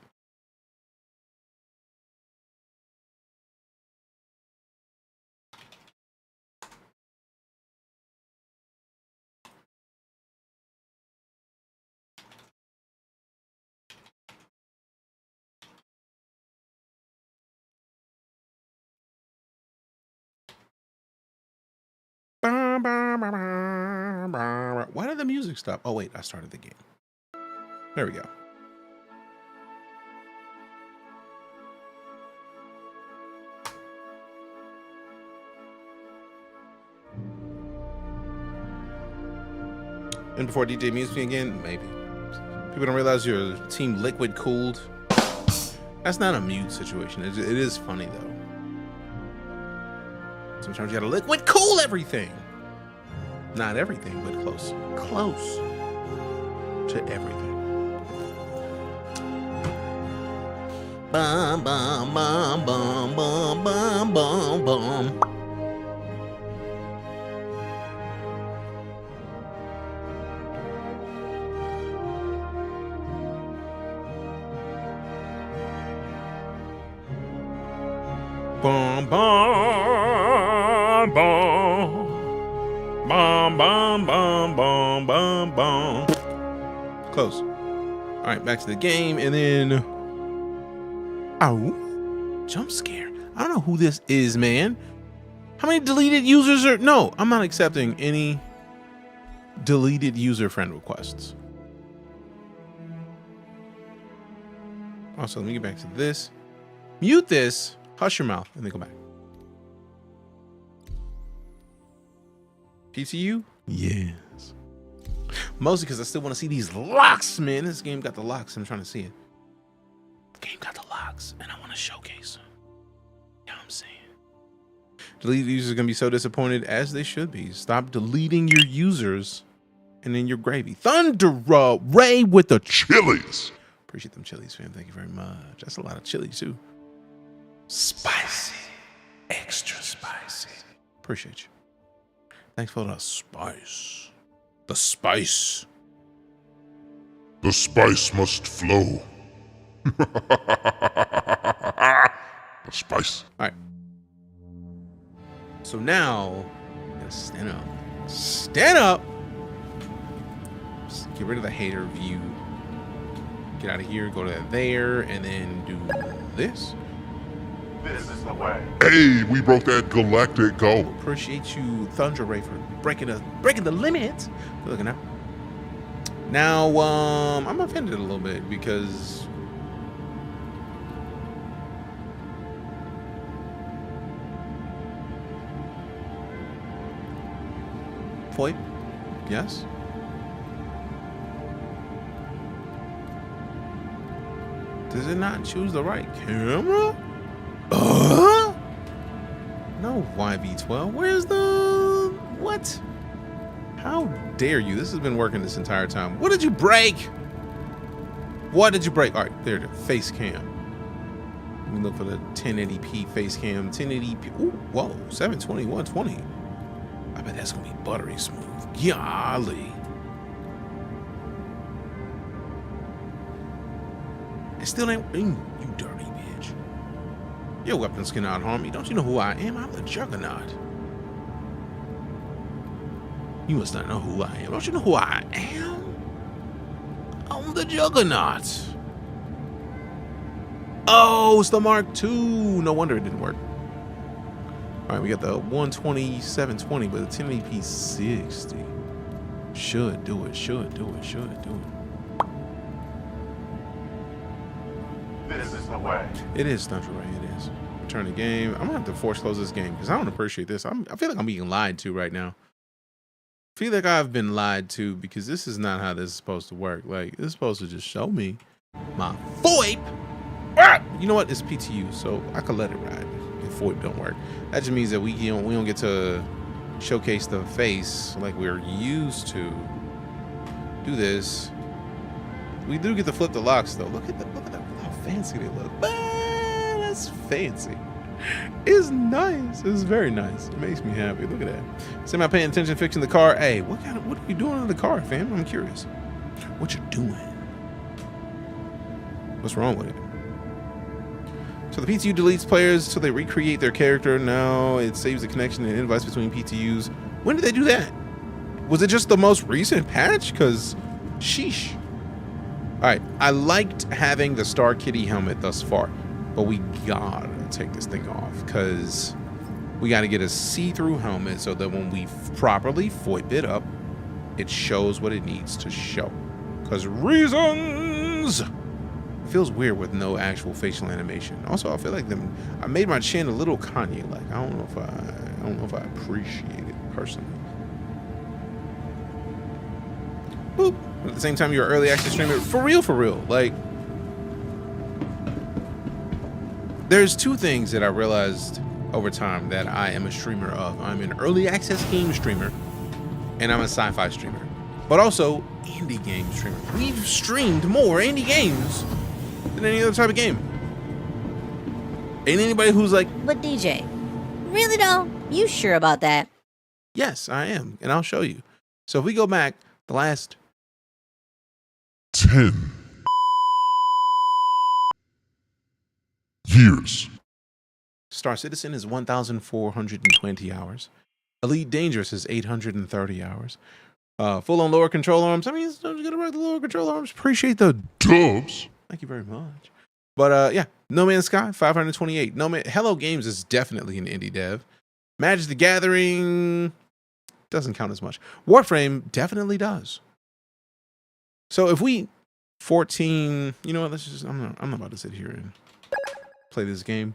Why did the music stop? Oh, wait, I started the game. There we go. And before DJ mutes me again, maybe. People don't realize you're team liquid cooled. That's not a mute situation. It is funny though. Sometimes you gotta liquid cool everything. Not everything, but close. Close to everything. Bum bum bum bum bum bum bum bum. Bum bum bum bum bum bum bum bum bum. Close. All right, back to the game, and then jump scare. I don't know who this is, man. How many deleted users are? No, I'm not accepting any deleted user friend requests. Also, let me get back to this. Mute this. Hush your mouth and then go back. PTU? Yes. Mostly because I still want to see these locks, man. This game got the locks. I'm trying to see it. The game got the locks, and I want to showcase them. You know what I'm saying? Deleted users are going to be so disappointed, as they should be. Stop deleting your users and then your gravy. Thunder Ray with the chilies. Appreciate them chilies, fam. Thank you very much. That's a lot of chili, too. Spicy. Extra spicy. Appreciate you. Thanks for the spice. The spice. The spice must flow. The spice. All right. So now, gotta stand up. Stand up. Just get rid of the hater view. Get out of here. Go to there, and then do this. This is the way. Hey, we broke that galactic goal. Appreciate you, Thunder Ray, for breaking the limit. Good looking out. Now, I'm offended a little bit because VoIP, yes. Does it not choose the right camera? No YV12. Where's the what? How dare you? This has been working this entire time. What did you break? What did you break? All right, there it is. Face cam. Let me look for the 1080p face cam. 1080p. Ooh, whoa, 720, 120. I bet that's gonna be buttery smooth. Golly. It still ain't. You dirty bitch. Your weapons cannot harm me. Don't you know who I am? I'm the Juggernaut. You must not know who I am. Don't you know who I am? I'm the Juggernaut. Oh, it's the Mark II. No wonder it didn't work. All right, we got the 120, 720, but the 1080p 60. Should do it, should do it, should do it. This is the way. It is Thunder Ray, it is. Return the game. I'm gonna have to force close this game because I don't appreciate this. I feel like I'm being lied to right now. I feel like I've been lied to because this is not how this is supposed to work. Like, it's supposed to just show me my VoIP. Ah! You know what? It's PTU, so I could let it ride if VoIP don't work. That just means that we don't get to showcase the face like we're used to. Do this. We do get to flip the locks though. Look at how fancy they look. Man, that's fancy. It's nice. It's very nice. It makes me happy. Look at that. Semi paying attention fixing the car. Hey, what are you doing in the car, fam? I'm curious. What you doing? What's wrong with it? So the PTU deletes players till they recreate their character. Now it saves the connection and invites between PTUs. When did they do that? Was it just the most recent patch? Because sheesh. All right, I liked having the Star Kitty helmet thus far, but we gotta take this thing off because we gotta get a see-through helmet so that when we properly VoIP it up, it shows what it needs to show. Because reasons! It feels weird with no actual facial animation. Also, I feel like I made my chin a little Kanye-like. I don't know if I appreciate it personally. Boop. But at the same time, you're an early access streamer. For real. Like, there's two things that I realized over time that I am a streamer of. I'm an early access game streamer, and I'm a sci-fi streamer, but also indie game streamer. We've streamed more indie games than any other type of game. Ain't anybody who's like, but DJ, really though? You sure about that? Yes, I am, and I'll show you. So if we go back the last 10 years. StarCitizen is 1,420 hours. Elite Dangerous is 830 hours. Full-on lower control arms. I mean, don't you get to write the lower control arms? Appreciate the dubs. Thank you very much. But yeah, No Man's Sky, 528. Hello Games is definitely an indie dev. Magic the Gathering doesn't count as much. Warframe definitely does. So if we 14, you know what? Let's just. I'm not about to sit here and play this game.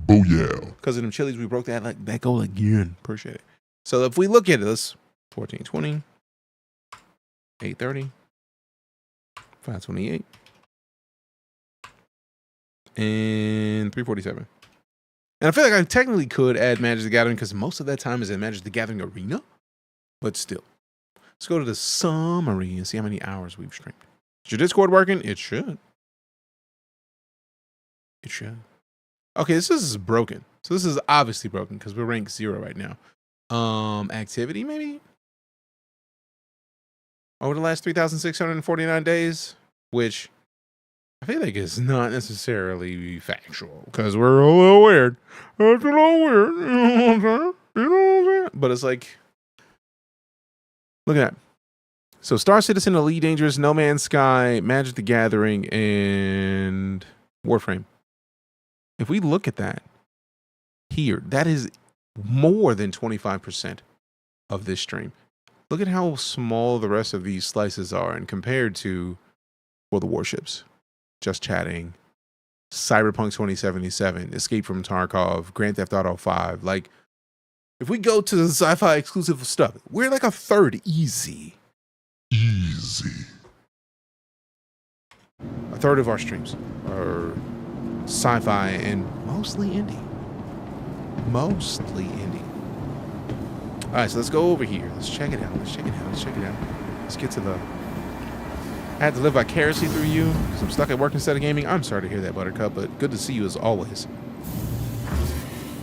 Oh yeah. Because of them chilies, we broke that goal again. Appreciate it. So if we look at this, 1420, 830, 528, and 347. And I feel like I technically could add Magic the Gathering because most of that time is in Magic the Gathering Arena. But still. Let's go to the summary and see how many hours we've streamed. Is your Discord working? It should. It should. Okay, this is broken. So this is obviously broken because we're ranked 0 right now. Activity maybe? Over the last 3,649 days, which I feel like is not necessarily factual because we're a little weird. It's a little weird. You know what I'm saying? You know what I'm saying? But it's like, look at that. So StarCitizen, Elite Dangerous, No Man's Sky, Magic the Gathering, and Warframe. If we look at that here, that is more than 25% of this stream. Look at how small the rest of these slices are and compared to, well, the warships, Just Chatting, Cyberpunk 2077, Escape from Tarkov, Grand Theft Auto 5. Like, if we go to the sci-fi exclusive stuff, we're like a third easy. Easy. A third of our streams are sci-fi and mostly indie. Mostly indie. All right, so let's go over here. Let's check it out. Let's get to the... I had to live vicariously through you because I'm stuck at work instead of gaming. I'm sorry to hear that, Buttercup, but good to see you as always.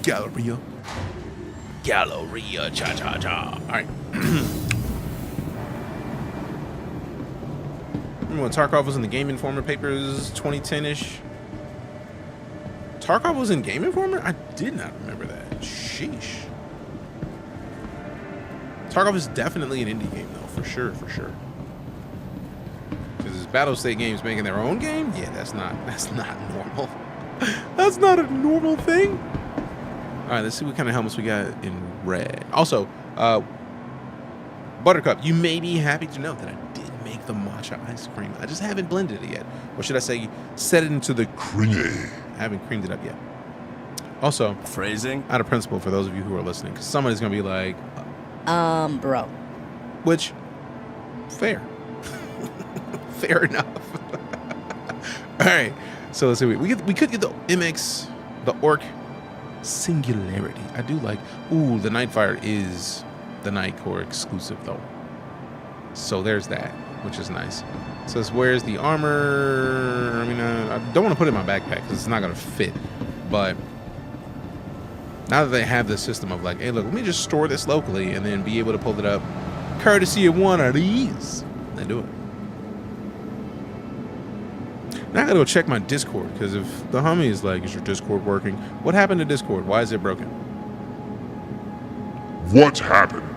Galleria, cha-cha-cha. All right. Remember when Tarkov was in the Game Informer papers 2010-ish? Tarkov was in Game Informer? I did not remember that. Sheesh. Tarkov is definitely an indie game, though, for sure. Because is Battlestate Games making their own game? Yeah, that's not normal. That's not a normal thing. All right, let's see what kind of helmets we got in red. Also, Buttercup, you may be happy to know that I did make the matcha ice cream. I just haven't blended it yet. Or should I say, set it into the cream. I haven't creamed it up yet. Also, phrasing out of principle for those of you who are listening, because somebody's gonna be like, bro. Which, fair. Fair enough. All right, so let's see. We could get the MX, the Orc Singularity. I do like. Ooh, the Nightfire is the Nightcore exclusive though. So there's that, which is nice. So this, where's the armor? I mean, I don't want to put it in my backpack because it's not gonna fit. But now that they have this system of like, hey, look, let me just store this locally and then be able to pull it up, courtesy of one of these, they do it. Now I gotta go check my Discord because if the homie is like, is your Discord working? What happened to Discord? Why is it broken? What happened?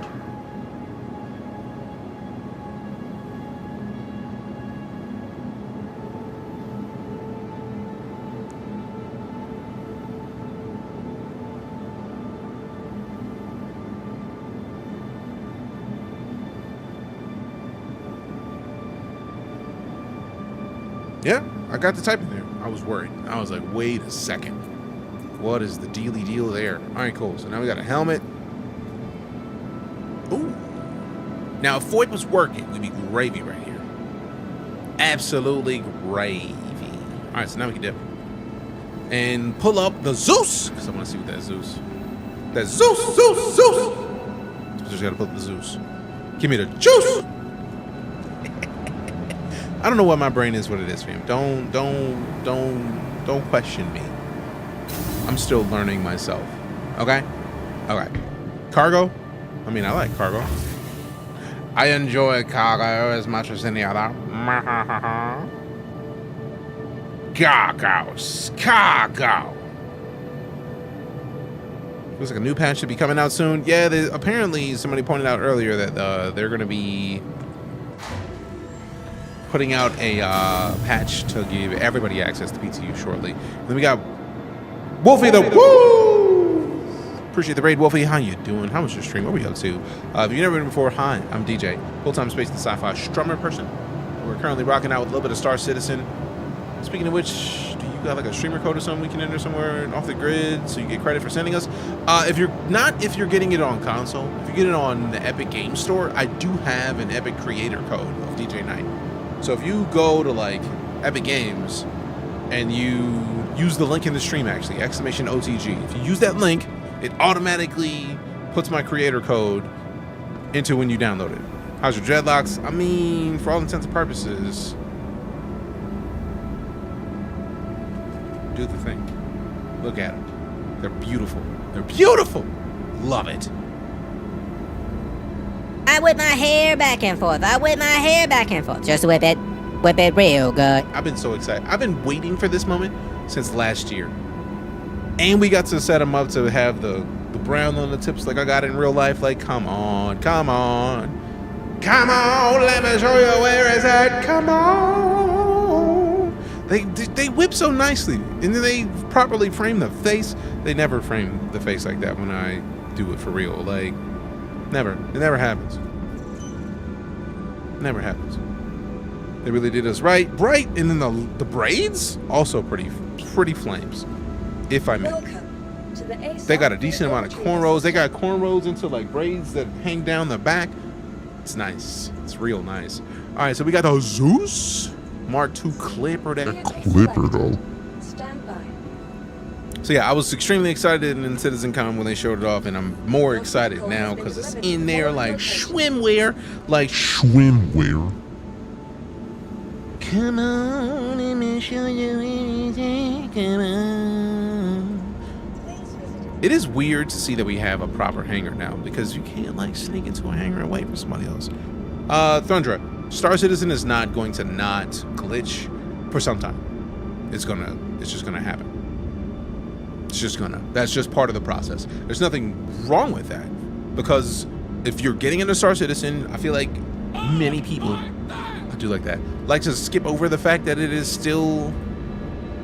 Yeah, I got the type in there. I was worried. I was like, wait a second. What is the dealy deal there? All right, cool. So now we got a helmet. Ooh. Now, if Foyt was working, we'd be gravy right here. Absolutely gravy. All right, so now we can dip. And pull up the Zeus, because I want to see what that Zeus. That Zeus. So just got to pull up the Zeus. Give me the juice. I don't know what my brain is, what it is, fam. Don't question me. I'm still learning myself. Okay? Okay. Cargo? I mean, I like cargo. I enjoy cargo as much as any other. Cargo. Looks like a new patch should be coming out soon. Yeah, apparently somebody pointed out earlier that they're going to be putting out a patch to give everybody access to PTU shortly. Then we got Wolfie the Woo! Appreciate the raid, Wolfie. How you doing? How was your stream? What were you up to? If you've never been before, hi, I'm DJ, full-time space and sci-fi strummer person. We're currently rocking out with a little bit of StarCitizen. Speaking of which, do you got like a streamer code or something we can enter somewhere off the grid so you get credit for sending us? If you're getting it on console, if you get it on the Epic Game Store, I do have an Epic creator code of DeejayKnight. So if you go to like Epic Games and you use the link in the stream, actually, !OTG. If you use that link, it automatically puts my creator code into when you download it. How's your dreadlocks? I mean, for all intents and purposes, do the thing. Look at them. They're beautiful. They're beautiful. Love it. I whip my hair back and forth. Just whip it. Whip it real good. I've been so excited. I've been waiting for this moment since last year. And we got to set them up to have the brown on the tips like I got in real life. Like, come on. Let me show you where it's at. Come on. They whip so nicely. And then they properly frame the face. They never frame the face like that when I do it for real. Like, never. It never happens. Never happens. They really did us right. And then the braids, also pretty flames, if I may. They got a decent amount of cornrows. They got cornrows into like braids that hang down the back. It's nice. It's real nice. All right, so we got the Zeus Mark II clipper. That clipper though. So yeah, I was extremely excited in CitizenCon when they showed it off, and I'm more excited now because it's in there like swimwear. Come on, let me show you anything. Come on. It is weird to see that we have a proper hangar now because you can't like sneak into a hangar and wait for somebody else. Thundra, StarCitizen is not going to not glitch for some time. It's just gonna happen. That's just part of the process. There's nothing wrong with that because if you're getting into StarCitizen, I feel like many people, I do like that, like to skip over the fact that it is still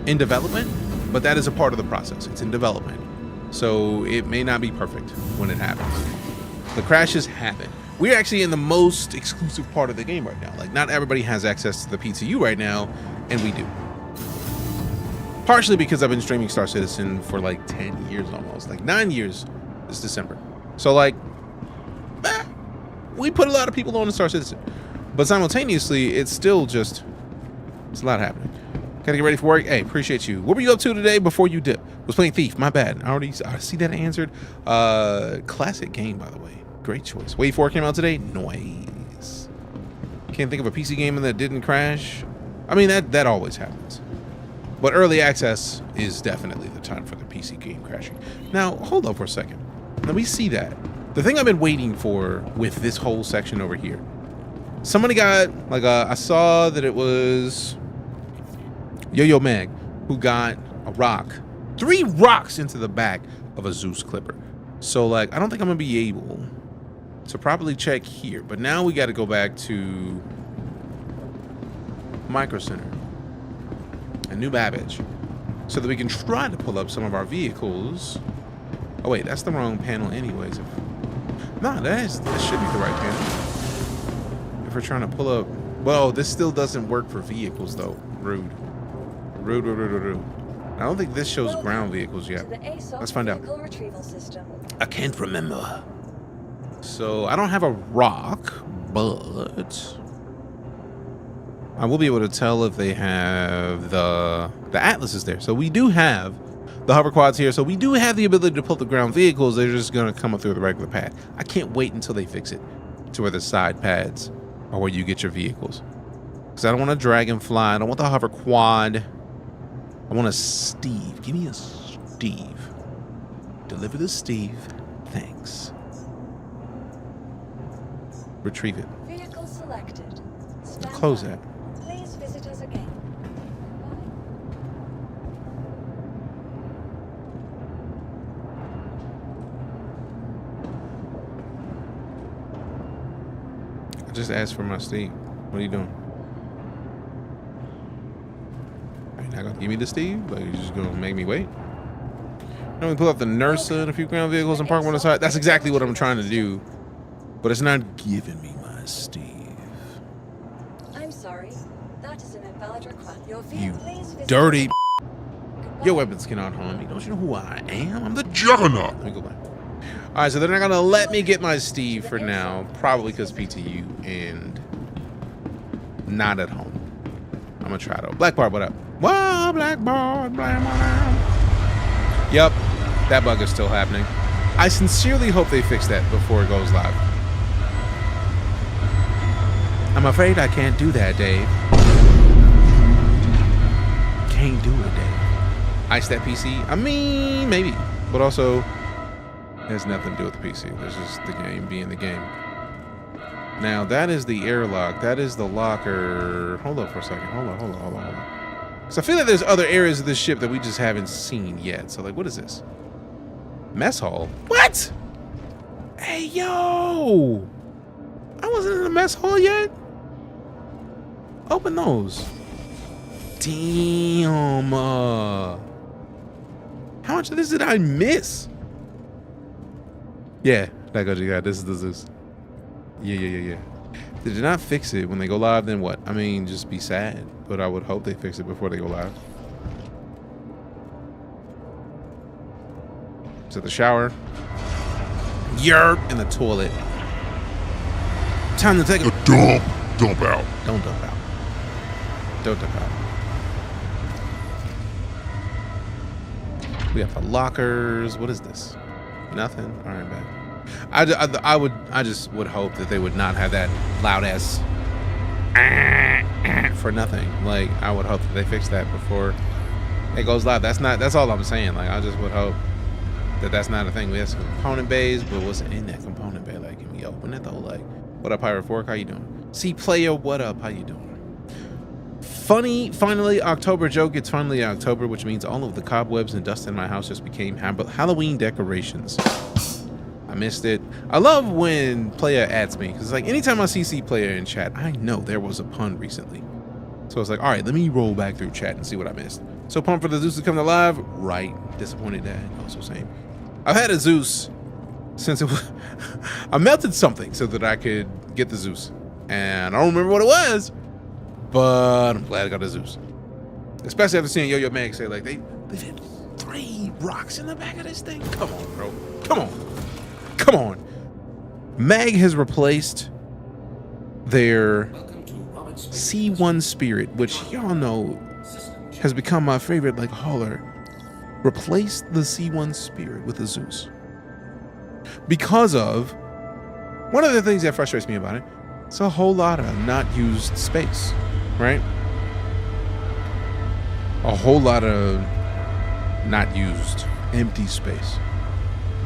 in development, but that is a part of the process. It's in development. So it may not be perfect when it happens. The crashes happen. We're actually in the most exclusive part of the game right now. Like, not everybody has access to the PTU right now, and we do. Partially because I've been streaming StarCitizen for like 10 years almost, like 9 years this December. So like, we put a lot of people on to StarCitizen, but simultaneously, it's still just, it's a lot happening. Gotta get ready for work. Hey, appreciate you. What were you up to today before you dip? Was playing Thief. My bad. I see that answered. Classic game, by the way. Great choice. Wave 4 came out today. Noise. Can't think of a PC game that didn't crash. I mean, that always happens. But early access is definitely the time for the PC game crashing. Now, hold up for a second. Let me see that. The thing I've been waiting for with this whole section over here. Somebody got, like, I saw that it was Yo-Yo Meg who got a rock. 3 rocks into the back of a Zeus clipper. So, like, I don't think I'm going to be able to properly check here. But now we got to go back to Micro Center and New Babbage so that we can try to pull up some of our vehicles. Oh, wait, that's the wrong panel anyways. No, that should be the right panel. If we're trying to pull up... Well, this still doesn't work for vehicles, though. Rude. I don't think this shows ground vehicles yet. Let's find out. I can't remember. So I don't have a rock, But I will be able to tell if they have the Atlas is there. So we do have the hover quads here. So we do have the ability to pull the ground vehicles. They're just going to come up through the regular pad. I can't wait until they fix it to where the side pads are where you get your vehicles. Because I don't want a Dragonfly. I don't want the hover quad. I want a Steve. Give me a Steve. Deliver the Steve. Thanks. Retrieve it. Vehicle selected. Stand Close by. that. Please visit us again. I just asked for my Steve. What are you doing? Are you not gonna give me the Steve? Like, you're just gonna make me wait? No, we pull up the Nursa and a few ground vehicles and park one on the side. That's exactly what I'm trying to do. But it's not giving me my Steve. I'm sorry. That is an invalid request. Your You vehicle, please visit dirty. Your weapons cannot harm me. Don't you know who I am? I'm the Juggernaut. Let me go back. All right, so they're not gonna let me get my Steve for now, probably because PTU and not at home. I'm gonna try though. Black Bard, what up? Whoa, Black Bard, blam, blam. Yep, that bug is still happening. I sincerely hope they fix that before it goes live. I'm afraid I can't do that, Dave. Can't do it, Dave. Ice that PC? I mean, maybe, but also it has nothing to do with the PC. There's just the game being the game. Now that is the airlock. That is the locker. Hold up for a second. Hold on. So I feel like there's other areas of this ship that we just haven't seen yet. So like, what is this? Mess hall? What? Hey, yo! I wasn't in the mess hall yet. Open those. Damn. How much of this did I miss? Yeah, that goes. Yeah, this is the Zeus. Yeah. They did not fix it when they go live, then what? I mean, just be sad. But I would hope they fix it before they go live. So the shower. Yerp in the toilet. Time to take a dump. Dump out. Don't dump out. Don't dump out. We have the lockers. What is this? Nothing. All right, man. I just would hope that they would not have that loud ass for nothing. Like, I would hope that they fix that before it goes live. That's all I'm saying. Like, I just would hope that that's not a thing. We have some component bays, but what's in that component bay? Like, can we open it though? Like, what up, Pirate Fork? How you doing? See, player, what up? How you doing? Funny, finally, October joke. It's finally October, which means all of the cobwebs and dust in my house just became Halloween decorations. I missed it. I love when player adds me, because like anytime I see player in chat, I know there was a pun recently. So I was like, all right, let me roll back through chat and see what I missed. So pumped for the Zeus to come to live. Right. Disappointed that. Also same. I've had a Zeus since it was I melted something so that I could get the Zeus. And I don't remember what it was, but I'm glad I got a Zeus. Especially after seeing Yo-Yo Mag say like they've hit 3 rocks in the back of this thing. Come on, bro. Come on. Mag has replaced their C1 Spirit, which y'all know has become my favorite like hauler. Replaced the C1 Spirit with a Zeus. Because of one of the things that frustrates me about it, it's a whole lot of not used space, right? A whole lot of not used empty space.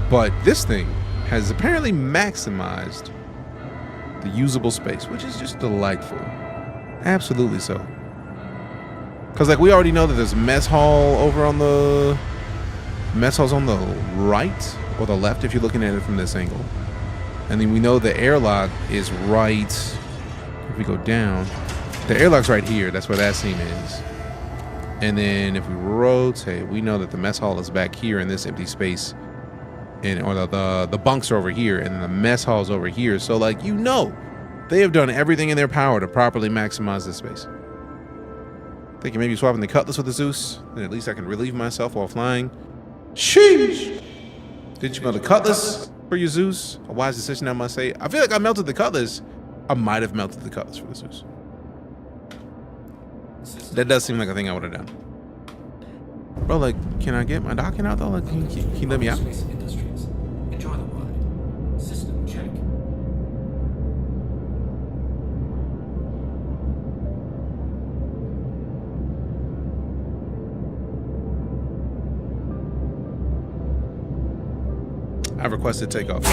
But this thing has apparently maximized the usable space, which is just delightful. Absolutely so. Because like we already know that there's mess hall over on the mess hall's on the right or the left if you're looking at it from this angle. And then we know the airlock is right. If we go down, the airlock's right here. That's where that seam is. And then if we rotate, we know that the mess hall is back here in this empty space. Or the bunks are over here, and then the mess hall's over here. So, like, you know, they have done everything in their power to properly maximize this space. Thinking maybe swapping the Cutlass with the Zeus, then at least I can relieve myself while flying. Sheesh! Did you melt the Cutlass for your Zeus? A wise decision, I must say. I feel like I melted the Cutlass I might have melted the colors for the Zeus. That does seem like a thing I would have done. Bro, like, can I get my docking out though? Like, can you let me out? Enjoy the ride. System check. I've requested takeoff.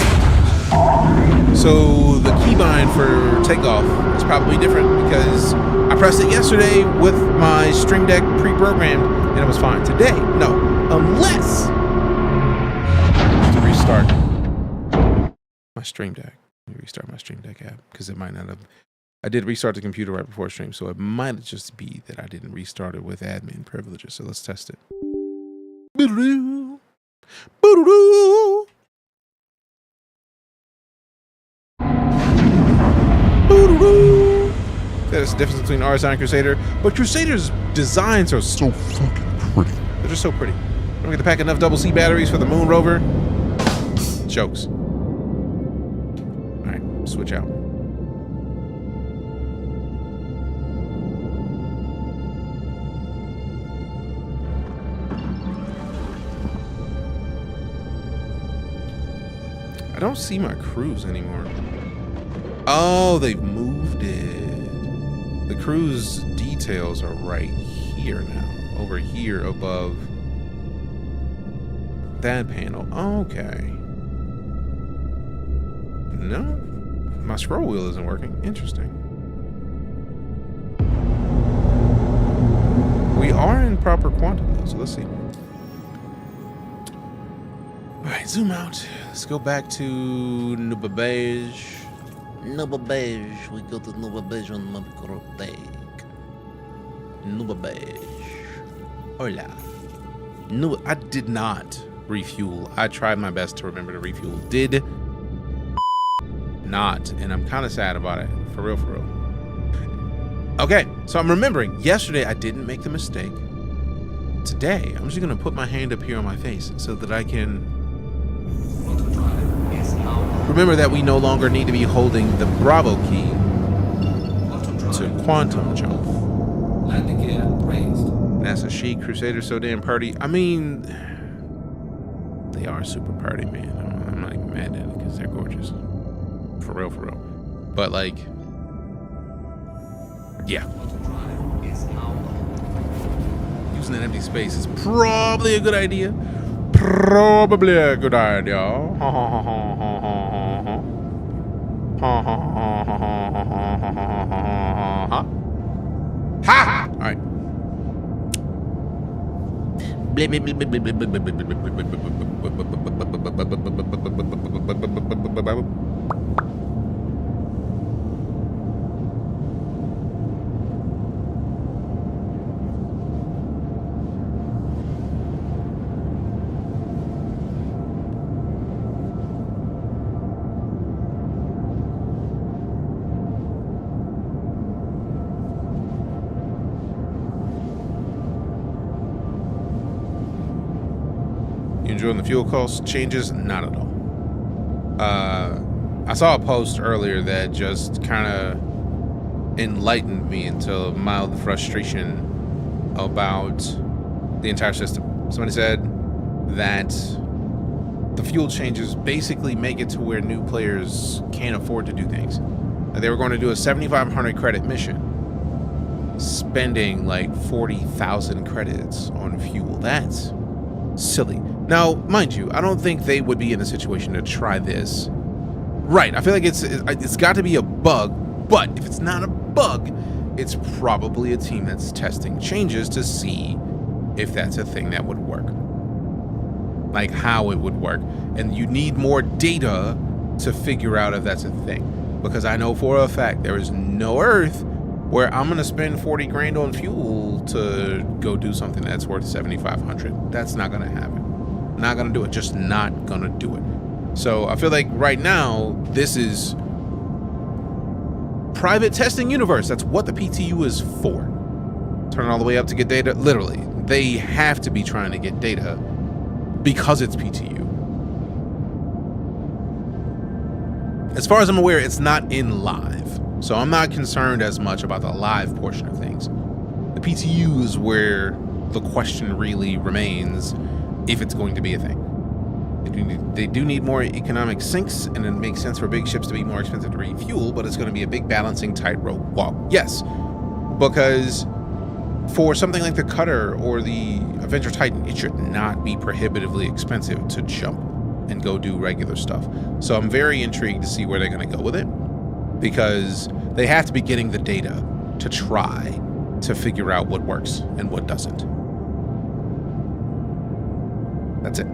So the keybind for takeoff is probably different because I pressed it yesterday with my Stream Deck pre-programmed and it was fine. Today, no. Unless I have to restart my Stream Deck. Let me restart my Stream Deck app because it might not have. I did restart the computer right before stream, so it might just be that I didn't restart it with admin privileges. So let's test it. Boo-doo. Boo-doo. There's a difference between RSI and Crusader, but Crusader's designs are so fucking pretty. They're just so pretty. We're gonna pack enough double C batteries for the moon rover. Jokes. All right, switch out. I don't see my cruise anymore. Oh, they've moved it. The cruise details are right here now. Over here above that panel. Okay. No, my scroll wheel isn't working. Interesting. We are in proper quantum though, so let's see. All right, zoom out. Let's go back to Nuba Beige. Nuba Beige. We go to Nuba Beige on Mapcrotec. Nuba Beige. Hola. No, I did not refuel. I tried my best to remember to refuel. Did not. And I'm kind of sad about it. For real, for real. Okay, so I'm remembering. Yesterday, I didn't make the mistake. Today, I'm just going to put my hand up here on my face so that I can remember that we no longer need to be holding the Bravo key to quantum jump. Landing gear raised. That's a chic. Crusader so damn party. I mean, they are super party, man. I'm not even mad at it because they're gorgeous. For real, for real. But like, yeah. Using that empty space is probably a good idea. Probably a good idea. Ha! All right. Enjoying the fuel cost changes? Not at all. I saw a post earlier that just kind of enlightened me into a mild frustration about the entire system. Somebody said that the fuel changes basically make it to where new players can't afford to do things. They were going to do a 7,500 credit mission, spending like 40,000 credits on fuel. That's silly. Now, mind you, I don't think they would be in a situation to try this. Right, I feel like it's got to be a bug, but if it's not a bug, it's probably a team that's testing changes to see if that's a thing that would work. Like how it would work. And you need more data to figure out if that's a thing. Because I know for a fact there is no Earth where I'm gonna spend 40 grand on fuel to go do something that's worth 7,500. That's not gonna happen. Not gonna do it. Just not gonna do it. So I feel like right now this is private testing universe. That's what the PTU is for. Turn it all the way up to get data. Literally, they have to be trying to get data because it's PTU. As far as I'm aware, it's not in live. So I'm not concerned as much about the live portion of things. The PTU is where the question really remains, if it's going to be a thing. They do need more economic sinks, and it makes sense for big ships to be more expensive to refuel, but it's going to be a big balancing tightrope walk. Yes, because for something like the Cutter or the Avenger Titan, it should not be prohibitively expensive to jump and go do regular stuff. So I'm very intrigued to see where they're going to go with it, because they have to be getting the data to try to figure out what works and what doesn't. That's it.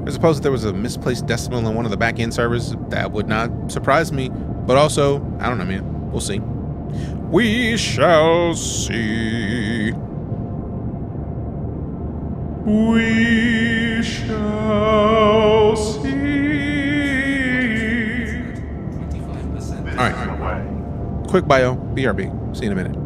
I suppose if there was a misplaced decimal in one of the back-end servers, that would not surprise me. But also, I don't know, man. We'll see. We shall see. We shall see. All right. Quick bio. BRB. See you in a minute.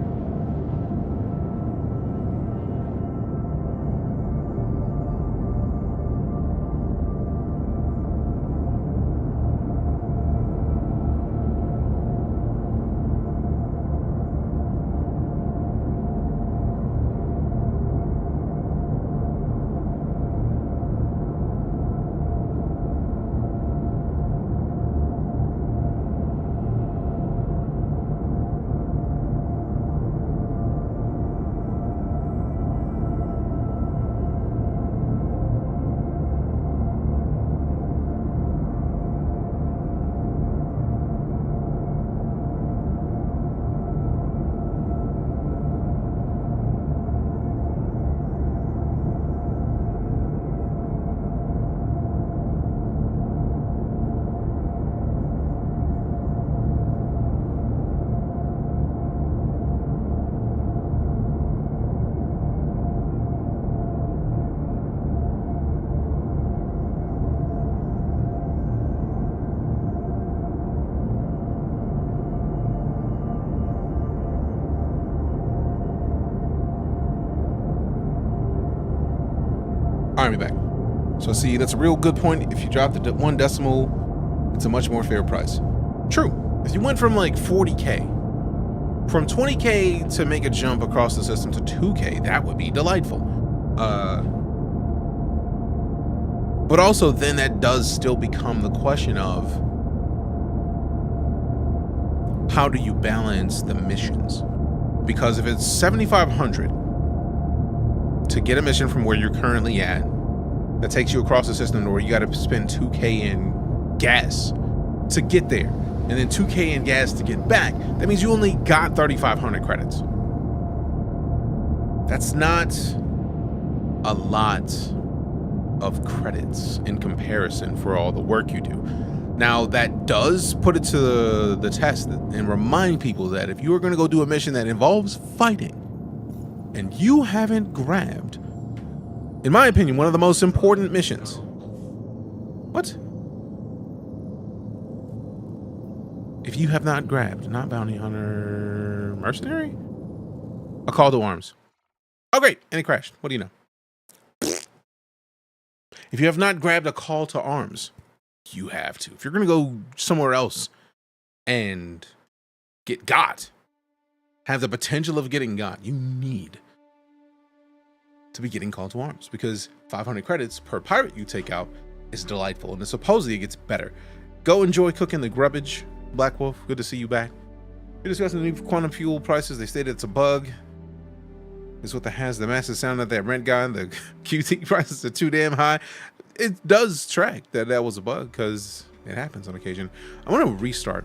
Army back. So see, that's a real good point. If you drop the one decimal, it's a much more fair price. True. If you went from like 40K, from 20K to make a jump across the system to 2K, that would be delightful. But also then that does still become the question of how do you balance the missions? Because if it's 7,500 to get a mission from where you're currently at, that takes you across the system where you got to spend 2K in gas to get there, and then 2K in gas to get back. That means you only got 3,500 credits. That's not a lot of credits in comparison for all the work you do. Now, that does put it to the test and remind people that if you are going to go do a mission that involves fighting, and you haven't grabbed, in my opinion, one of the most important missions. What? If you have not grabbed, not bounty hunter, mercenary? A call to arms. Oh, great. And it crashed. What do you know? If you have not grabbed a call to arms, you have to. If you're going to go somewhere else and get got, have the potential of getting got, you need to be getting call to arms, because 500 credits per pirate you take out is delightful, and supposedly it gets better. Go enjoy cooking the grubbage, Black Wolf. Good to see you back. We're discussing the new quantum fuel prices. They stated it's a bug. It's what has the massive sound of that rent guy, and the QT prices are too damn high. It does track that was a bug, because it happens on occasion. I want to restart,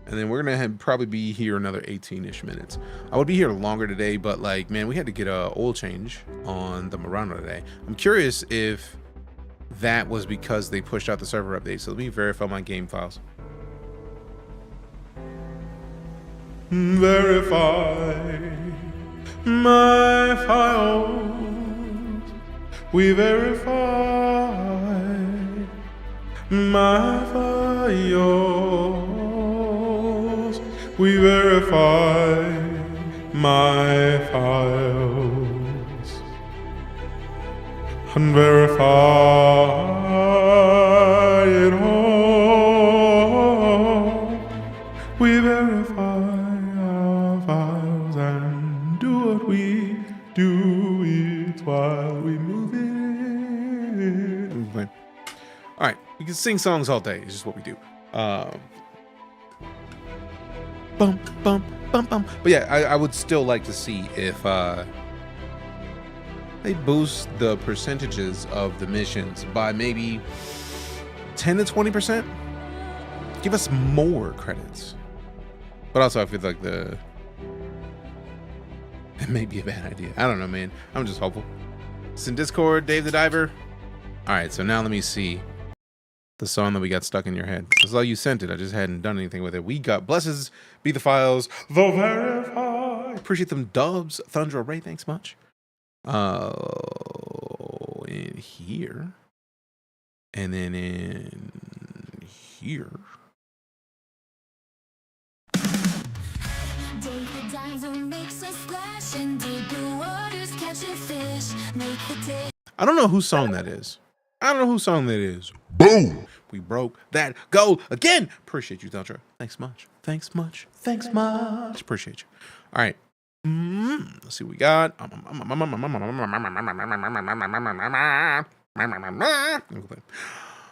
and then we're gonna probably be here another 18-ish minutes. I would be here longer today, but like, man, we had to get a oil change on the Murano today. I'm curious if that was because they pushed out the server update. So let me verify my game files. Verify my files. We verify my files. We verify my files. And verify it all. We verify our files and do what we do it while we move it. All right, we can sing songs all day. It's just what we do. Bum, bum, bum, bum. But yeah, I would still like to see if they boost the percentages of the missions by maybe 10 to 20%. Give us more credits. But also, I feel like it may be a bad idea. I don't know, man. I'm just hopeful. It's in Discord, Dave the Diver. All right, so now let me see the song that we got stuck in your head. This is all you sent it. I just hadn't done anything with it. We got Blesses Be the Files, The Verify. Appreciate them dubs. Thundra Ray, thanks much. In here. And then in here. I don't know whose song that is. Boom! We broke that goal again. Appreciate you, Thundra. Thanks much. Appreciate you. All right. Let's see what we got.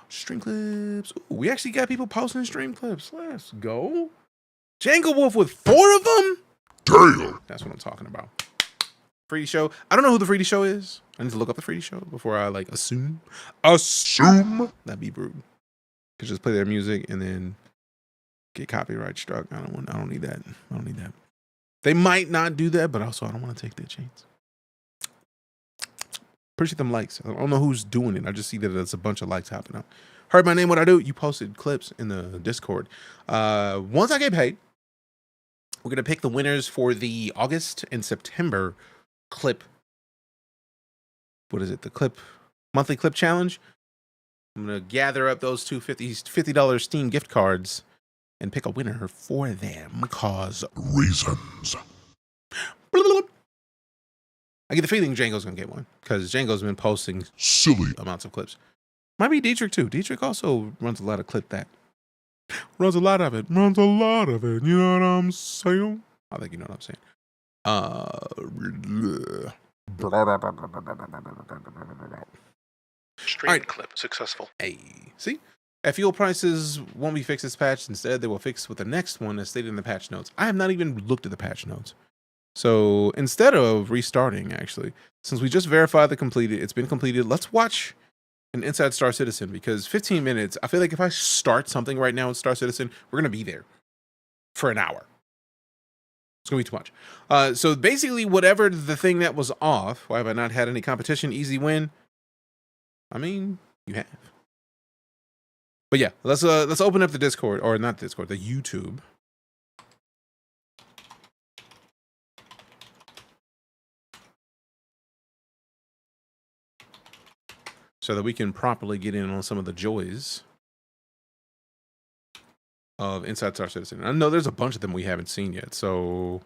Stream clips. Ooh, we actually got people posting stream clips. Let's go. Django Wolf with 4 of them? Damn. That's what I'm talking about. 3D show. I don't know who the 3D show is. I need to look up the 3D show before I like assume. That'd be rude. Could just play their music and then get copyright struck. I don't need that. They might not do that, but also I don't want to take their chance. Appreciate them likes. I don't know who's doing it. I just see that there's a bunch of likes happening up. Heard my name, what I do? You posted clips in the Discord. Once I get paid, we're going to pick the winners for the August and September clip. What is it? The clip monthly clip challenge. I'm going to gather up those two $50 Steam gift cards and pick a winner for them. Cause reasons. I get the feeling Django's going to get one because Django's been posting silly amounts of clips. Might be Dietrich too. Dietrich also runs a lot of clip that. Runs a lot of it. You know what I'm saying? I think you know what I'm saying. Stream clip successful. Hey, see? At fuel prices won't be fixed this patch. Instead, they will fix with the next one as stated in the patch notes. I have not even looked at the patch notes. So instead of restarting, actually, since we just verified it's been completed, let's watch an Inside StarCitizen because 15 minutes, I feel like if I start something right now in StarCitizen, we're going to be there for an hour. It's going to be too much. So basically, whatever the thing that was off, why have I not had any competition? Easy win. I mean, you have. But yeah, let's open up the Discord, or not Discord, the YouTube. So that we can properly get in on some of the joys of Inside StarCitizen. I know there's a bunch of them we haven't seen yet, so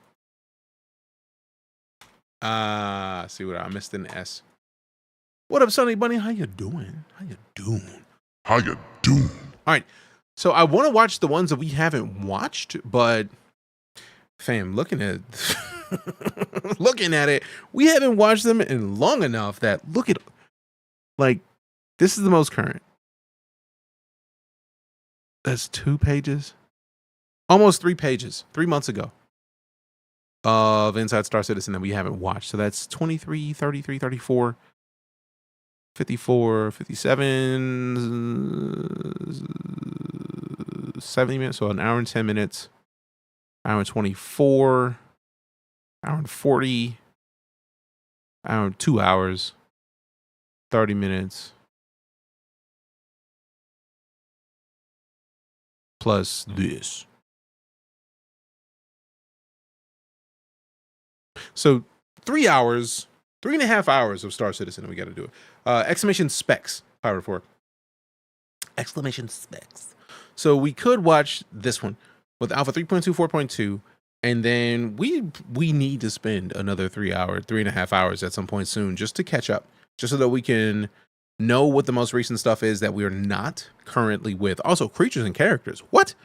see what I missed an S. What up, Sonny Bunny? How you doing? All right, so I want to watch the ones that we haven't watched, but fam, looking at it, we haven't watched them in long enough that look at, like, this is the most current. That's 2 pages, almost 3 pages, 3 months ago of Inside StarCitizen that we haven't watched. So that's 23, 33, 34, 54, 57, 70 minutes. So an hour and 10 minutes, hour and 24, hour and 40, hour and 2 hours, 30 minutes. Plus this. So 3 hours, 3.5 hours of StarCitizen, and we got to do it. Exclamation specs, Pirate 4. Exclamation specs. So we could watch this one with Alpha 3.2, 4.2, and then we need to spend another 3.5 hours at some point soon just to catch up, just so that we can know what the most recent stuff is that we're not currently with. Also, creatures and characters. What?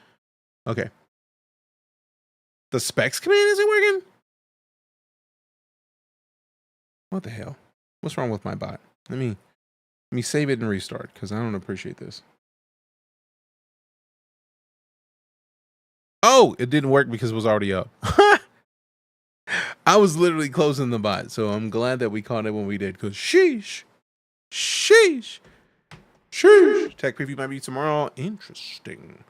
Okay. The specs command isn't working? What the hell? What's wrong with my bot? Let me save it and restart because I don't appreciate this. Oh, it didn't work because it was already up. I was literally closing the bot, so I'm glad that we caught it when we did because sheesh. Sheesh. Sheesh. Tech preview might be tomorrow. Interesting.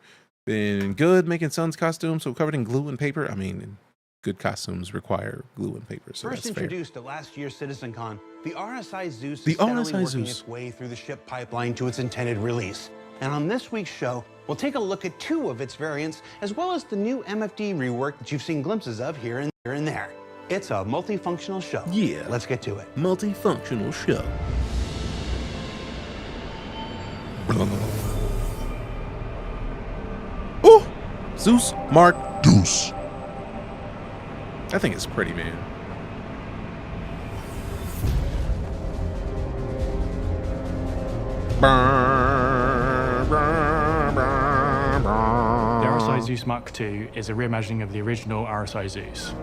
Been good making Sun's costumes, so covered in glue and paper. I mean, good costumes require glue and paper, so First that's fair. introduced at last year's CitizenCon, the RSI Zeus The is steadily RSI working Zeus. its way through the ship pipeline to its intended release. And on this week's show, we'll take a look at 2 of its variants, as well as the new MFD rework that you've seen glimpses of here and there. It's a multifunctional show. Yeah. Let's get to it. Multifunctional show. Oh, Zeus Mark Deuce. I think it's pretty, man. The RSI Zeus Mark II is a reimagining of the original RSI Zeus.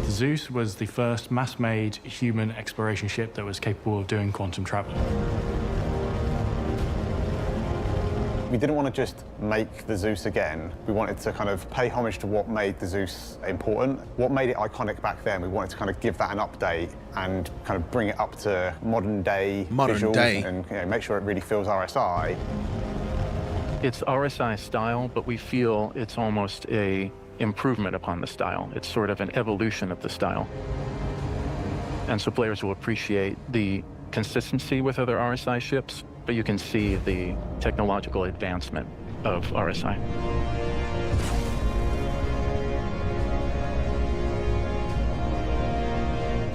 The Zeus was the first mass-made human exploration ship that was capable of doing quantum travel. We didn't want to just make the Zeus again. We wanted to kind of pay homage to what made the Zeus important, what made it iconic back then. We wanted to kind of give that an update and kind of bring it up to modern day visuals and make sure it really feels RSI. It's RSI style, but we feel it's almost a improvement upon the style. It's sort of an evolution of the style. And so players will appreciate the consistency with other RSI ships, but you can see the technological advancement of RSI.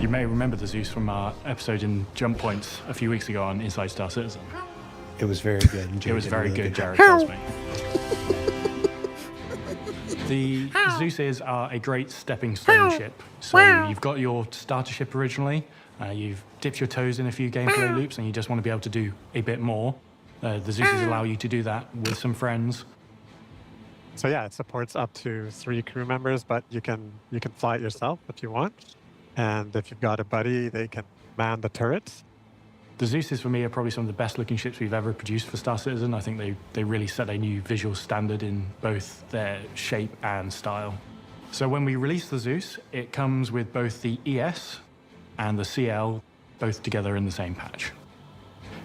You may remember the Zeus from our episode in Jump Points a few weeks ago on Inside StarCitizen. It was very good. It was very good, Jared tells me. The Zeuses are a great stepping stone ship. So you've got your starter ship originally, you've dipped your toes in a few gameplay loops, and you just want to be able to do a bit more. The Zeuses allow you to do that with some friends. So yeah, it supports up to 3 crew members, but you can fly it yourself if you want. And if you've got a buddy, they can man the turrets. The Zeuses, for me, are probably some of the best looking ships we've ever produced for StarCitizen. I think they really set a new visual standard in both their shape and style. So when we release the Zeus, it comes with both the ES and the CL, both together in the same patch.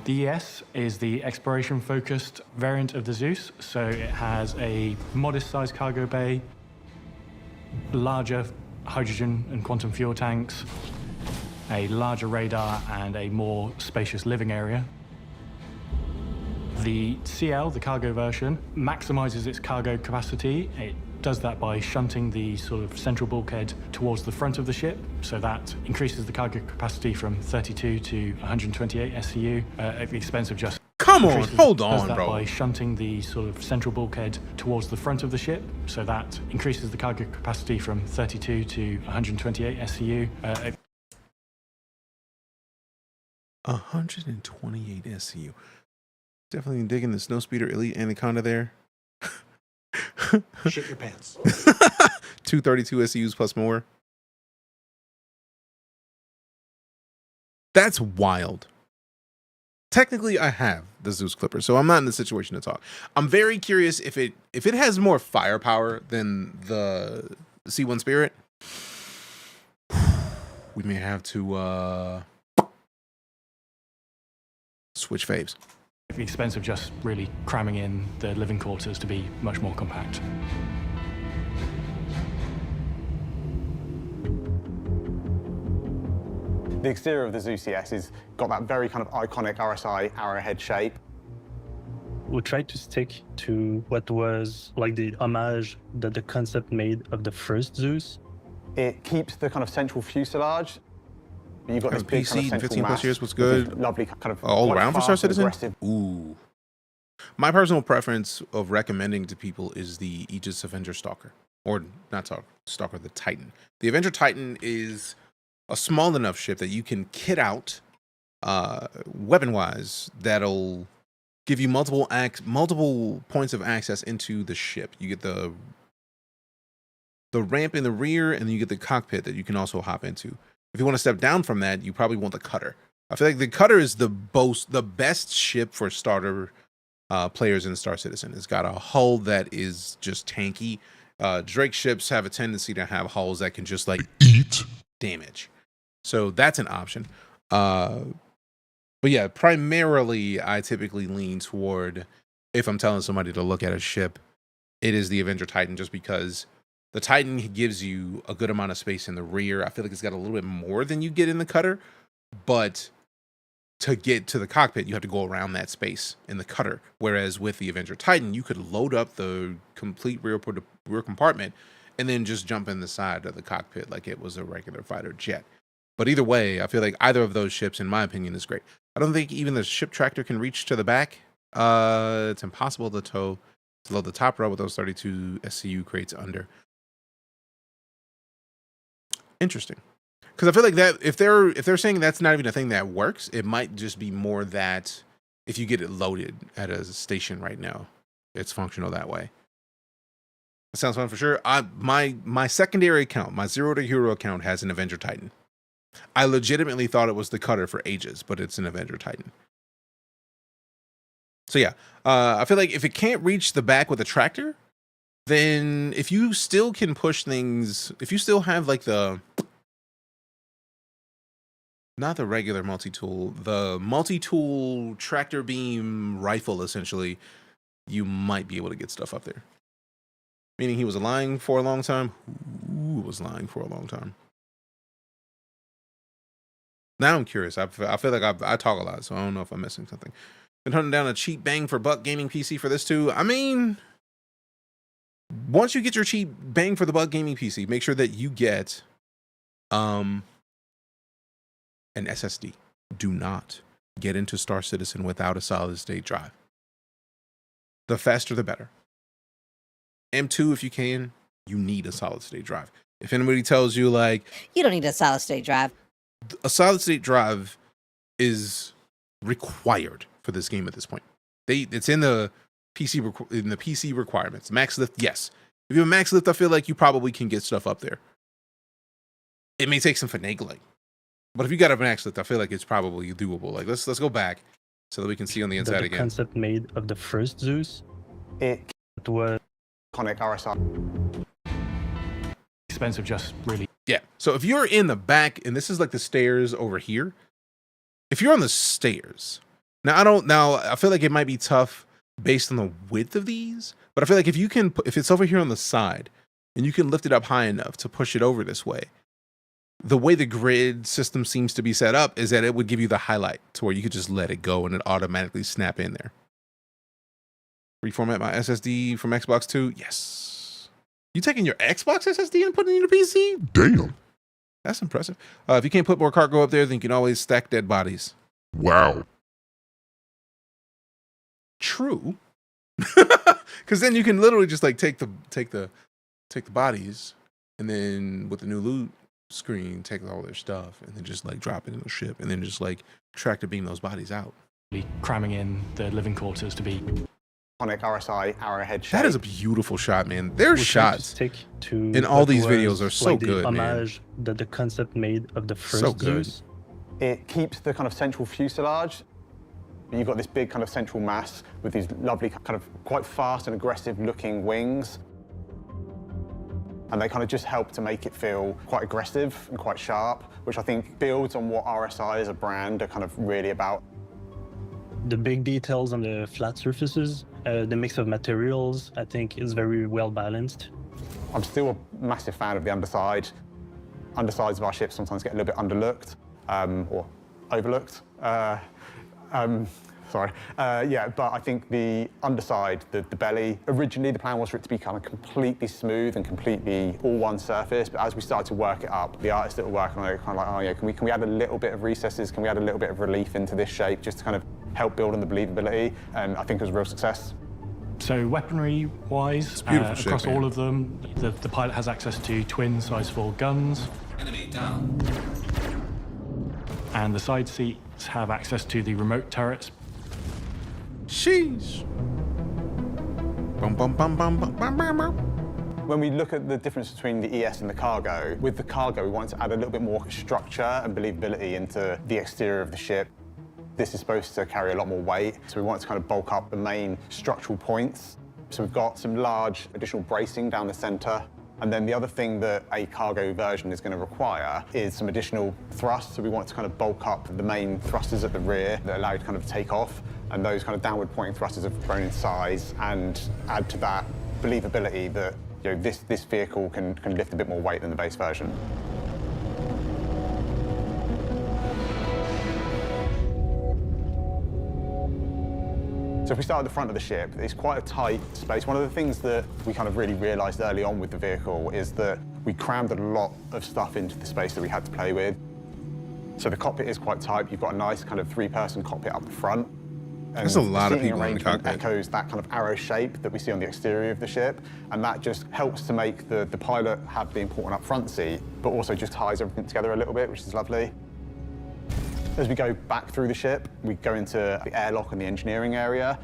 The ES is the exploration-focused variant of the Zeus, so it has a modest-sized cargo bay, larger hydrogen and quantum fuel tanks, a larger radar, and a more spacious living area. The CL, the cargo version, maximizes its cargo capacity. It does that by shunting the sort of central bulkhead towards the front of the ship, so that increases the cargo capacity from 32 to 128 SCU at the expense of just... Come on, hold on, does that bro. by shunting the sort of central bulkhead towards the front of the ship, so that increases the cargo capacity from 32 to 128 SCU. 128 SCU. Definitely digging the Snowspeeder Elite Anaconda there. Shit your pants. 232 SCUs plus more. That's wild. Technically, I have the Zeus Clipper, so I'm not in the situation to talk. I'm very curious if it has more firepower than the C1 Spirit. We may have to switch faves. At the expense of just really cramming in the living quarters to be much more compact. The exterior of the Zeus ES has got that very kind of iconic RSI arrowhead shape. We tried to stick to what was like the homage that the concept made of the first Zeus. It keeps the kind of central fuselage. You've got this big PC kind of in central 15 plus mass years was with this good. lovely kind of All quite around for fast and StarCitizen? aggressive. Ooh. My personal preference of recommending to people is the Aegis Avenger Stalker. Or not Stalker, the Titan. The Avenger Titan is a small enough ship that you can kit out weapon-wise that'll give you multiple points of access into the ship. You get the the ramp in the rear, and then you get the cockpit that you can also hop into. If you want to step down from that, you probably want the cutter. I feel like the cutter is the best ship for starter players in StarCitizen. It's got a hull that is just tanky. Drake ships have a tendency to have hulls that can just like eat damage. So that's an option. But yeah, primarily I typically lean toward, if I'm telling somebody to look at a ship, it is the Avenger Titan, just because the Titan gives you a good amount of space in the rear. I feel like it's got a little bit more than you get in the cutter, but to get to the cockpit, you have to go around that space in the cutter. Whereas with the Avenger Titan, you could load up the complete rear compartment and then just jump in the side of the cockpit like it was a regular fighter jet. But either way, I feel like either of those ships, in my opinion, is great. I don't think even the ship tractor can reach to the back. It's impossible to load the top row with those 32 SCU crates under. Interesting. Because I feel like that if they're saying that's not even a thing that works, it might just be more that if you get it loaded at a station right now, it's functional that way. That sounds fun for sure. My secondary account, my Zero to Hero account, has an Avenger Titan. I legitimately thought it was the cutter for ages, but it's an Avenger Titan. So yeah, I feel like if it can't reach the back with a tractor, then if you still can push things, if you still have like not the regular multi-tool, the multi-tool tractor beam rifle, essentially, you might be able to get stuff up there. Meaning he was lying for a long time? Who was lying for a long time? Now I'm curious. I feel like I talk a lot, so I don't know if I'm missing something. Been hunting down a cheap bang for buck gaming PC for this too. I mean, once you get your cheap bang for the buck gaming PC, make sure that you get an SSD. Do not get into StarCitizen without a solid state drive. The faster the better. M2 if you can, you need a solid state drive. If anybody tells you like you don't need a solid state drive, a solid state drive is required for this game at this point. It's in the PC requirements. Max lift, yes. If you have a max lift, I feel like you probably can get stuff up there. It may take some finagling, but if you got a max lift, I feel like it's probably doable. Like let's go back so that we can see on the inside again. The concept made of the first Zeus, it was iconic RSI. Expensive, just really. Yeah. So if you're in the back, and this is like the stairs over here, if you're on the stairs, now I feel like it might be tough based on the width of these, but I feel like if it's over here on the side and you can lift it up high enough to push it over this way, the way the grid system seems to be set up is that it would give you the highlight to where you could just let it go and it automatically snap in there. Reformat my SSD from Xbox 2. Yes. You taking your Xbox SSD and putting it in your PC? Damn. That's impressive. If you can't put more cargo up there, then you can always stack dead bodies. Wow. True. Because then you can literally just like take the bodies, and then with the new loot screen, take all their stuff, and then just like drop it in the ship, and then just like tractor beam those bodies out. Cramming in the living quarters to be Iconic RSI arrowhead shape. That is a beautiful shot, man. Their shots in all these videos are so good, man. That the concept made of the first Zeus. It keeps the kind of central fuselage. You've got this big kind of central mass with these lovely kind of quite fast and aggressive looking wings. And they kind of just help to make it feel quite aggressive and quite sharp, which I think builds on what RSI as a brand are kind of really about. The big details on the flat surfaces, the mix of materials, I think is very well balanced. I'm still a massive fan of the underside. Undersides of our ships sometimes get a little bit underlooked or overlooked. Yeah, but I think the underside, the belly, originally the plan was for it to be kind of completely smooth and completely all one surface, but as we started to work it up, the artists that were working on it were kind of like, oh yeah, can we add a little bit of recesses, can we add a little bit of relief into this shape, just to kind of help build on the believability, and I think it was a real success. So weaponry-wise, across all of them, the pilot has access to twin size 4 guns. Enemy down. And the side seats have access to the remote turrets. Sheesh. Bum, bum, bum, bum, bum, bum, bum. When we look at the difference between the ES and the cargo, with the cargo we wanted to add a little bit more structure and believability into the exterior of the ship. This is supposed to carry a lot more weight, so we wanted to kind of bulk up the main structural points. So we've got some large additional bracing down the center. And then the other thing that a cargo version is going to require is some additional thrust. So we want to kind of bulk up the main thrusters at the rear that allow you to kind of take off. And those kind of downward pointing thrusters have grown in size and add to that believability that this vehicle can lift a bit more weight than the base version. So if we start at the front of the ship, it's quite a tight space. One of the things that we kind of really realised early on with the vehicle is that we crammed a lot of stuff into the space that we had to play with. So the cockpit is quite tight. You've got a nice kind of three-person cockpit up the front. And there's a lot of people in the cockpit. Echoes that kind of arrow shape that we see on the exterior of the ship, and that just helps to make the pilot have the important up front seat, but also just ties everything together a little bit, which is lovely. As we go back through the ship, we go into the airlock and the engineering area.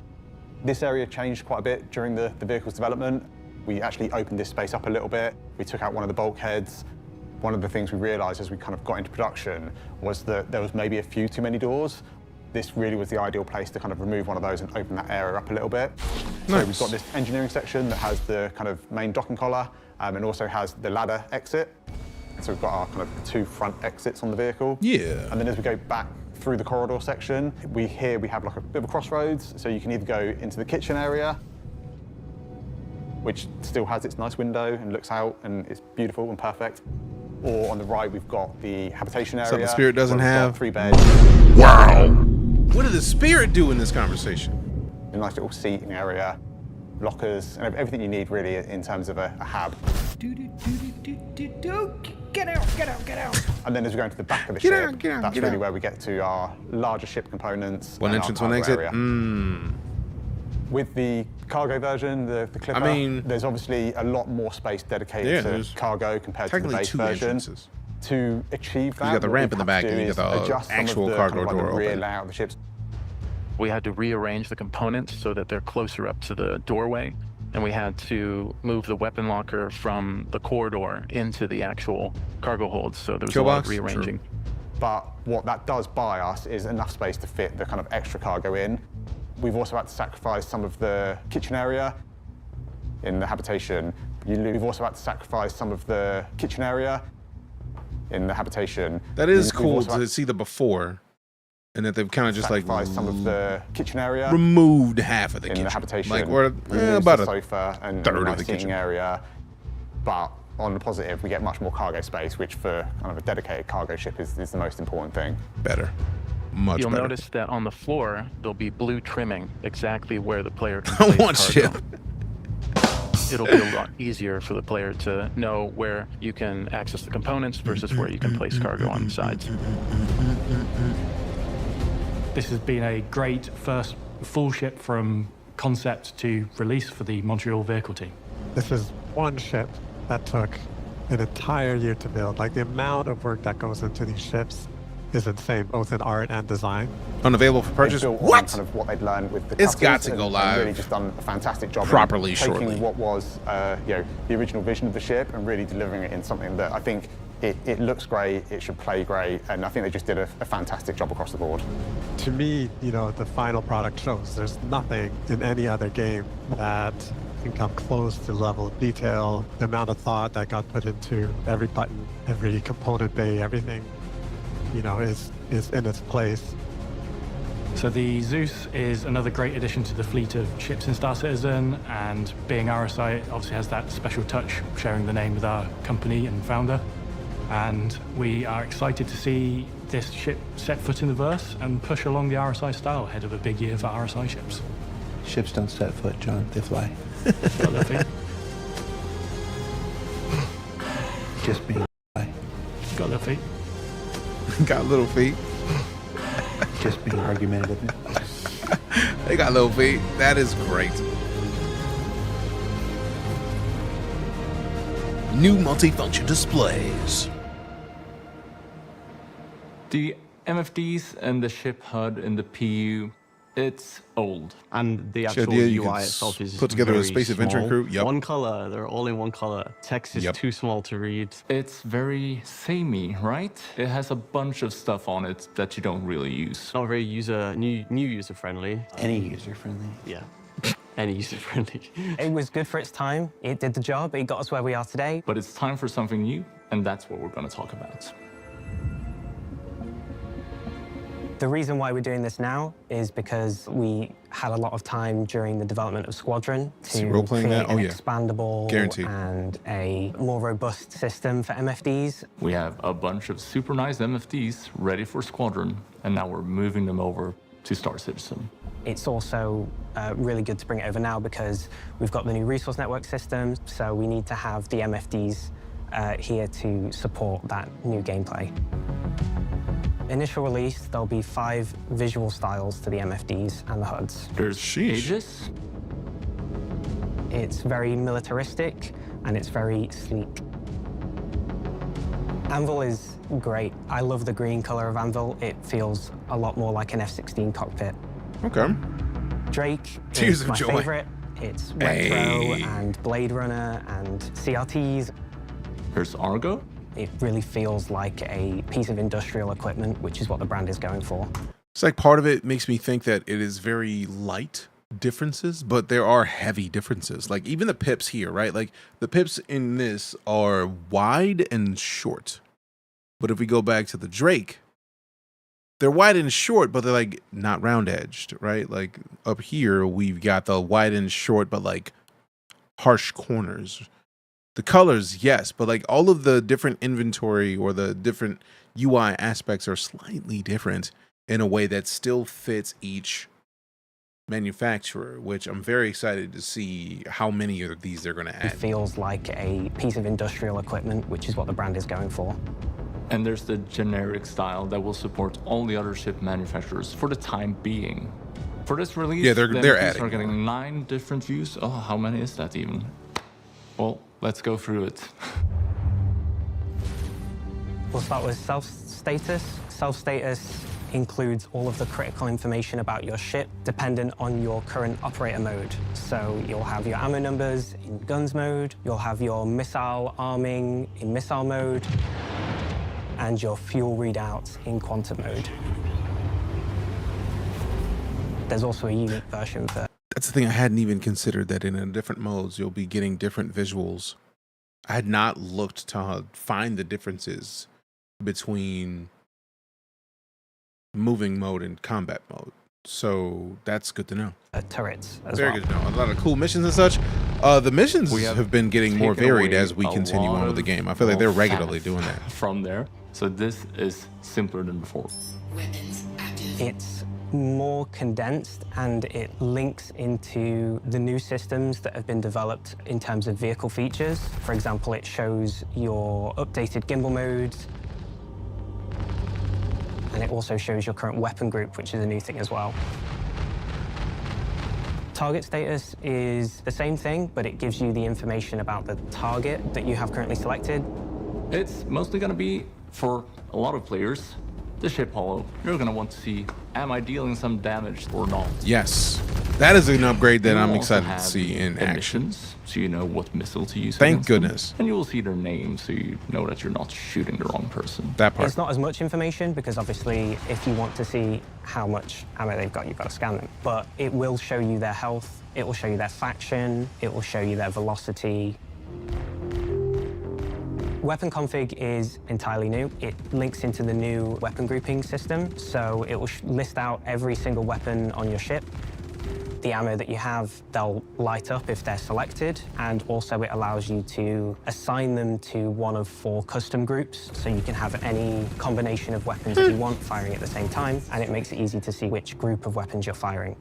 This area changed quite a bit during the vehicle's development. We actually opened this space up a little bit. We took out one of the bulkheads. One of the things we realized as we kind of got into production was that there was maybe a few too many doors. This really was the ideal place to kind of remove one of those and open that area up a little bit. Nice. So we've got this engineering section that has the kind of main docking collar and also has the ladder exit. So we've got our kind of two front exits on the vehicle. Yeah. And then as we go back through the corridor section, we have like a bit of a crossroads. So you can either go into the kitchen area, which still has its nice window and looks out and it's beautiful and perfect. Or on the right, we've got the habitation area. So the Spirit doesn't have 3 beds. Wow. What did the Spirit do in this conversation? A nice little seating area, lockers, and everything you need really in terms of a hab. Get out, get out, get out. And then as we go into the back of the ship, that's really where we get to our larger ship components. One entrance, one exit. With the cargo version, the Clipper, there's obviously a lot more space dedicated to cargo compared to the base version. Entrances. To achieve that, you got the ramp in the back and you got the actual cargo door the rear open. layout of the ships. We had to rearrange the components so that they're closer up to the doorway, and we had to move the weapon locker from the corridor into the actual cargo holds, so there was a lot of rearranging. True. But what that does buy us is enough space to fit the kind of extra cargo in. We've also had to sacrifice some of the kitchen area in the habitation. We've also had to sacrifice some of the kitchen area in the habitation. That is cool to see the before, and that they've kind of just like some of the kitchen area, removed half of the kitchen, the habitation, like or about a sofa and third a of nice the seating kitchen area. But on the positive, we get much more cargo space, which for kind of a dedicated cargo ship is the most important thing. Better. Much You'll better. notice that on the floor, there'll be blue trimming exactly where the player can place cargo. It'll be a lot easier for the player to know where you can access the components versus where you can place cargo on the sides. This has been a great first full ship from concept to release for the Montreal vehicle team. This is one ship that took an entire year to build. Like the amount of work that goes into these ships is insane, both in art and design. Unavailable for purchase. What? Kind of what they'd learned with the It's got cutters to go and live. Really just done a fantastic job properly taking shortly. what was the original vision of the ship and really delivering it in something that I think it looks great, it should play great, and I think they just did a fantastic job across the board. To me, the final product shows there's nothing in any other game that can come close to the level of detail, the amount of thought that got put into every button, every component bay, everything, is in its place. So the Zeus is another great addition to the fleet of ships in StarCitizen, and being RSI, it obviously has that special touch, sharing the name with our company and founder. And we are excited to see this ship set foot in the verse and push along the RSI style ahead of a big year for RSI ships. Ships don't set foot, John, they fly. Got their feet. Just being Got their feet. Got little feet. Just being argumentative. They got little feet. That is great. New multifunction displays. The MFDs and the ship HUD and the PU It's old. And the Actual actual idea you UI can itself is put together a very Space Adventure small. crew. Yep. One color, they're all in one color. Text is too small to read. It's very samey, right? It has a bunch of stuff on it that you don't really use. Not very new user friendly. Any user friendly. Yeah. Any user friendly. It was good for its time. It did the job. It got us where we are today. But it's time for something new, and that's what we're going to talk about. The reason why we're doing this now is because we had a lot of time during the development of Squadron to role-playing create that? Oh, an yeah. expandable Guaranteed. and a more robust system for MFDs. We have a bunch of super nice MFDs ready for Squadron, and now we're moving them over to StarCitizen. It's also really good to bring it over now because we've got the new resource network system, so we need to have the MFDs here to support that new gameplay. Initial release, there'll be 5 visual styles to the MFDs and the HUDs. There's Aegis. It's very militaristic and it's very sleek. Anvil is great. I love the green color of Anvil. It feels a lot more like an F-16 cockpit. Okay. Drake Tears is of my joy. favorite. It's retro and Blade Runner and CRTs. There's Argo. It really feels like a piece of industrial equipment, which is what the brand is going for. It's like part of it makes me think that it is very light differences, but there are heavy differences. Like even the pips here, right? Like the pips in this are wide and short. But if we go back to the Drake, they're wide and short, but they're like not round edged, right? Like up here, we've got the wide and short, but like harsh corners. The colors, yes, but like all of the different inventory or the different UI aspects are slightly different in a way that still fits each manufacturer, which I'm very excited to see how many of these they're going to add. It feels like a piece of industrial equipment, which is what the brand is going for. And there's the generic style that will support all the other chip manufacturers for the time being. For this release, Yeah, they're MFDs adding are getting 9 different views. Oh, how many is that even? Well, let's go through it. We'll start with self-status. Self-status includes all of the critical information about your ship dependent on your current operator mode. So you'll have your ammo numbers in guns mode, you'll have your missile arming in missile mode, and your fuel readouts in quantum mode. There's also a unique version for... That's the thing, I hadn't even considered that in different modes, you'll be getting different visuals. I had not looked to find the differences between moving mode and combat mode. So that's good to know. Turrets as Very well. good to know. A lot of cool missions and such. The missions We have been getting more taken varied away as we a continue lot on with the of game. I feel like they're fat regularly doing that. From there. So this is simpler than before. It's more condensed and it links into the new systems that have been developed in terms of vehicle features. For example, it shows your updated gimbal modes, and it also shows your current weapon group, which is a new thing as well. Target status is the same thing, but it gives you the information about the target that you have currently selected. It's mostly going to be, for a lot of players, the ship holo. You're going to want to see, am I dealing some damage or not? Yes, that is an upgrade that You I'm will excited also to have see in action. emissions, so you know what missile to use. Thank against them. goodness. And you will see their name, so you know that you're not shooting the wrong person. That part. It's not as much information because obviously if you want to see how much ammo they've got, you've got to scan them. But it will show you their health, it will show you their faction, it will show you their velocity. Weapon config is entirely new. It links into the new weapon grouping system, so it will list out every single weapon on your ship. The ammo that you have, they'll light up if they're selected, and also it allows you to assign them to one of 4 custom groups, so you can have any combination of weapons that you want firing at the same time, and it makes it easy to see which group of weapons you're firing.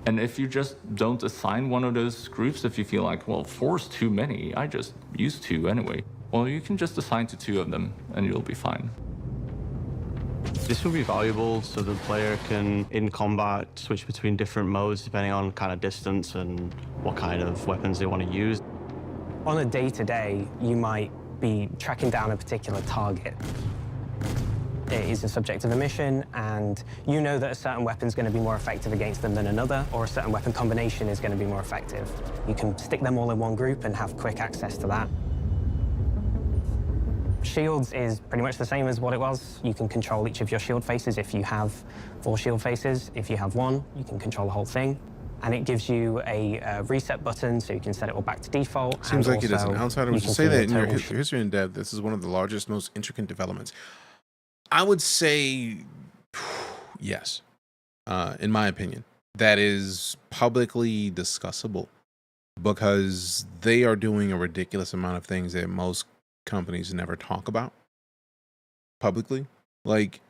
And if you just don't assign one of those groups, if you feel like, well, 4's too many, I just use 2 anyway. Well, you can just assign to 2 of them, and you'll be fine. This will be valuable so the player can, in combat, switch between different modes depending on kind of distance and what kind of weapons they want to use. On a day-to-day, you might be tracking down a particular target. it is a subject of a mission, and you know that a certain weapon is going to be more effective against them than another, or a certain weapon combination is going to be more effective. You can stick them all in one group and have quick access to that. Shields is pretty much the same as what it was. You can control each of your shield faces if you have 4 shield faces. If you have 1, you can control the whole thing. And it gives you a reset button, so you can set it all back to default. Seems and like it as an also outsider you would can say see that the in your total history in dev, this is one of the largest, most intricate developments. I would say yes, in my opinion. That is publicly discussable because they are doing a ridiculous amount of things that most companies never talk about publicly. Like,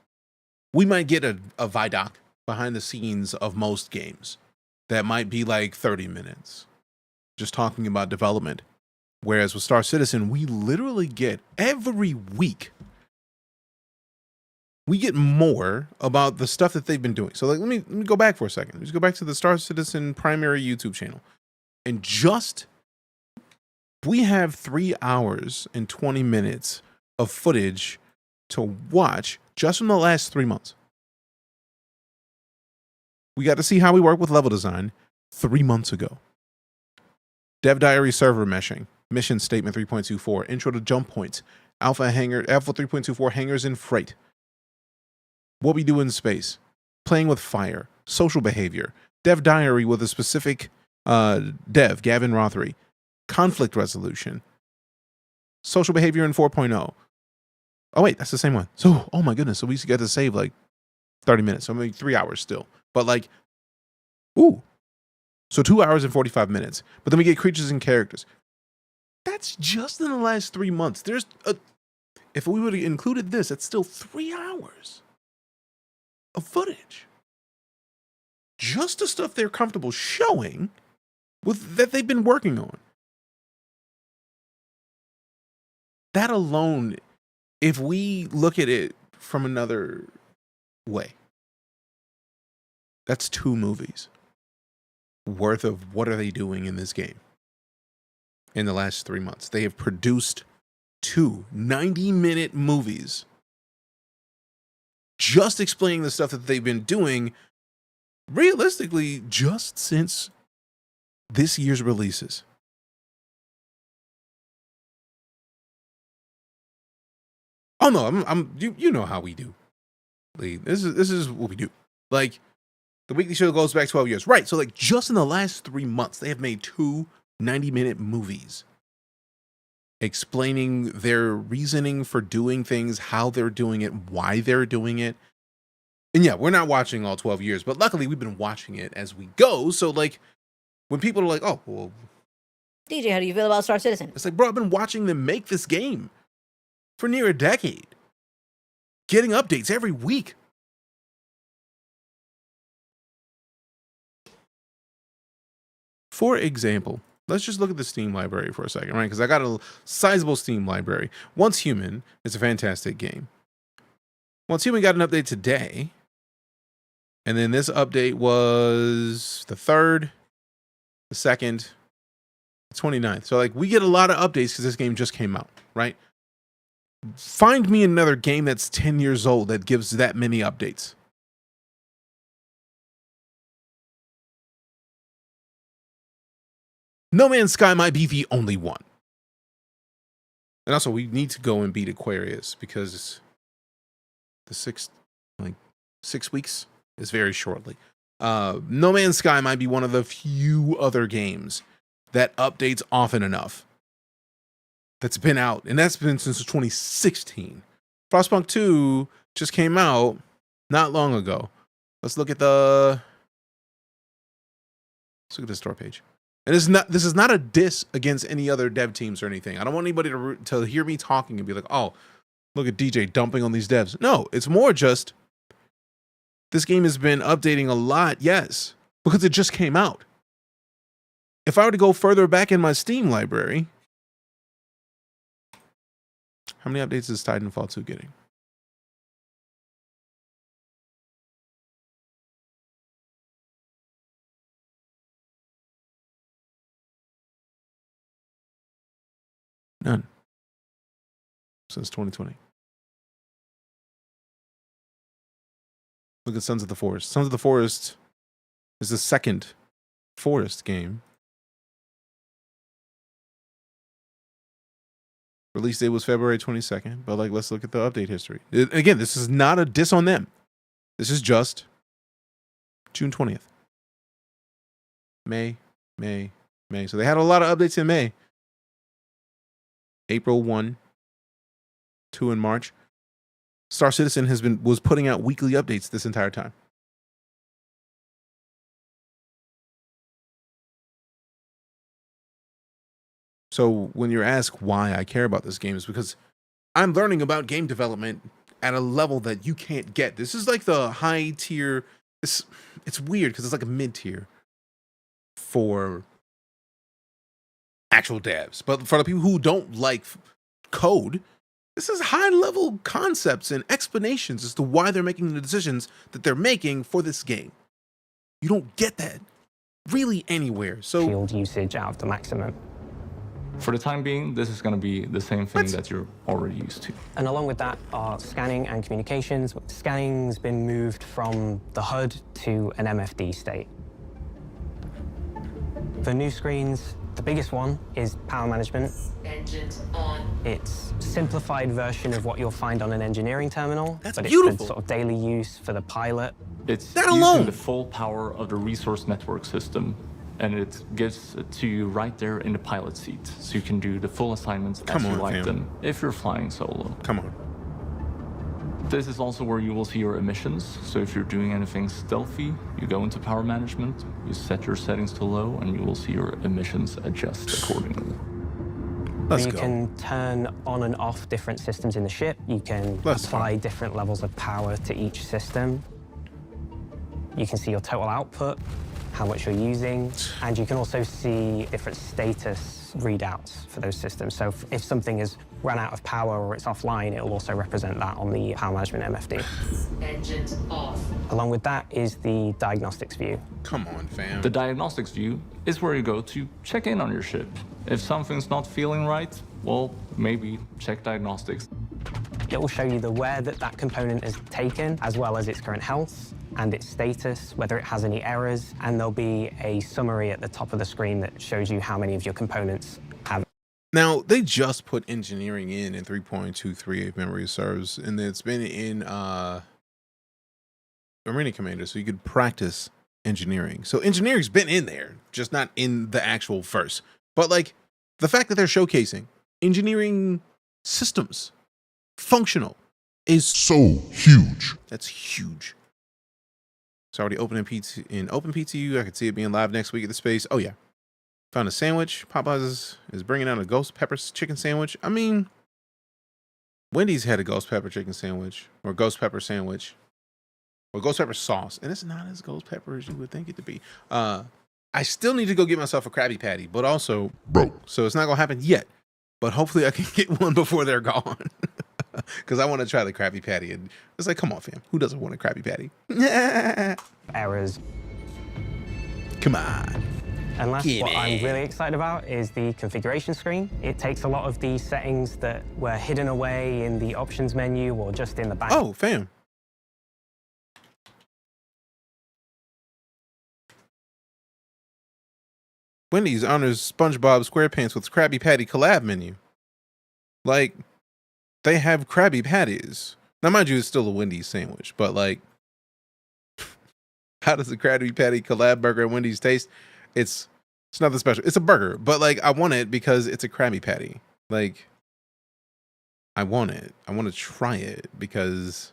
we might get a Vidoc behind the scenes of most games that might be like 30 minutes just talking about development. Whereas with StarCitizen, we literally get every week, we get more about the stuff that they've been doing. So like, let me go back for a second. Let's go back to the StarCitizen primary YouTube channel. And just, we have 3 hours and 20 minutes of footage to watch just from the last 3 months. We got to see how we work with level design 3 months ago. Dev diary server meshing, mission statement 3.24, intro to jump points, alpha 3.24 hangars in freight. What we do in space, playing with fire, social behavior, dev diary with a specific dev, Gavin Rothery, conflict resolution, social behavior in 4.0. Oh wait, that's the same one. So, oh my goodness, so we got to save like 30 minutes, so maybe 3 hours still. But like, ooh, so 2 hours and 45 minutes. But then we get creatures and characters. That's just in the last 3 months. There's if we would have included this, it's still 3 hours of footage. Just the stuff they're comfortable showing with that they've been working on. That alone, if we look at it from another way, that's 2 movies worth of what are they doing in this game in the last 3 months. They have produced 2 90-minute movies just explaining the stuff that they've been doing realistically just since this year's releases. Oh no, you know how we do. This is what we do. Like, the weekly show goes back 12 years. Right, so like just in the last 3 months, they have made 2 90-minute movies explaining their reasoning for doing things, how they're doing it, why they're doing it. And yeah, we're not watching all 12 years, but luckily we've been watching it as we go. So like, when people are like, oh, well, DJ, how do you feel about StarCitizen? It's like, bro, I've been watching them make this game for near a decade, getting updates every week. For example, let's just look at the Steam library for a second, right? Because I got a sizable Steam library. Once Human is a fantastic game. Once Human got an update today. And then this update was the 3rd, the 2nd, the 29th. So like, we get a lot of updates because this game just came out, right? Find me another game that's 10 years old that gives that many updates. No Man's Sky might be the only one. And also, we need to go and beat Aquarius because the 6 weeks is very shortly. No Man's Sky might be one of the few other games that updates often enough. That's been out, and that's been since 2016. Frostpunk 2 just came out not long ago. Let's look at the store page. And this is not a diss against any other dev teams or anything. I don't want anybody to hear me talking and be like, oh, look at DJ dumping on these devs. No, it's more just this game has been updating a lot, yes, because it just came out. If I were to go further back in my Steam library, how many updates is Titanfall 2 getting? None. Since 2020. Look at Sons of the Forest. Sons of the Forest is the second Forest game. Release date was February 22nd, but like, let's look at the update history. Again, this is not a diss on them. This is just June 20th. May. So they had a lot of updates in May. April 1, 2 in March. StarCitizen was putting out weekly updates this entire time. So when you're asked why I care about this game, is because I'm learning about game development at a level that you can't get. This is like the high tier. It's weird because it's like a mid tier for actual devs. But for the people who don't like code, this is high level concepts and explanations as to why they're making the decisions that they're making for this game. You don't get that really anywhere. So field usage out of the maximum. For the time being, this is going to be the same thing that you're already used to. And along with that are scanning and communications. Scanning's been moved from the HUD to an MFD state. For new screens, the biggest one is power management. Engines on. It's a simplified version of what you'll find on an engineering terminal. That's but beautiful. It's for sort of daily use for the pilot. It's that using alone. the full power of the resource network system, and it gives it to you right there in the pilot seat, so you can do the full assignments as you like them, if you're flying solo. Come on. This is also where you will see your emissions. So if you're doing anything stealthy, you go into power management, you set your settings to low, and you will see your emissions adjust accordingly. You can turn on and off different systems in the ship. You can apply different levels of power to each system. You can see your total output, how much you're using, and you can also see different status readouts for those systems. So if something has run out of power or it's offline, it will also represent that on the power management MFD. Engines off. Along with that is the diagnostics view. Come on, fam. The diagnostics view is where you go to check in on your ship. If something's not feeling right, well, maybe check diagnostics. It will show you the wear that component has taken, as well as its current health and its status, whether it has any errors, and there'll be a summary at the top of the screen that shows you how many of your components have. Now, they just put engineering in 3.23 if memory serves, and it's been in Marine Commander, so you could practice engineering. So engineering's been in there, just not in the actual first. But like, the fact that they're showcasing engineering systems, functional, is so huge. That's huge. It's already open in OpenPTU. I could see it being live next week at the space. Oh yeah. Found a sandwich. Popeyes is bringing out a ghost pepper chicken sandwich. I mean, Wendy's had a ghost pepper chicken sandwich, or ghost pepper sandwich, or ghost pepper sauce, and it's not as ghost pepper as you would think it to be. I still need to go get myself a Krabby Patty, but also broke, so it's not gonna happen yet. But hopefully I can get one before they're gone, because I want to try the Krabby Patty. And it's like, come on, fam, who doesn't want a Krabby Patty? Errors. Come on. And last, what I'm really excited about is the configuration screen. It takes a lot of the settings that were hidden away in the options menu or just in the back. Oh, fam. Wendy's honors SpongeBob SquarePants with Krabby Patty collab menu. Like, they have Krabby Patties. Now, mind you, it's still a Wendy's sandwich, but like, how does the Krabby Patty collab burger at Wendy's taste? It's nothing special. It's a burger, but like, I want it because it's a Krabby Patty. Like, I want it. I want to try it because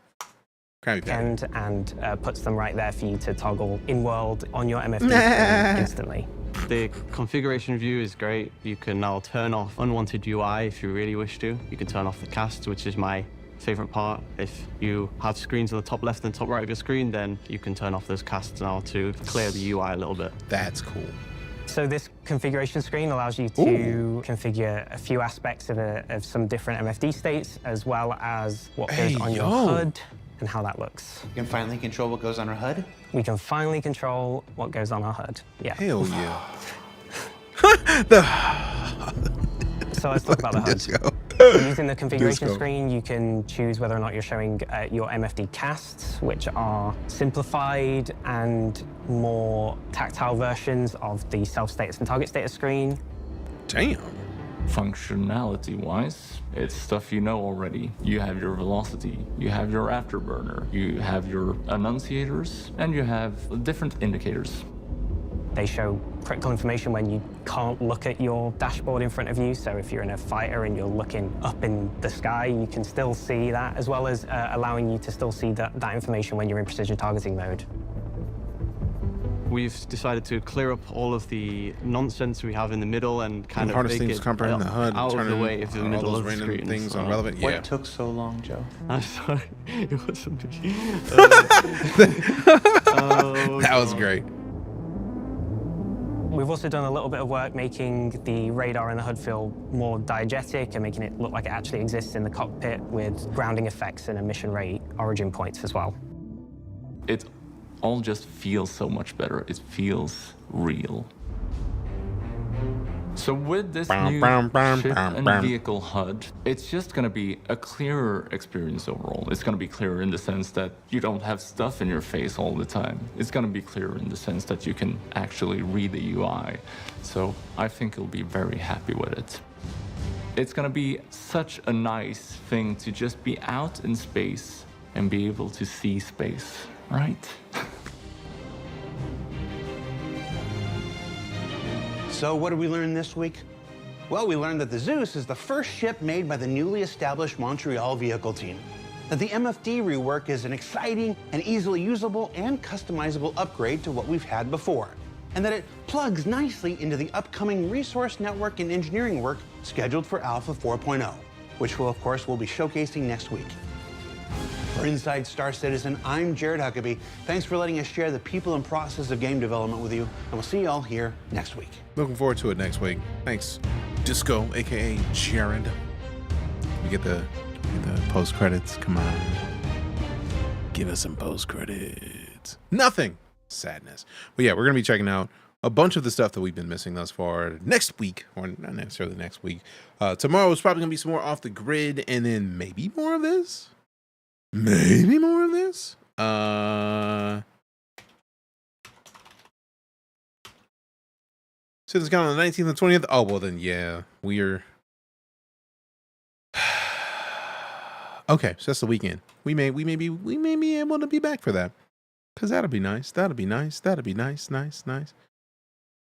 Krabby Patty. And puts them right there for you to toggle in-world on your MFD screen instantly. The configuration view is great. You can now turn off unwanted UI if you really wish to. You can turn off the cast, which is my favorite part. If you have screens on the top left and top right of your screen, then you can turn off those casts now to clear the UI a little bit. That's cool. So this configuration screen allows you to configure a few aspects of some different MFD states, as well as what goes on your HUD and how that looks. You can finally control what goes on our HUD? We can finally control what goes on our HUD, yeah. Hell yeah. So let's talk about the HUD. Let's go. Using the configuration screen, you can choose whether or not you're showing your MFD casts, which are simplified and more tactile versions of the self-status and target status screen. Damn. Functionality-wise, it's stuff you know already. You have your velocity, you have your afterburner, you have your annunciators, and you have different indicators. They show critical information when you can't look at your dashboard in front of you. So if you're in a fighter and you're looking up in the sky, you can still see that, as well as allowing you to still see that information when you're in precision targeting mode. We've decided to clear up all of the nonsense we have in the middle and kind of make it comprehend the HUD, out of the way of the middle of the random screen. things so. irrelevant. Yeah. What took so long, Joe? I'm sorry. It wasn't. That was great. We've also done a little bit of work making the radar and the HUD feel more diegetic and making it look like it actually exists in the cockpit with grounding effects and emission rate origin points as well. It all just feels so much better. It feels real. So with this new ship and vehicle HUD, it's just going to be a clearer experience overall. It's going to be clearer in the sense that you don't have stuff in your face all the time. It's going to be clearer in the sense that you can actually read the UI. So I think you'll be very happy with it. It's going to be such a nice thing to just be out in space and be able to see space, right? So what did we learn this week? Well, we learned that the Zeus is the first ship made by the newly established Montreal vehicle team. That the MFD rework is an exciting and easily usable and customizable upgrade to what we've had before. And that it plugs nicely into the upcoming resource network and engineering work scheduled for Alpha 4.0, which will, of course, we'll be showcasing next week. For Inside StarCitizen, I'm Jared Huckabee. Thanks for letting us share the people and process of game development with you, and we'll see you all here next week. Looking forward to it next week. Thanks, Disco, aka Jared. We get the post credits. Come on, give us some post credits. Nothing. Sadness. But yeah, we're gonna be checking out a bunch of the stuff that we've been missing thus far next week, or not necessarily next week. Tomorrow is probably gonna be some more Off the Grid, and then maybe more of this. Maybe more of this. So this count on the 19th and 20th. Oh well, then yeah, we're okay. So that's the weekend. We may be able to be back for that, because that'll be nice. That'll be nice. That'll be nice. Nice.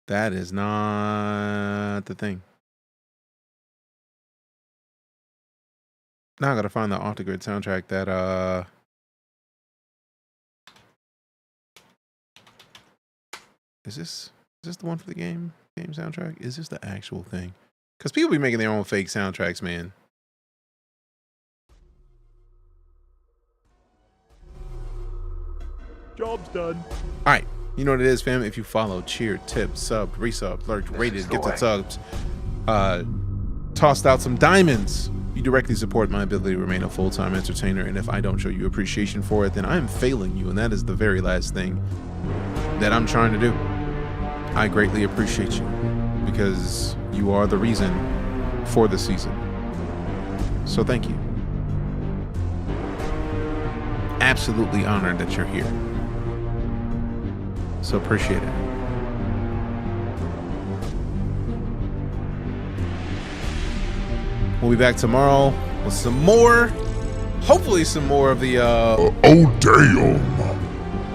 That is not the thing. Now I gotta find the Off the Grid soundtrack that is this the one for the game soundtrack? Is this the actual thing? Because people be making their own fake soundtracks, man. Job's done. All right, you know what it is, fam. If you follow, cheer, tip, sub, resub, lurked, rated, gifted subs, tossed out some diamonds, you directly support my ability to remain a full-time entertainer. And if I don't show you appreciation for it, then I'm failing you, and that is the very last thing that I'm trying to do. I greatly appreciate you, because you are the reason for the season. So thank you. Absolutely honored that you're here. So appreciate it. We'll be back tomorrow with some more, hopefully some more of the oh damn.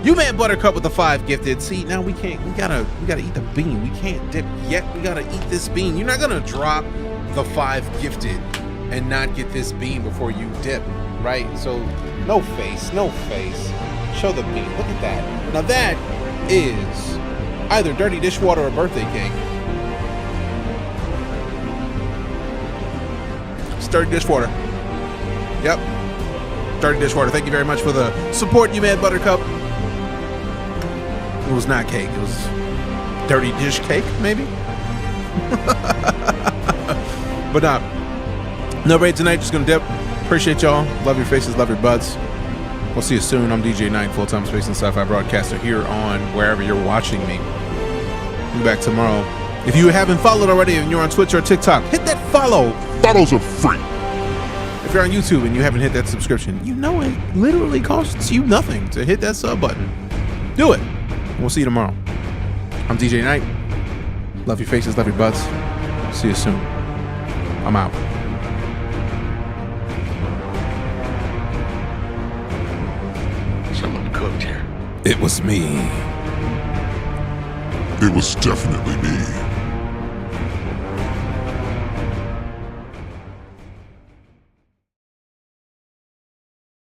You Man Buttercup with the 5 gifted. See, now we gotta eat the bean. We can't dip yet. We gotta eat this bean. You're not gonna drop the 5 gifted and not get this bean before you dip, right? So no face. Show the bean. Look at that. Now that is either dirty dishwater or birthday cake. Dirty dishwater. Yep. Dirty dishwater. Thank you very much for the support, You Man Buttercup. It was not cake. It was dirty dish cake, maybe. But no raid tonight. Just gonna dip. Appreciate y'all. Love your faces. Love your butts. We'll see you soon. I'm DeejayKnight, full-time space and sci-fi broadcaster here on wherever you're watching me. We'll be back tomorrow. If you haven't followed already and you're on Twitch or TikTok, hit that follow. Follows are free. If you're on YouTube and you haven't hit that subscription, you know it literally costs you nothing to hit that sub button. Do it. We'll see you tomorrow. I'm DeejayKnight. Love your faces, love your butts. See you soon. I'm out. Someone cooked here. It was me. It was definitely me.